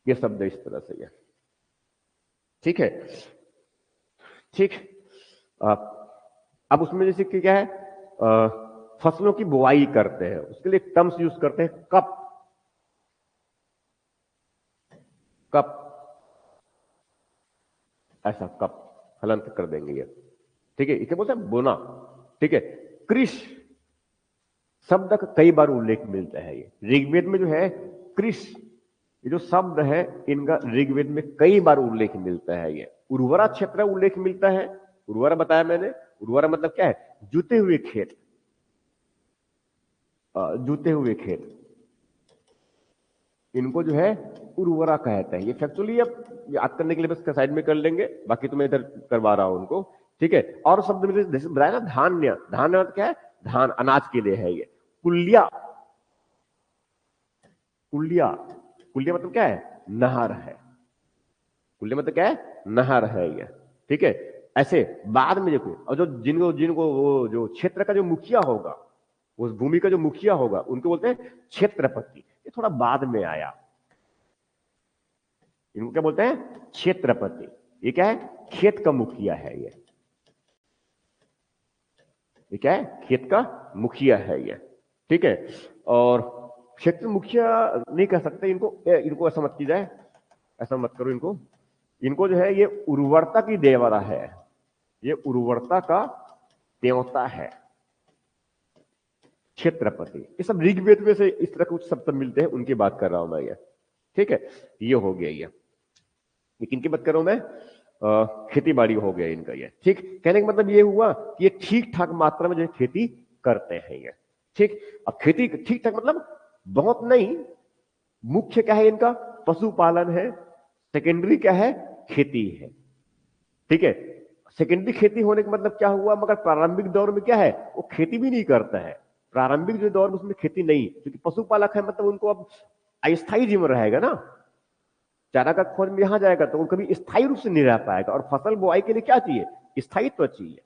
ये शब्द इस तरह से है। ठीक है, ठीक। अब उसमें जैसे कि क्या है, फसलों की बुआई करते हैं, उसके लिए टर्म्स यूज करते हैं, कप, कप, ऐसा कप, हलंत कर देंगे ये। ठीक है, इसे बोलते हैं बोना। ठीक है, कृष शब्द का कई बार उल्लेख मिलता है। ये ऋग्वेद में जो है कृष, ये जो शब्द है इनका ऋग्वेद में कई बार उल्लेख मिलता है। ये उर्वरा क्षेत्र उल्लेख मिलता है। उर्वरा बताया मैंने, उर्वरा मतलब क्या है? जुते हुए खेत, जुते हुए खेत, इनको जो है उर्वरा कहते हैं। ये फैक्चुअली अब याद करने के लिए बस साइड में कर लेंगे, बाकी तो मैं इधर करवा रहा हूं उनको। ठीक है, और शब्द में जैसे बताया ना धान्य, धान्य मतलब क्या है? धान, अनाज के लिए है ये। कुल्या, कुल्या, कुल्या मतलब क्या है? नहर है। कुल्य मतलब क्या है? नहर है ये। ठीक है, ऐसे बाद में देखो, और जो जिनको जिनको वो जो क्षेत्र का जो मुखिया होगा, उस भूमि का जो मुखिया होगा, उनको बोलते हैं क्षेत्रपति। ये थोड़ा बाद में आया। इनको क्या बोलते हैं? क्षेत्रपति। ये क्या है? खेत का मुखिया है ये क्या है? खेत का मुखिया है ये। ठीक है, और क्षेत्र मुखिया नहीं कह सकते इनको, इनको ऐसा मत की जाए, ऐसा मत करो इनको। इनको जो है ये उर्वरता की देवता है, ये उर्वरता का देवता है क्षेत्रपति। ये सब ऋग्वेद में से इस तरह कुछ शब्द मिलते हैं, उनकी बात कर रहा हूं मैं ये। ठीक है, ये हो गया ये। लेकिन की बात कर रहा हूं मैं? खेती बाड़ी हो गया इनका ये। ठीक, कहने का मतलब ये हुआ कि ये ठीक ठाक मात्रा में जो है खेती करते हैं ये। ठीक, अब खेती ठीक ठाक मतलब बहुत नहीं। मुख्य क्या है इनका? पशुपालन है। सेकेंडरी क्या है? खेती है। ठीक है, सेकेंडरी खेती होने का मतलब क्या हुआ? मगर प्रारंभिक दौर में क्या है? वो खेती भी नहीं करता है। प्रारंभिक जो दौर में उसमें खेती नहीं, क्योंकि पशुपालक है, मतलब उनको अब अस्थायी जीवन रहेगा ना। चारा का खोज में यहां जाएगा तो वो कभी स्थायी रूप से नहीं रह पाएगा। और फसल बुआई के लिए क्या चाहिए? स्थायित्व चाहिए।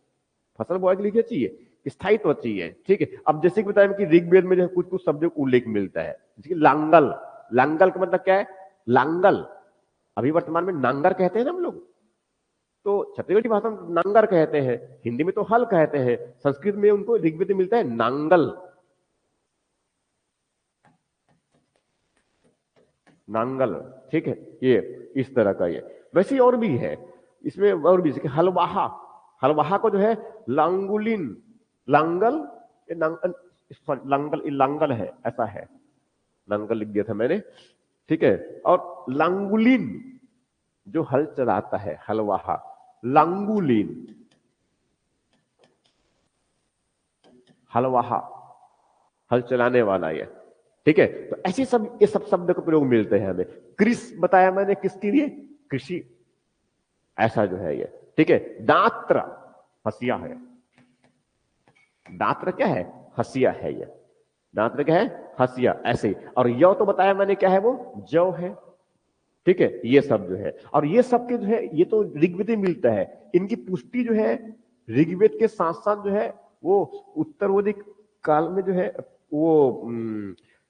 फसल बुआई के लिए क्या चाहिए? स्थायित्व चाहिए। ठीक है, अब जैसे कि बताया कि ऋग्वेद में जो कुछ कुछ शब्दों का उल्लेख मिलता है, जैसे कि लांगल। लांगल का मतलब क्या है? लांगल अभी वर्तमान में नांगर कहते हैं ना हम लोग, तो छत्तीसगढ़ी भाषा में नांगर कहते हैं, हिंदी में तो हल कहते हैं, संस्कृत में उनको ऋग्वेद में मिलता है नांगल, नांगल। ठीक है, ये इस तरह का ये। वैसे और भी है, इसमें और भी जैसे हलवाहा, हलवाहा को जो है लांगुलिन, लांगल, लांगल, लांगल है, ऐसा है, लांगल लिख दिया था मैंने, ठीक है। और लांगुलिन जो हल चलाता है, हलवाहा, लांगुलिन, हलवाहा हल चलाने वाला ये, ठीक है। तो ऐसे सब ये सब शब्द का प्रयोग मिलते हैं हमें। कृष बताया मैंने किसके लिए, कृषि, ऐसा जो है ये, ठीक है। दात्र हसिया है, दात्र क्या है, हसिया है ये, दात्र क्या है, हसिया, ऐसे ही। और यौ तो बताया मैंने क्या है, वो जौ है, ठीक है। ये सब जो है, और ये सब के जो है, ये तो ऋग्वेद में मिलता है, इनकी पुष्टि जो है ऋग्वेद के साथ साथ जो है वो उत्तर वैदिक काल में जो है वो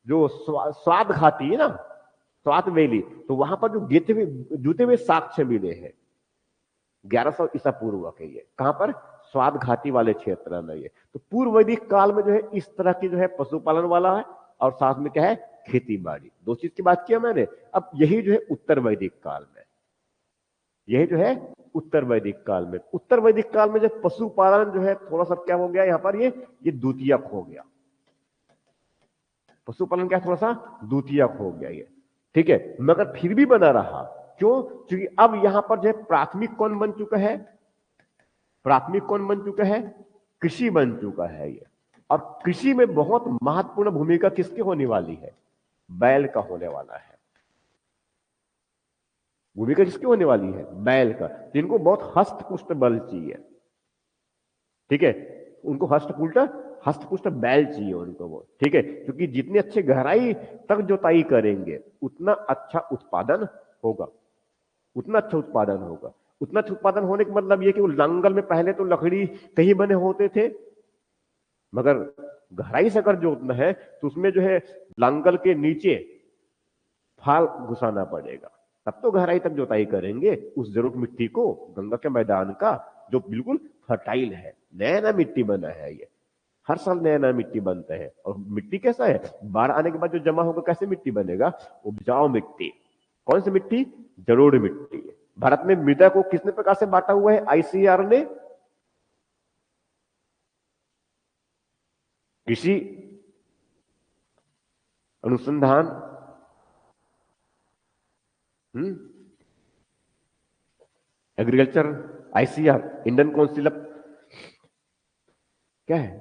जो स्वाद घाटी है ना, स्वाद वैली, तो वहां पर जो जूते हुए साक्ष्य मिले हैं 1100 ईसा पूर्व के, ये कहां पर, स्वाद घाटी वाले क्षेत्र में ये। तो पूर्व वैदिक काल में जो है इस तरह की जो है पशुपालन वाला है, और साथ में क्या है, खेती बाड़ी, दो चीज की बात किया मैंने। अब यही जो है उत्तर वैदिक काल में, यही जो है उत्तर वैदिक काल में, उत्तर वैदिक काल में जो पशुपालन जो है थोड़ा सा क्या हो गया यहाँ पर, ये द्वितीयक हो गया, पशुपालन क्या थोड़ा सा द्वितीयक हो गया ये, ठीक है। मगर फिर भी बना रहा, क्यों, क्योंकि अब यहां पर जो है प्राथमिक कौन बन चुका है, प्राथमिक कौन बन चुका है, कृषि बन चुका है ये। और कृषि में बहुत महत्वपूर्ण भूमिका किसकी होने वाली है, बैल का होने वाला है, भूमिका किसकी होने वाली है, बैल का। जिनको बहुत हस्तपुष्ट बल चाहिए, ठीक है, उनको हस्तपुष्ट बैल चाहिए उनको वो, ठीक है। क्योंकि जितनी अच्छी गहराई तक जोताई करेंगे उतना अच्छा उत्पादन होगा, उतना अच्छा उत्पादन होगा। उतना अच्छा उत्पादन होने का मतलब यह कि वो लांगल में पहले तो लकड़ी कहीं बने होते थे, मगर गहराई से अगर जोतना है तो उसमें जो है लांगल के नीचे फाल घुसाना पड़ेगा, तब तो गहराई तक जोताई करेंगे उस जरूरत मिट्टी को, गंगा के मैदान का जो बिल्कुल फर्टाइल है, नया नया मिट्टी बना है ये, हर साल नया नया मिट्टी बनता है। और मिट्टी कैसा है, बाढ़ आने के बाद जो जमा होगा कैसे मिट्टी बनेगा, उपजाऊ मिट्टी। कौन सी मिट्टी, जलोढ़ मिट्टी। भारत में मृदा को किसने प्रकार से बांटा हुआ है, आईसीआर ने, कृषि अनुसंधान, agriculture, ICR, Indian council of, क्या है,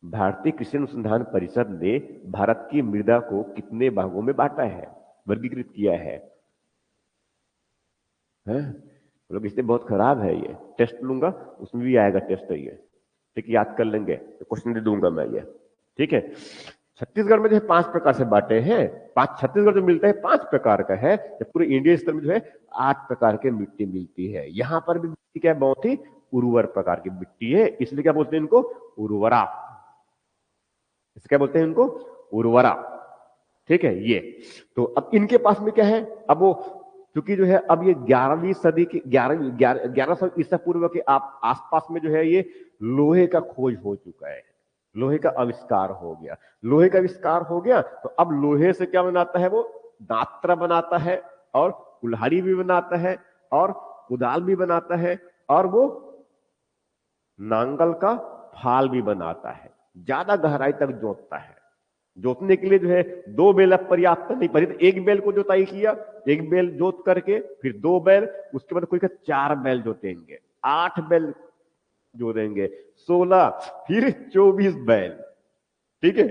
भारतीय कृषि अनुसंधान परिषद ने भारत की मृदा को कितने भागों में बांटा है, वर्गीकृत किया है, लोग इससे बहुत खराब है ये, टेस्ट लूंगा उसमें भी आएगा टेस्ट, ये ठीक, याद कर लेंगे, क्वेश्चन दे दूंगा मैं ये, ठीक है। छत्तीसगढ़ में जो है 5 प्रकार से बांटे हैं, 5, छत्तीसगढ़ जो मिलता है 5 प्रकार का है, जब पूरे इंडिया स्तर में जो है 8 प्रकार की मिट्टी मिलती है। यहां पर भी मिट्टी क्या है, बहुत ही उर्वर प्रकार की मिट्टी है, इसलिए क्या बोलते हैं इनको, उर्वरा, इसे क्या बोलते हैं इनको, उर्वरा, ठीक है। ये तो अब इनके पास में क्या है, अब वो क्योंकि जो है अब ये 11वीं सदी की 1100 ईसा पूर्व के आप आसपास में जो है ये लोहे का खोज हो चुका है, लोहे का आविष्कार हो गया, लोहे का आविष्कार हो गया, तो अब लोहे से क्या बनाता है, वो दात्रा बनाता है, और कुल्हाड़ी भी बनाता है, और कुदाल भी बनाता है, और वो नांगल का फाल भी बनाता है। ज्यादा गहराई तक जोतता है, जोतने के लिए जो है 2 बैल अब पर्याप्त नहीं, पर एक बैल को जोताई किया, एक बैल जोत करके फिर 2 बैल, उसके बाद कोई का 4 बैल जोतेंगे, 8 बैल जोतेंगे, 16, फिर 24 बैल, ठीक है,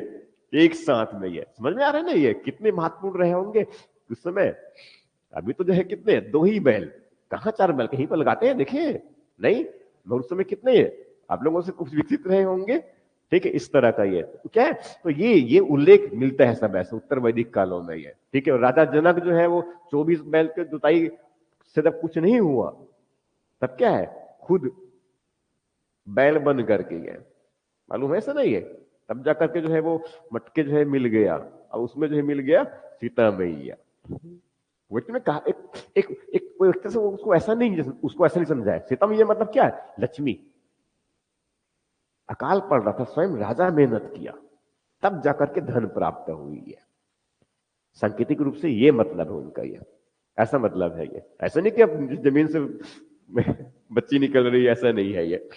एक साथ में। ये समझ में आ रहा है ना, ये कितने महत्वपूर्ण रहे होंगे उस समय। अभी तो जो है कितने, 2 ही बैल, कहां 4 बैल, कहीं पर लगाते हैं देखिए, नहीं, मगर उस समय कितने है, आप लोगों से कुछ विकसित रहे होंगे, ठीक है, इस तरह का ये तो क्या है, तो ये उल्लेख मिलता है सब ऐसे उत्तर वैदिक कालों में ये, ठीक है। और राजा जनक जो है वो 24 बैल के जुताई से जब कुछ नहीं हुआ, तब क्या है, खुद बैल बन करके गए, मालूम है ऐसा नहीं है, तब जाकर के जो है वो मटके जो है मिल गया, और उसमें जो है मिल गया सीता मैया। व्यक्ति ने कहा एक व्यक्ति से उसको ऐसा नहीं समझाया, सीता मैया मतलब क्या है, लक्ष्मी। अकाल पड़ रहा था, स्वयं राजा मेहनत किया, तब जाकर के धन प्राप्त हुई है, सांकेतिक रूप से ये मतलब है उनका, ये ऐसा मतलब है ये। ऐसा नहीं कि अब जमीन से बच्ची निकल रही है, ऐसा नहीं है ये।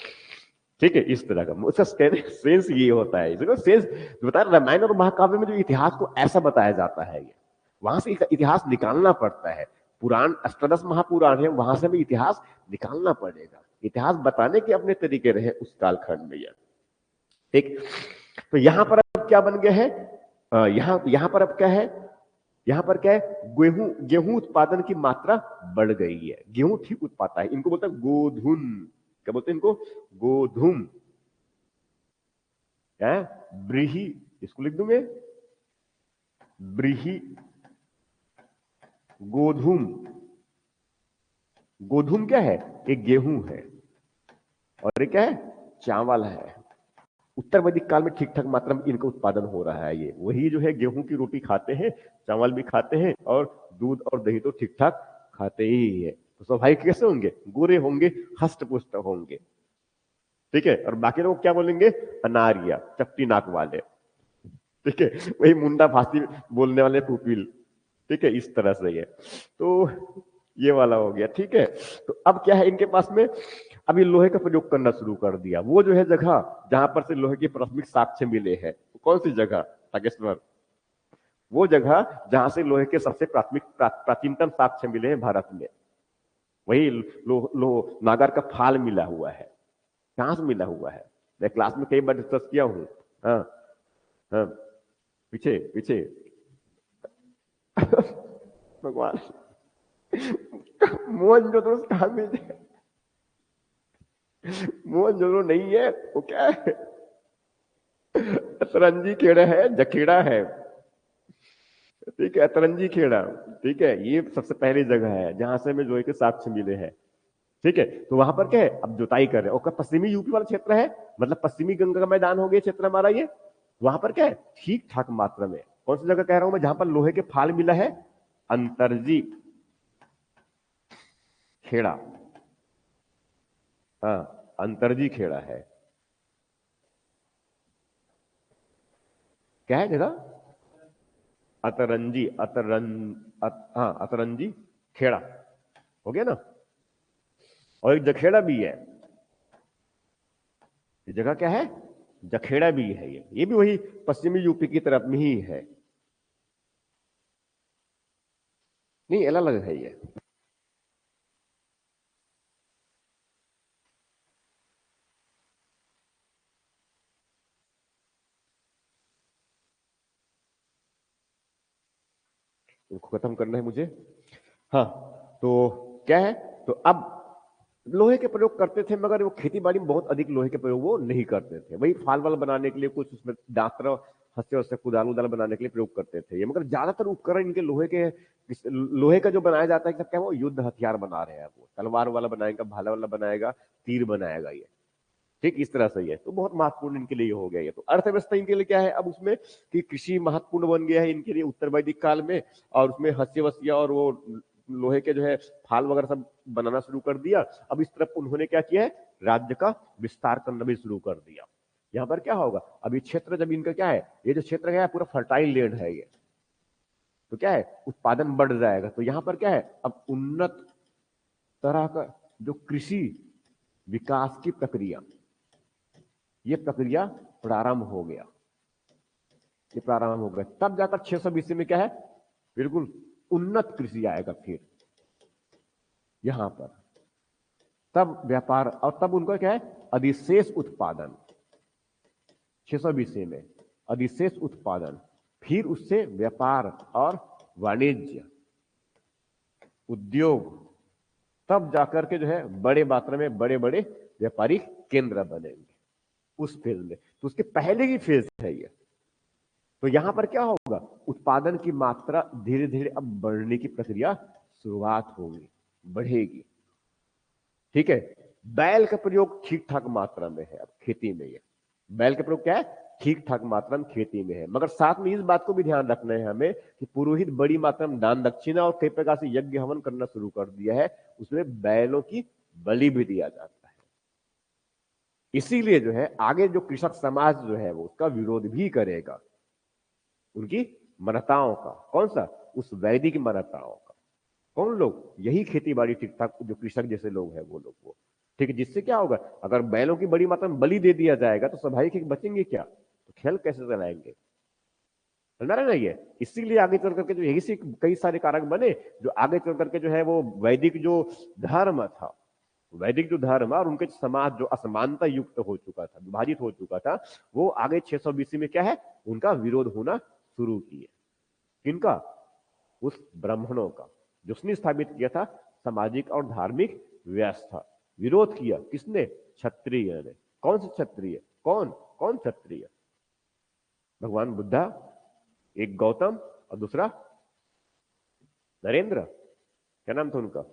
ठीक है, इस तरह का उसका सेंस ये होता है। इसको सेंस बता, रामायण और महाकाव्य में जो इतिहास को ऐसा बताया जाता है, ये वहां से इतिहास निकालना पड़ता है। पुराण, अष्टादश महापुराण है, वहां से भी इतिहास निकालना पड़ेगा। इतिहास बताने के अपने तरीके रहे उस कालखंड में। यह ठीक। तो यहां पर अब क्या बन गया है, यहां पर अब क्या है, यहां पर क्या है, गेहूं गेहूं उत्पादन की मात्रा बढ़ गई है। गेहूं ठीक उत्पादन है, इनको बोलते हैं गोधुम। क्या बोलते हैं इनको? गोधुम। क्या है? ब्रीही, इसको लिख दूंगे ब्रीही गोधुम। गोधुम क्या है? एक गेहूं है, और एक क्या है? चावल है। उत्तर वैदिक काल में ठीक ठाक मात्रा में इनका उत्पादन हो रहा है। ये वही जो है, गेहूं की रोटी खाते हैं, चावल भी खाते हैं, और दूध और दही तो ठीक ठाक खाते ही है। तो स्वाभाविक कैसे होंगे? गोरे होंगे, हष्ट पुष्ट होंगे। ठीक है। और बाकी लोग क्या बोलेंगे? अनारिया, चपटी नाक वाले। ठीक है, वही मुंडा फांसी बोलने वाले पुपिल। ठीक है, इस तरह से ये तो ये वाला हो गया। ठीक है। तो अब क्या है इनके पास में, अभी लोहे का प्रयोग करना शुरू कर दिया। वो जो है जगह जहां पर से लोहे के प्राथमिक साक्ष्य मिले हैं, कौन सी जगह ताकेश्वर? वो जगह जहां से लोहे के सबसे प्राचीनतम साक्ष्य मिले हैं भारत में। वही नागर का फाल मिला हुआ है। कहां से मिला हुआ है? मैं क्लास में कई बार डिस्कस किया हूं। हाँ हाँ, पीछे पीछे। भगवान, मोहनजोदड़ो कहां मिल जाए? मोहनजोदड़ो नहीं है, वो क्या है? अतरंजी खेड़ा है, जखेड़ा है। ठीक है, अतरंजी खेड़ा। ठीक है, ये सबसे पहली जगह है जहां से हमें लोहे के साक्ष्य मिले हैं। ठीक है। तो वहां पर क्या है, अब जुताई कर रहे हैं। और पश्चिमी यूपी वाला क्षेत्र है, मतलब पश्चिमी गंगा का मैदान हो गया क्षेत्र हमारा ये। वहां पर क्या है, ठीक ठाक मात्रा में। कौन सी जगह कह रहा हूं मैं, जहां पर लोहे के फाल मिला है? अंतरजी खेड़ा। हाँ, अंतरजी खेड़ा है। क्या है जगह? अतरंजी, हाँ, अतरंजी खेड़ा हो गया ना। और एक जखेड़ा भी है। ये जगह क्या है? जखेड़ा भी है। ये भी वही पश्चिमी यूपी की तरफ में ही है। नहीं, अलग अलग है ये। इनको खत्म करना है मुझे। हाँ, तो क्या है, तो अब लोहे के प्रयोग करते थे, मगर वो खेती बाड़ी में बहुत अधिक लोहे के प्रयोग वो नहीं करते थे। वही फाल वाल बनाने के लिए, कुछ उसमें दांत्र हंसे हंसे कुदाल उदाल बनाने के लिए प्रयोग करते थे ये। मगर ज्यादातर उपकरण इनके लोहे का जो बनाया जाता है, क्या वो युद्ध हथियार बना रहे हैं। वो तलवार वाला बनाएगा, भाला वाला बनाएगा, तीर बनाएगा ये। ठीक, इस तरह से ही है। तो बहुत महत्वपूर्ण इनके लिए हो गया ये। तो अर्थव्यवस्था इनके लिए क्या है अब उसमें, कि कृषि महत्वपूर्ण बन गया है इनके लिए उत्तर वैदिक काल में। और उसमें हंसिया वसिया और वो लोहे के जो है फाल वगैरह सब बनाना शुरू कर दिया। अब इस तरफ उन्होंने क्या किया है, राज्य का विस्तार करना भी शुरू कर दिया। यहाँ पर क्या होगा, अभी क्षेत्र जब इनका क्या है, ये जो क्षेत्र है पूरा फर्टाइल लैंड है ये। तो क्या है, उत्पादन बढ़ जाएगा। तो यहाँ पर क्या है, अब उन्नत तरह का जो कृषि विकास की प्रक्रिया, ये प्रक्रिया प्रारंभ हो गया। ये प्रारंभ हो गया, तब जाकर 600 BC में क्या है, बिल्कुल उन्नत कृषि आएगा फिर यहां पर। तब व्यापार, और तब उनका क्या है, अधिशेष उत्पादन। 600 BC में अधिशेष उत्पादन, फिर उससे व्यापार और वाणिज्य, उद्योग, तब जाकर के जो है बड़े मात्रा में बड़े बड़े व्यापारिक केंद्र बनेंगे उस फेज में। तो उसके पहले की फेज है ये। तो यहां पर क्या होगा, उत्पादन की मात्रा धीरे धीरे अब बढ़ने की प्रक्रिया शुरुआत होगी, बढ़ेगी। ठीक है। बैल का प्रयोग ठीक ठाक मात्रा में है अब खेती में। ये बैल का प्रयोग क्या है, ठीक ठाक मात्रा में खेती में है। मगर साथ में इस बात को भी ध्यान रखना है हमें कि पुरोहित बड़ी मात्रा में दान दक्षिणा और कई प्रकार से यज्ञ हवन करना शुरू कर दिया है। उसमें बैलों की बलि भी दिया जाता है। इसीलिए जो है आगे जो कृषक समाज जो है वो उसका विरोध भी करेगा, उनकी मन्नताओं का। कौन सा? उस वैदिक मन्नताओं का। कौन लोग? यही खेती बाड़ी ठीक ठाक जो कृषक जैसे लोग हैं वो लोग, वो ठीक है। जिससे क्या होगा, अगर बैलों की बड़ी मात्रा में बलि दे दिया जाएगा तो स्वाभाविक है कि बचेंगे क्या, तो खेल कैसे चलाएंगे? समझ रहे ना ये? इसीलिए आगे चल करके जो यही से कई सारे कारक बने जो आगे चल करके जो है वो वैदिक जो धर्म था, वैदिक जो धर्म और उनके समाज जो असमानता युक्त हो चुका था, विभाजित हो चुका था, वो आगे 600 बीसी में क्या है, उनका विरोध होना शुरू किए। किनका? उस ब्राह्मणों का, जिसने स्थापित किया था सामाजिक और धार्मिक व्यवस्था। विरोध किया किसने? क्षत्रिय ने। कौन से क्षत्रिय? कौन कौन क्षत्रिय? भगवान बुद्धा, एक गौतम और दूसरा नरेंद्र। क्या नाम था उनका?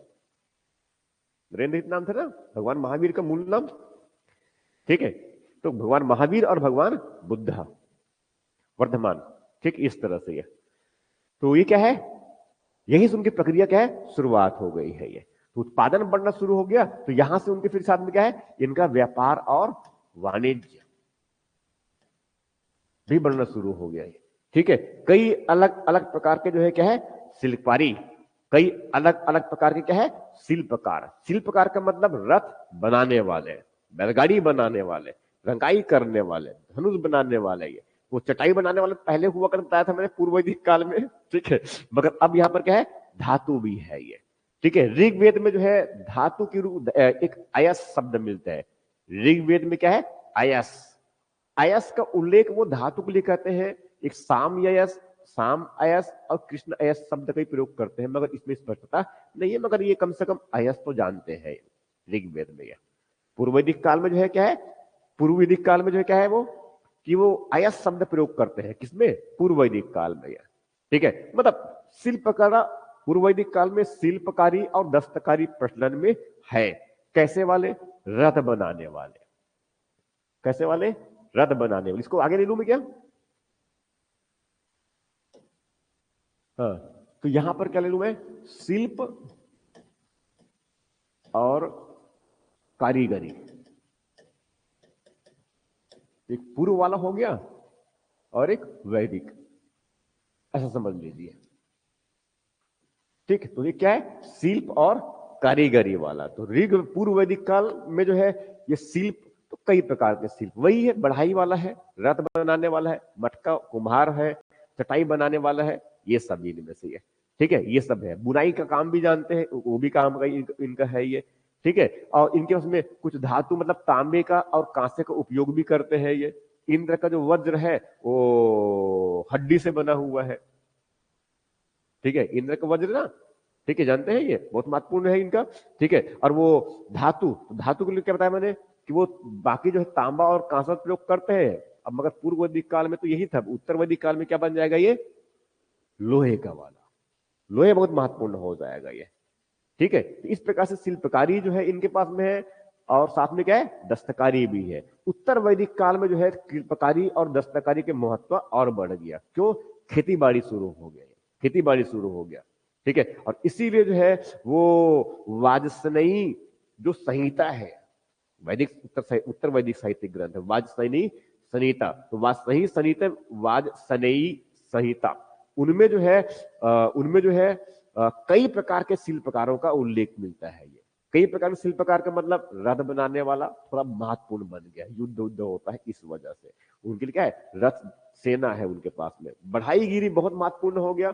नरेंद्र ही नाम था ना, भगवान महावीर का मूल नाम। ठीक है, तो भगवान महावीर और भगवान बुद्धा, वर्धमान, ठीक इस तरह से ये। तो ये क्या है, यही से उनकी प्रक्रिया क्या है, शुरुआत हो गई है ये। तो उत्पादन बढ़ना शुरू हो गया, तो यहां से उनके फिर साथ में क्या है, इनका व्यापार और वाणिज्य भी बढ़ना शुरू हो गया है। ठीक है, कई अलग अलग प्रकार के जो है क्या है, शिल्पकारी, कई अलग अलग प्रकार के क्या है, शिल्पकार। शिल्पकार का मतलब रथ बनाने वाले, बैलगाड़ी बनाने वाले, रंगाई करने वाले, धनुष बनाने वाले। ये वो चटाई बनाने वाले पहले हुआ कर बताया था मैंने पूर्व वैदिक काल में, ठीक है। मगर अब यहां पर क्या है, धातु भी है ये। ठीक है, ऋग्वेद में जो है धातु की रूप एक अयस शब्द मिलता है। ऋग्वेद में क्या है, अयस। अयस का उल्लेख वो धातु के लिए कहते हैं, एक साम अयस, साम अयस और कृष्ण अयस शब्द का ही प्रयोग करते हैं, मगर इसमें स्पष्टता नहीं है। मगर ये कम से कम अयस तो जानते हैं ऋग्वेद में। पूर्व वैदिक काल में जो है क्या है, पूर्व वैदिक काल में जो है क्या है वो, कि वो अयस शब्द प्रयोग करते हैं किसमें, पूर्व वैदिक काल में। ठीक है, मतलब शिल्पकला पूर्व वैदिक काल में शिल्पकारी और दस्तकारी प्रचलन में है। कैसे वाले? रथ बनाने वाले। कैसे वाले? रथ बनाने वाले। इसको आगे ले लूं मैं क्या? हाँ, तो यहां पर क्या ले लूं मैं, शिल्प और कारीगरी। एक पूर्व वाला हो गया और एक वैदिक, ऐसा समझ लीजिए। ठीक है, तो ये क्या है, शिल्प और कारीगरी वाला। तो ऋग पूर्व वैदिक काल में जो है ये शिल्प, तो कई प्रकार के शिल्प वही है, बढ़ाई वाला है, रथ बनाने वाला है, मटका कुम्हार है, चटाई बनाने वाला है, ये सब इनमें से है। ठीक है, ये सब है। बुनाई का काम भी जानते हैं, वो भी काम का इनका है ये। ठीक है, और इनके उसमें कुछ धातु मतलब तांबे का और कांसे का उपयोग भी करते हैं ये। इंद्र का जो वज्र है वो हड्डी से बना हुआ है। ठीक है, इंद्र का वज्र ना, ठीक है, जानते हैं, ये बहुत महत्वपूर्ण है इनका। ठीक है, और वो धातु, धातु के लिए क्या बताया मैंने कि वो बाकी जो है तांबा और कांसा प्रयोग करते हैं। अब मगर पूर्व वैदिक काल में तो यही था, उत्तर वैदिक काल में क्या बन जाएगा ये, लोहे का वाला। लोहे बहुत महत्वपूर्ण हो जाएगा ये। ठीक है, तो इस प्रकार से शिल्पकारी जो है इनके पास में है, और साथ में क्या है, दस्तकारी भी है। उत्तर वैदिक काल में जो है शिल्पकारी और दस्तकारी के महत्व और बढ़ गया। क्यों? खेती बाड़ी शुरू हो गया, खेती बाड़ी शुरू हो गया। ठीक है, और इसीलिए जो है वो वाजसनेयी जो संहिता है, वैदिक उत्तर वैदिक साहित्यिक ग्रंथ है वाजसनेयी संहिता, तो वाजसनेयी संहिता, वाजसनेयी संहिता, उनमें जो है उनमें जो है कई प्रकार के शिल्पकारों का उल्लेख मिलता है। ये कई प्रकार के शिल्पकार का मतलब रथ बनाने वाला थोड़ा महत्वपूर्ण बन गया, युद्ध युद्ध होता है इस वजह से। उनके लिए क्या है, रथ सेना है उनके पास में। बढ़ाई गिरी बहुत महत्वपूर्ण हो गया,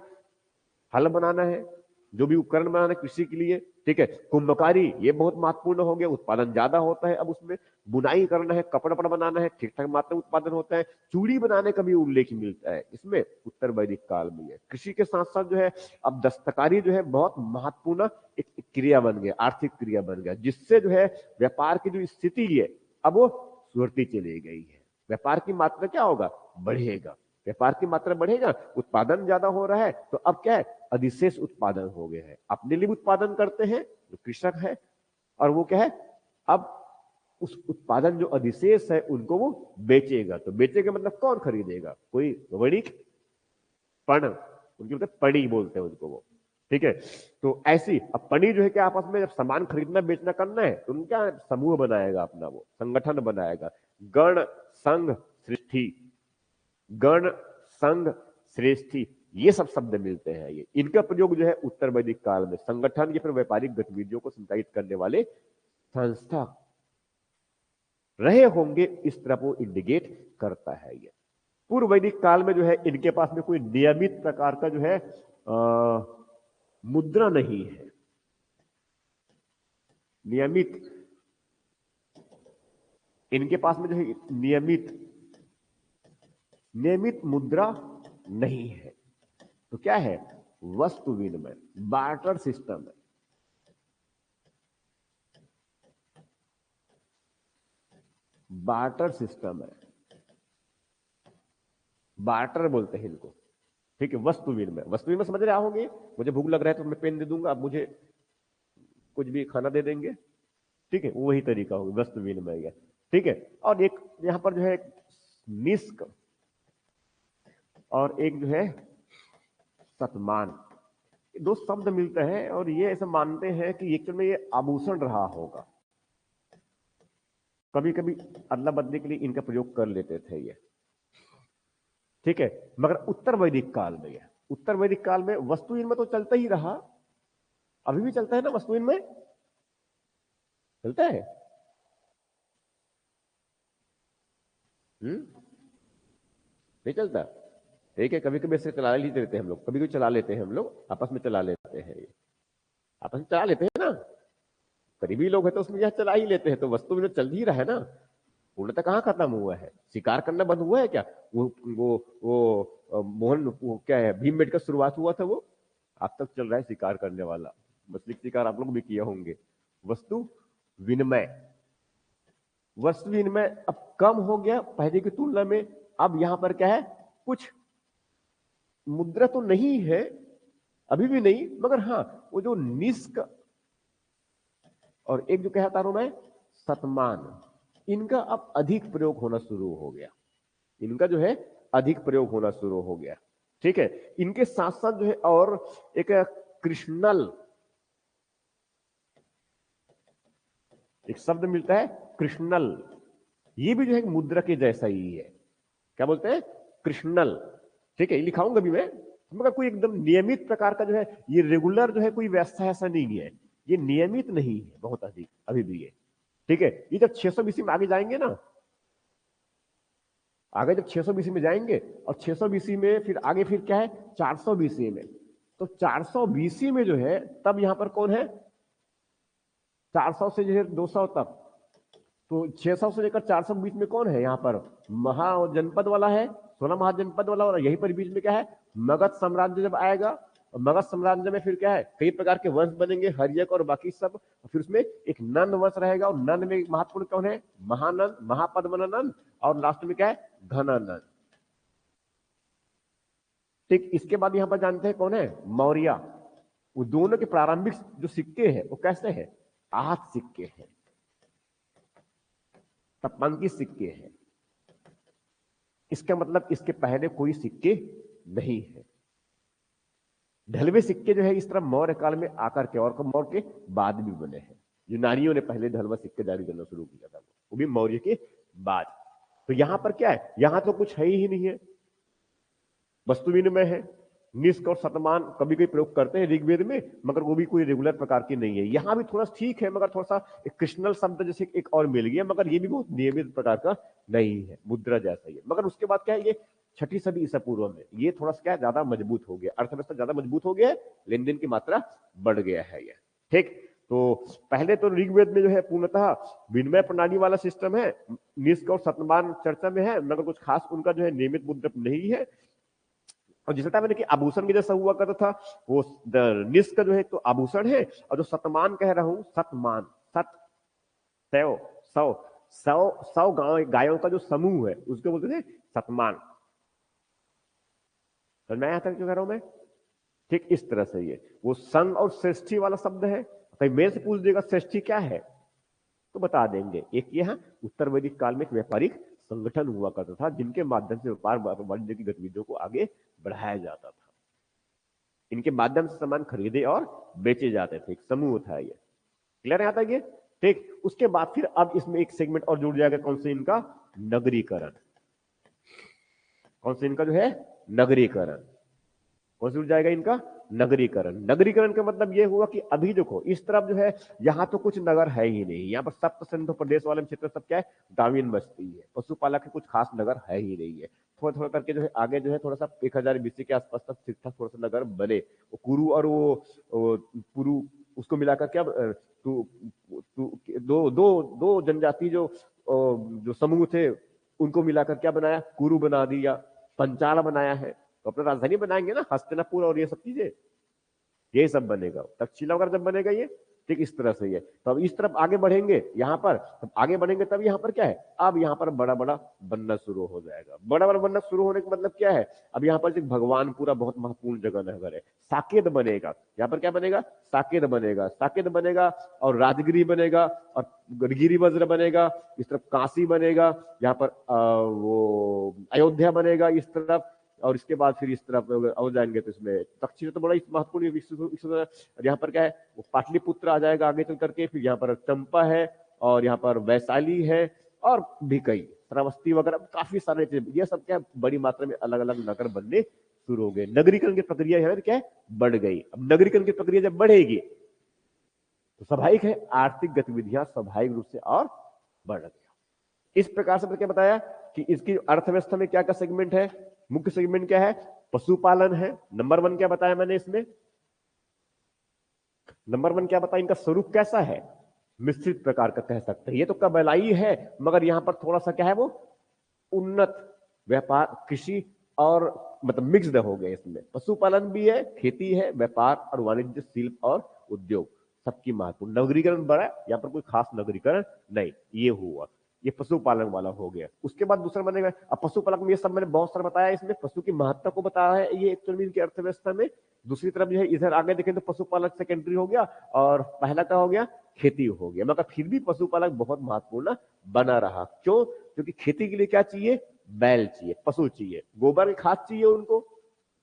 हल बनाना है, जो भी उपकरण बनाना है कृषि के लिए। ठीक है, कुंभकारी ये बहुत महत्वपूर्ण हो गया, उत्पादन ज्यादा होता है अब उसमें। बुनाई करना है, कपड़ा वपड़ा बनाना है, ठीक ठाक मात्रा में उत्पादन होता है। चूड़ी बनाने का भी उल्लेख मिलता है इसमें उत्तर वैदिक काल में। है कृषि के साथ साथ जो है अब दस्तकारी जो है बहुत महत्वपूर्ण एक क्रिया बन गया, आर्थिक क्रिया बन गया, जिससे जो है व्यापार की जो स्थिति है अब वो सुधरती चली गई है। व्यापार की मात्रा क्या होगा, बढ़ेगा। व्यापार की मात्रा बढ़ेगा, उत्पादन ज्यादा हो रहा है, तो अब क्या है, अधिशेष उत्पादन हो गया है। अपने लिए उत्पादन करते हैं जो कृषक है, और वो क्या है, अब उस उत्पादन जो अधिशेष है उनको वो बेचेगा। तो बेचेगा मतलब कौन खरीदेगा, कोई वणिक, पण, उनकी मतलब पड़ी बोलते हैं उनको वो। ठीक है, तो ऐसी अब पड़ी जो है कि आपस में जब सामान खरीदना बेचना करना है तो उनका समूह बनाएगा, अपना वो संगठन बनाएगा, गण संघ सृष्टि, गण संघ श्रेष्ठी, ये सब शब्द मिलते हैं। ये इनका प्रयोग जो है उत्तर वैदिक काल में संगठन या फिर व्यापारिक गतिविधियों को संचालित करने वाले संस्था रहे होंगे, इस तरह को इंडिकेट करता है। ये पूर्व वैदिक काल में जो है इनके पास में कोई नियमित प्रकार का जो है मुद्रा नहीं है, नियमित इनके पास में जो है नियमित मुद्रा नहीं है। तो क्या है? वस्तु विनिमय, बार्टर सिस्टम है। बार्टर सिस्टम है, बार्टर बोलते हैं इनको, ठीक है। वस्तु विनिमय, वस्तु विनिमय समझ रहे होंगे। मुझे भूख लग रहा है तो मैं पेन दे दूंगा, आप मुझे कुछ भी खाना दे देंगे, ठीक है। वही तरीका होगा वस्तु विनिमय का, ठीक है। और एक यहां पर जो है निष्क और एक जो है सतमान, दो शब्द मिलते हैं और ये ऐसा मानते हैं कि एक्चुअल में ये आभूषण रहा होगा। कभी कभी अदला बदली के लिए इनका प्रयोग कर लेते थे ये, ठीक है। मगर उत्तर वैदिक काल में, उत्तर वैदिक काल में वस्तु विनिमय तो चलता ही रहा, अभी भी चलता है ना, वस्तु विनिमय चलता है। नहीं चलता, ठीक है। कभी कभी ऐसे चला लेते हैं हम लोग, कभी कभी चला लेते हैं हम लोग, आपस में चला लेते हैं, आपस में चला लेते हैं ना, करीबी लोग हैं तो उसमें यह चला ही लेते हैं। तो वस्तु विनिमय चल ही रहा है ना, पूर्णतः कहां खत्म हुआ है? शिकार करना बंद हुआ है क्या? वो मोहन, वो क्या है, भीमबेटकर शुरुआत हुआ था, वो आज तक चल रहा है शिकार करने वाला। मछली शिकार आप लोग भी किए होंगे। वस्तु विनिमय, वस्तु विनिमय अब कम हो गया पहले की तुलना में। अब यहां पर क्या है, कुछ मुद्रा तो नहीं है, अभी भी नहीं, मगर हाँ वो जो निष्क और एक जो कहता हूं मैं सतमान, इनका अब अधिक प्रयोग होना शुरू हो गया। इनका जो है अधिक प्रयोग होना शुरू हो गया, ठीक है। इनके साथ साथ जो है और एक कृष्णल, एक शब्द मिलता है कृष्णल, ये भी जो है मुद्रा के जैसा ही है। क्या बोलते हैं? कृष्णल, ठीक है। ये लिखाऊंगा भी मैं, मगर कोई एकदम नियमित प्रकार का जो है, ये रेगुलर जो है कोई वैसा ऐसा नहीं है, ये नियमित नहीं है, बहुत अधिक अभी भी है, ठीक है। ये जब 600 बीसी में आगे जाएंगे ना, आगे जब 600 बीसी में जाएंगे और 600 बीसी में फिर आगे फिर क्या है 400 बीसी में, तो 400 बीसी में जो है तब यहां पर कौन है, 400 से जो है 200 तक, तो 600 से लेकर 400 के बीच में कौन है यहाँ पर? महाजनपद वाला है, 16 महाजनपद वाला, और यहीं पर बीच में क्या है, मगध साम्राज्य जब आएगा, और मगध साम्राज्य में फिर क्या है, कई प्रकार के वंश बनेंगे, हर्यक और बाकी सब। फिर उसमें एक नंद वंश रहेगा, और नंद में महत्वपूर्ण कौन है? महानंद, महापद्मनंद, और लास्ट में क्या है, घनानंद, ठीक। इसके बाद यहां पर जानते हैं कौन है, मौर्य। वो दोनों के प्रारंभिक जो सिक्के हैं वो कैसे हैं? आहत सिक्के हैं, तपंकी सिक्के हैं। इसका मतलब इसके पहले कोई सिक्के नहीं है। ढलवे सिक्के जो है इस तरह मौर्य काल में आकर के, और मौर्य के बाद भी बने हैं। यूनानियों ने पहले ढलवा सिक्के जारी करना शुरू किया था, वो भी मौर्य के बाद। तो यहां पर क्या है, यहां तो कुछ है ही नहीं है, वस्तु विनिमय है, निष्क और शतमान कभी कभी प्रयोग करते हैं ऋग्वेद में, मगर वो भी कोई रेगुलर प्रकार की नहीं है। यहां भी थोड़ा ठीक है, मगर थोड़ा सा एक कृष्णल शब्द जैसे एक और मिल गया, मगर ये भी बहुत नियमित प्रकार का नहीं है, मुद्रा जैसा ही है। मगर उसके बाद क्या है, ये 6ठी सदी ईसा पूर्व में ये थोड़ा सा क्या ज्यादा मजबूत हो गया, अर्थव्यवस्था ज्यादा मजबूत हो गया है, लेन देन की मात्रा बढ़ गया है ये, ठीक। तो पहले तो ऋग्वेद में जो है पूर्णतः विनिमय प्रणाली वाला सिस्टम है, निष्क और शतमान चर्चा में है, मगर कुछ खास उनका जो है नियमित मुद्रा नहीं है। और जिस टाइम कि आभूषण के जैसा हुआ करता था, वो निष्क जो है तो आभूषण है, और जो सतमान कह रहा हूं, सतमान, सत, सौ, सौ, सौ, सौ गायों का जो समूह है उसको बोलते थे सतमान। तो मैं यहां तक जो कह रहा हूं मैं, ठीक इस तरह से ये वो संघ और श्रेष्ठी वाला शब्द है। कहीं मेरे से पूछ देगा श्रेष्ठी क्या है, तो बता देंगे। एक ये है, उत्तर वैदिक काल में एक व्यापारिक संगठन हुआ करता था, जिनके माध्यम से व्यापार वाणिज्य की गतिविधियों को आगे बढ़ाया जाता था। इनके माध्यम से सामान खरीदे और बेचे जाते थे, एक समूह था ये। क्लियर है आता है ये, ठीक। उसके बाद फिर अब इसमें एक सेगमेंट और जुड़ जाएगा, कौन से, इनका नगरीकरण। कौन से इनका जो है, नगरीकरण। कौन सी उठ जाएगा इनका? नगरीकरण। नगरीकरण का मतलब ये हुआ कि अभी देखो इस तरफ जो है यहाँ तो कुछ नगर है ही नहीं, यहाँ पर सप्त सिंधु प्रदेश वाले क्षेत्र सब क्या है? ग्रामीण बस्ती है, पशुपालक के कुछ खास नगर है ही नहीं है। थोड़ा थोड़ा करके जो है आगे जो है थोड़ा सा 1000 BC के आसपास तक ठीक ठाक थोड़ा सा नगर बने। वो कुरु और वो पुरु, उसको मिलाकर क्या तू तू दो दो दो जनजाति जो समूह थे उनको मिलाकर क्या बनाया? कुरु बना दिया, पंचाल बनाया है। तो अपना राजधानी बनाएंगे ना, हस्तिनापुर और ये सब चीजें, ये सब बनेगा। तक्षशिला वगैरह जब बनेगा ये, ठीक इस तरह से ये। तो अब इस तरफ आगे बढ़ेंगे यहाँ पर, तब आगे बढ़ेंगे तब यहाँ पर क्या है? अब यहाँ पर बड़ा बड़ा बनना शुरू हो जाएगा। बड़ा बड़ा बनना शुरू होने का मतलब क्या है? अब यहाँ पर भगवानपुरा बहुत महत्वपूर्ण जगह नगर है, साकेत बनेगा। यहाँ पर क्या बनेगा? साकेत बनेगा, साकेत बनेगा और राजगिरी बनेगा और गिरी वज्र बनेगा। इस तरफ काशी बनेगा, यहाँ पर वो अयोध्या बनेगा इस तरफ। और इसके बाद फिर इस तरफ और जाएंगे तो इसमें दक्षिण तो बड़ा महत्वपूर्ण विकसित। यहाँ पर क्या है? वो पाटलिपुत्र आ जाएगा आगे चल करके, फिर यहाँ पर चंपा है और यहाँ पर वैशाली है और भी कई श्रावस्ती वगैरह काफी सारे चीज, ये सब क्या बड़ी मात्रा में अलग अलग नगर बनने शुरू हो गए। नगरीकरण की प्रक्रिया यहाँ क्या है? बढ़ गई। अब नगरीकरण की प्रक्रिया जब बढ़ेगी तो स्वाभाविक है आर्थिक गतिविधियां स्वाभाविक रूप से और बढ़ गया। इस प्रकार से क्या बताया कि इसकी अर्थव्यवस्था में क्या क्या सेगमेंट है? मुख्य सेगमेंट क्या है? पशुपालन है। नंबर 1 क्या बताया मैंने इसमें? नंबर 1 क्या बताया? इनका स्वरूप कैसा है? मिश्रित प्रकार का कह सकते हैं। ये तो कबीलाई है, मगर यहां पर थोड़ा सा क्या है? वो उन्नत व्यापार, कृषि और मतलब मिक्स्ड हो गए। इसमें पशुपालन भी है, खेती है, व्यापार और वाणिज्य, शिल्प और उद्योग सबकी महत्वपूर्ण। नगरीकरण बड़ा, यहाँ पर कोई खास नगरीकरण नहीं। ये हुआ, ये पशुपालन वाला हो गया। उसके बाद दूसरा बनेगा, अब पशुपालन में ये सब मैंने बहुत सारा बताया, इसमें पशु की महत्ता को बताया है ये एक्चुअली इनकी अर्थव्यवस्था में। दूसरी तरफ जो है इधर आगे देखें तो पशुपालक सेकेंडरी हो गया और पहला क्या हो गया? खेती हो गया। मगर फिर भी पशुपालक बहुत महत्वपूर्ण बना रहा। क्यों? क्योंकि खेती के लिए क्या चाहिए? बैल चाहिए, पशु चाहिए, गोबर की खाद चाहिए उनको।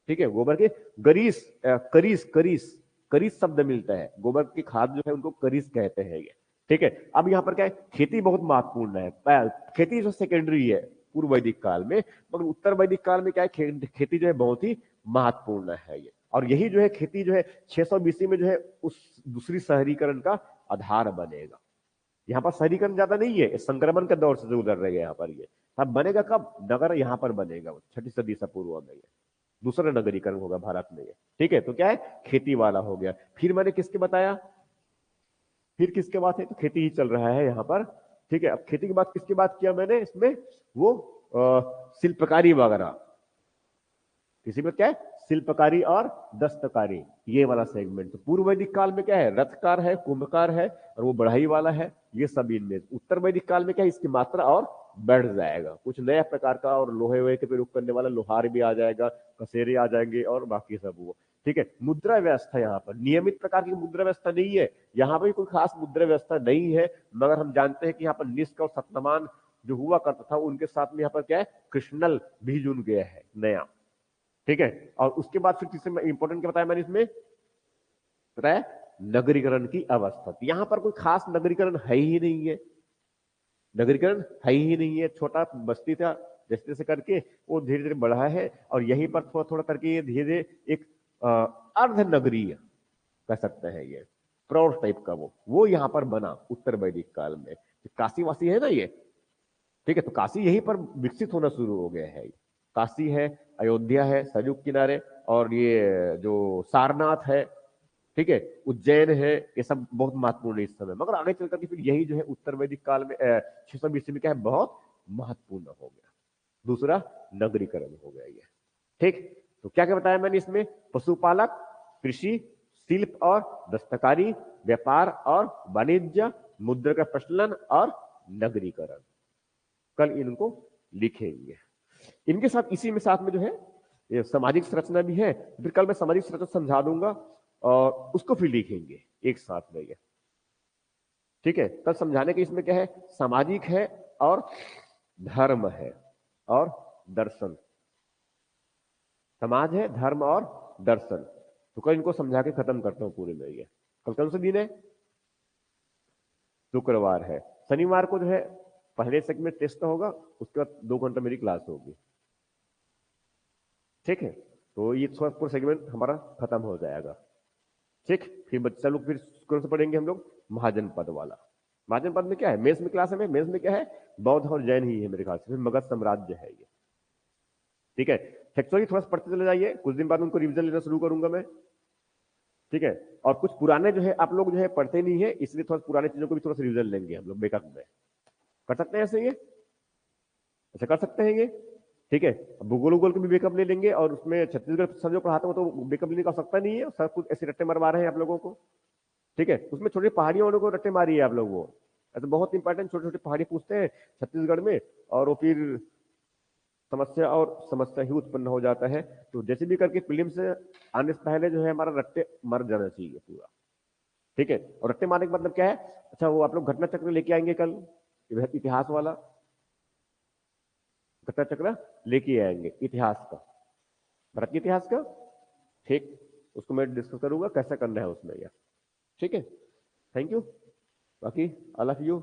ठीक है, गोबर के गरीस, करीस करीस करीस शब्द मिलता है, गोबर की खाद जो है उनको करीस कहते हैं ये। ठीक है, अब यहाँ पर क्या है? खेती बहुत महत्वपूर्ण है। खेती जो सेकेंडरी है पूर्व वैदिक काल में, मगर उत्तर वैदिक काल में क्या है? खेती जो है बहुत ही महत्वपूर्ण है ये। और यही जो है खेती जो है 600 BC में जो है उस दूसरी शहरीकरण का आधार बनेगा। यहाँ पर शहरीकरण ज्यादा नहीं है, संक्रमण के दौर से जो गुजर रहे हैं यहाँ पर ये तब बनेगा। कब? नगर यहाँ पर बनेगा 6ठी सदी से पूर्व में ये दूसरा नगरीकरण होगा भारत में ये। ठीक है, तो क्या है? खेती वाला हो गया। फिर मैंने किसके बताया? फिर किसके बात है? तो खेती ही चल रहा है यहाँ पर। ठीक है, अब खेती की बात किसकी बात किया मैंने इसमें? वो शिल्पकारी वगैरह। किसी में क्या है? शिल्पकारी और दस्तकारी, ये वाला सेगमेंट। तो पूर्व वैदिक काल में क्या है? रथकार है, कुंभकार है और वो बढ़ाई वाला है, ये सब इनमें। उत्तर वैदिक काल में क्या है? इसकी मात्रा और बढ़ जाएगा, कुछ नया प्रकार का, और लोहे वोहे के प्रयोग करने वाला लोहार भी आ जाएगा, कसेरे आ जाएंगे और बाकी सब वो। ठीक है, मुद्रा व्यवस्था यहाँ पर नियमित प्रकार की मुद्रा व्यवस्था नहीं है, यहाँ पर कोई खास मुद्रा व्यवस्था नहीं है। मगर हम जानते हैं कि यहाँ पर निष्क और सतमान जो हुआ करता था उनके साथ में यहाँ पर क्या है? कृष्णल भी जुड़ गया है नया। ठीक है, और उसके बाद फिर तीसरे इंपॉर्टेंट क्या बताया मैंने इसमें? बताया नगरीकरण की अवस्था। तो यहां पर कोई खास नगरीकरण है ही नहीं है, नगरीकरण है ही नहीं है। छोटा बस्ती था, जैसे जैसे करके वो धीरे धीरे बढ़ा है और यहीं पर थोड़ा थोड़ा करके ये धीरे धीरे एक अर्ध नगरीय कह सकते हैं ये, प्रौढ़ टाइप का वो यहां पर बना उत्तर वैदिक काल में। काशी वासी है ना ये, ठीक है, तो काशी यहीं पर विकसित होना शुरू हो गया है। काशी है, अयोध्या है सरयू किनारे, और ये जो सारनाथ है, ठीक है, उज्जैन है, ये सब बहुत महत्वपूर्ण है इस समय। मगर आगे चल करके फिर यही जो है उत्तर वैदिक काल में 600 BC में क्या है? बहुत महत्वपूर्ण हो गया। दूसरा नगरीकरण हो गया ये। ठीक, तो क्या क्या बताया मैंने इसमें? पशुपालक, कृषि, शिल्प और दस्तकारी, व्यापार और वाणिज्य, मुद्रा का प्रचलन और नगरीकरण। कल इनको लिखेंगे। इनके साथ इसी में साथ में जो है ये सामाजिक संरचना भी है, फिर कल मैं सामाजिक संरचना समझा दूंगा और उसको फिर लिखेंगे एक साथ में ये। ठीक है, कल समझाने के इसमें क्या है? सामाजिक है और धर्म है और दर्शन। समाज है, धर्म और दर्शन। तो कल इनको समझा के खत्म करता हूं पूरे में ये। कल कौन सा दिन है? शुक्रवार है। शनिवार को जो है पहले सेगमेंट टेस्ट होगा, उसके बाद 2 घंटा मेरी क्लास होगी। ठीक है, तो ये थोड़ा पूरा सेगमेंट हमारा खत्म हो जाएगा। ठीक, फिर बच्चा लोग फिर कौन सा पढ़ेंगे हम लोग? महाजनपद वाला। महाजनपद में क्या है? मेंस में क्लास है, मेंस में क्या है? बौद्ध और जैन ही है मेरे ख्याल से, फिर मगध साम्राज्य है ये। ठीक है, हिस्टोरी थोड़ा सा पढ़ते चले जाइए, कुछ दिन बाद उनको रिवीजन लेना शुरू करूंगा मैं। ठीक है, और कुछ पुराने जो है आप लोग जो है पढ़ते नहीं है, इसलिए थोड़ा पुराने चीजों को भी थोड़ा सा रिवीजन लेंगे हम लोग बैकअप में। कर सकते हैं ऐसे? ये ऐसा कर सकते हैं ये? ठीक है, भूगोल भूगोल के भी बैकअप ले लेंगे, और उसमें छत्तीसगढ़ सर जो पढ़ाते हो तो बैकअप लेने का आवश्यकता नहीं है, सब कुछ ऐसे रट्टे मरवा रहे हैं आप लोगों को। ठीक है, उसमें छोटी पहाड़ियों वालों को रट्टे मारी है आप लोग, वो ऐसे बहुत इंपॉर्टेंट छोटे छोटे पहाड़ी पूछते हैं छत्तीसगढ़ में, और वो फिर समस्या और समस्या ही उत्पन्न हो जाता है। तो जैसे भी करके फिल्म से आने से पहले जो है हमारा रट्टे मर जाना चाहिए पूरा। ठीक है, और रट्टे मारने का मतलब क्या है? अच्छा, वो आप लोग घटना चक्र लेके आएंगे कल, इतिहास वाला घटना चक्र लेके आएंगे, इतिहास का, भारत के इतिहास का। ठीक, उसको मैं डिस्कस करूंगा कैसे करना है उसमें यार। ठीक है, थैंक यू। बाकी आई लव यू।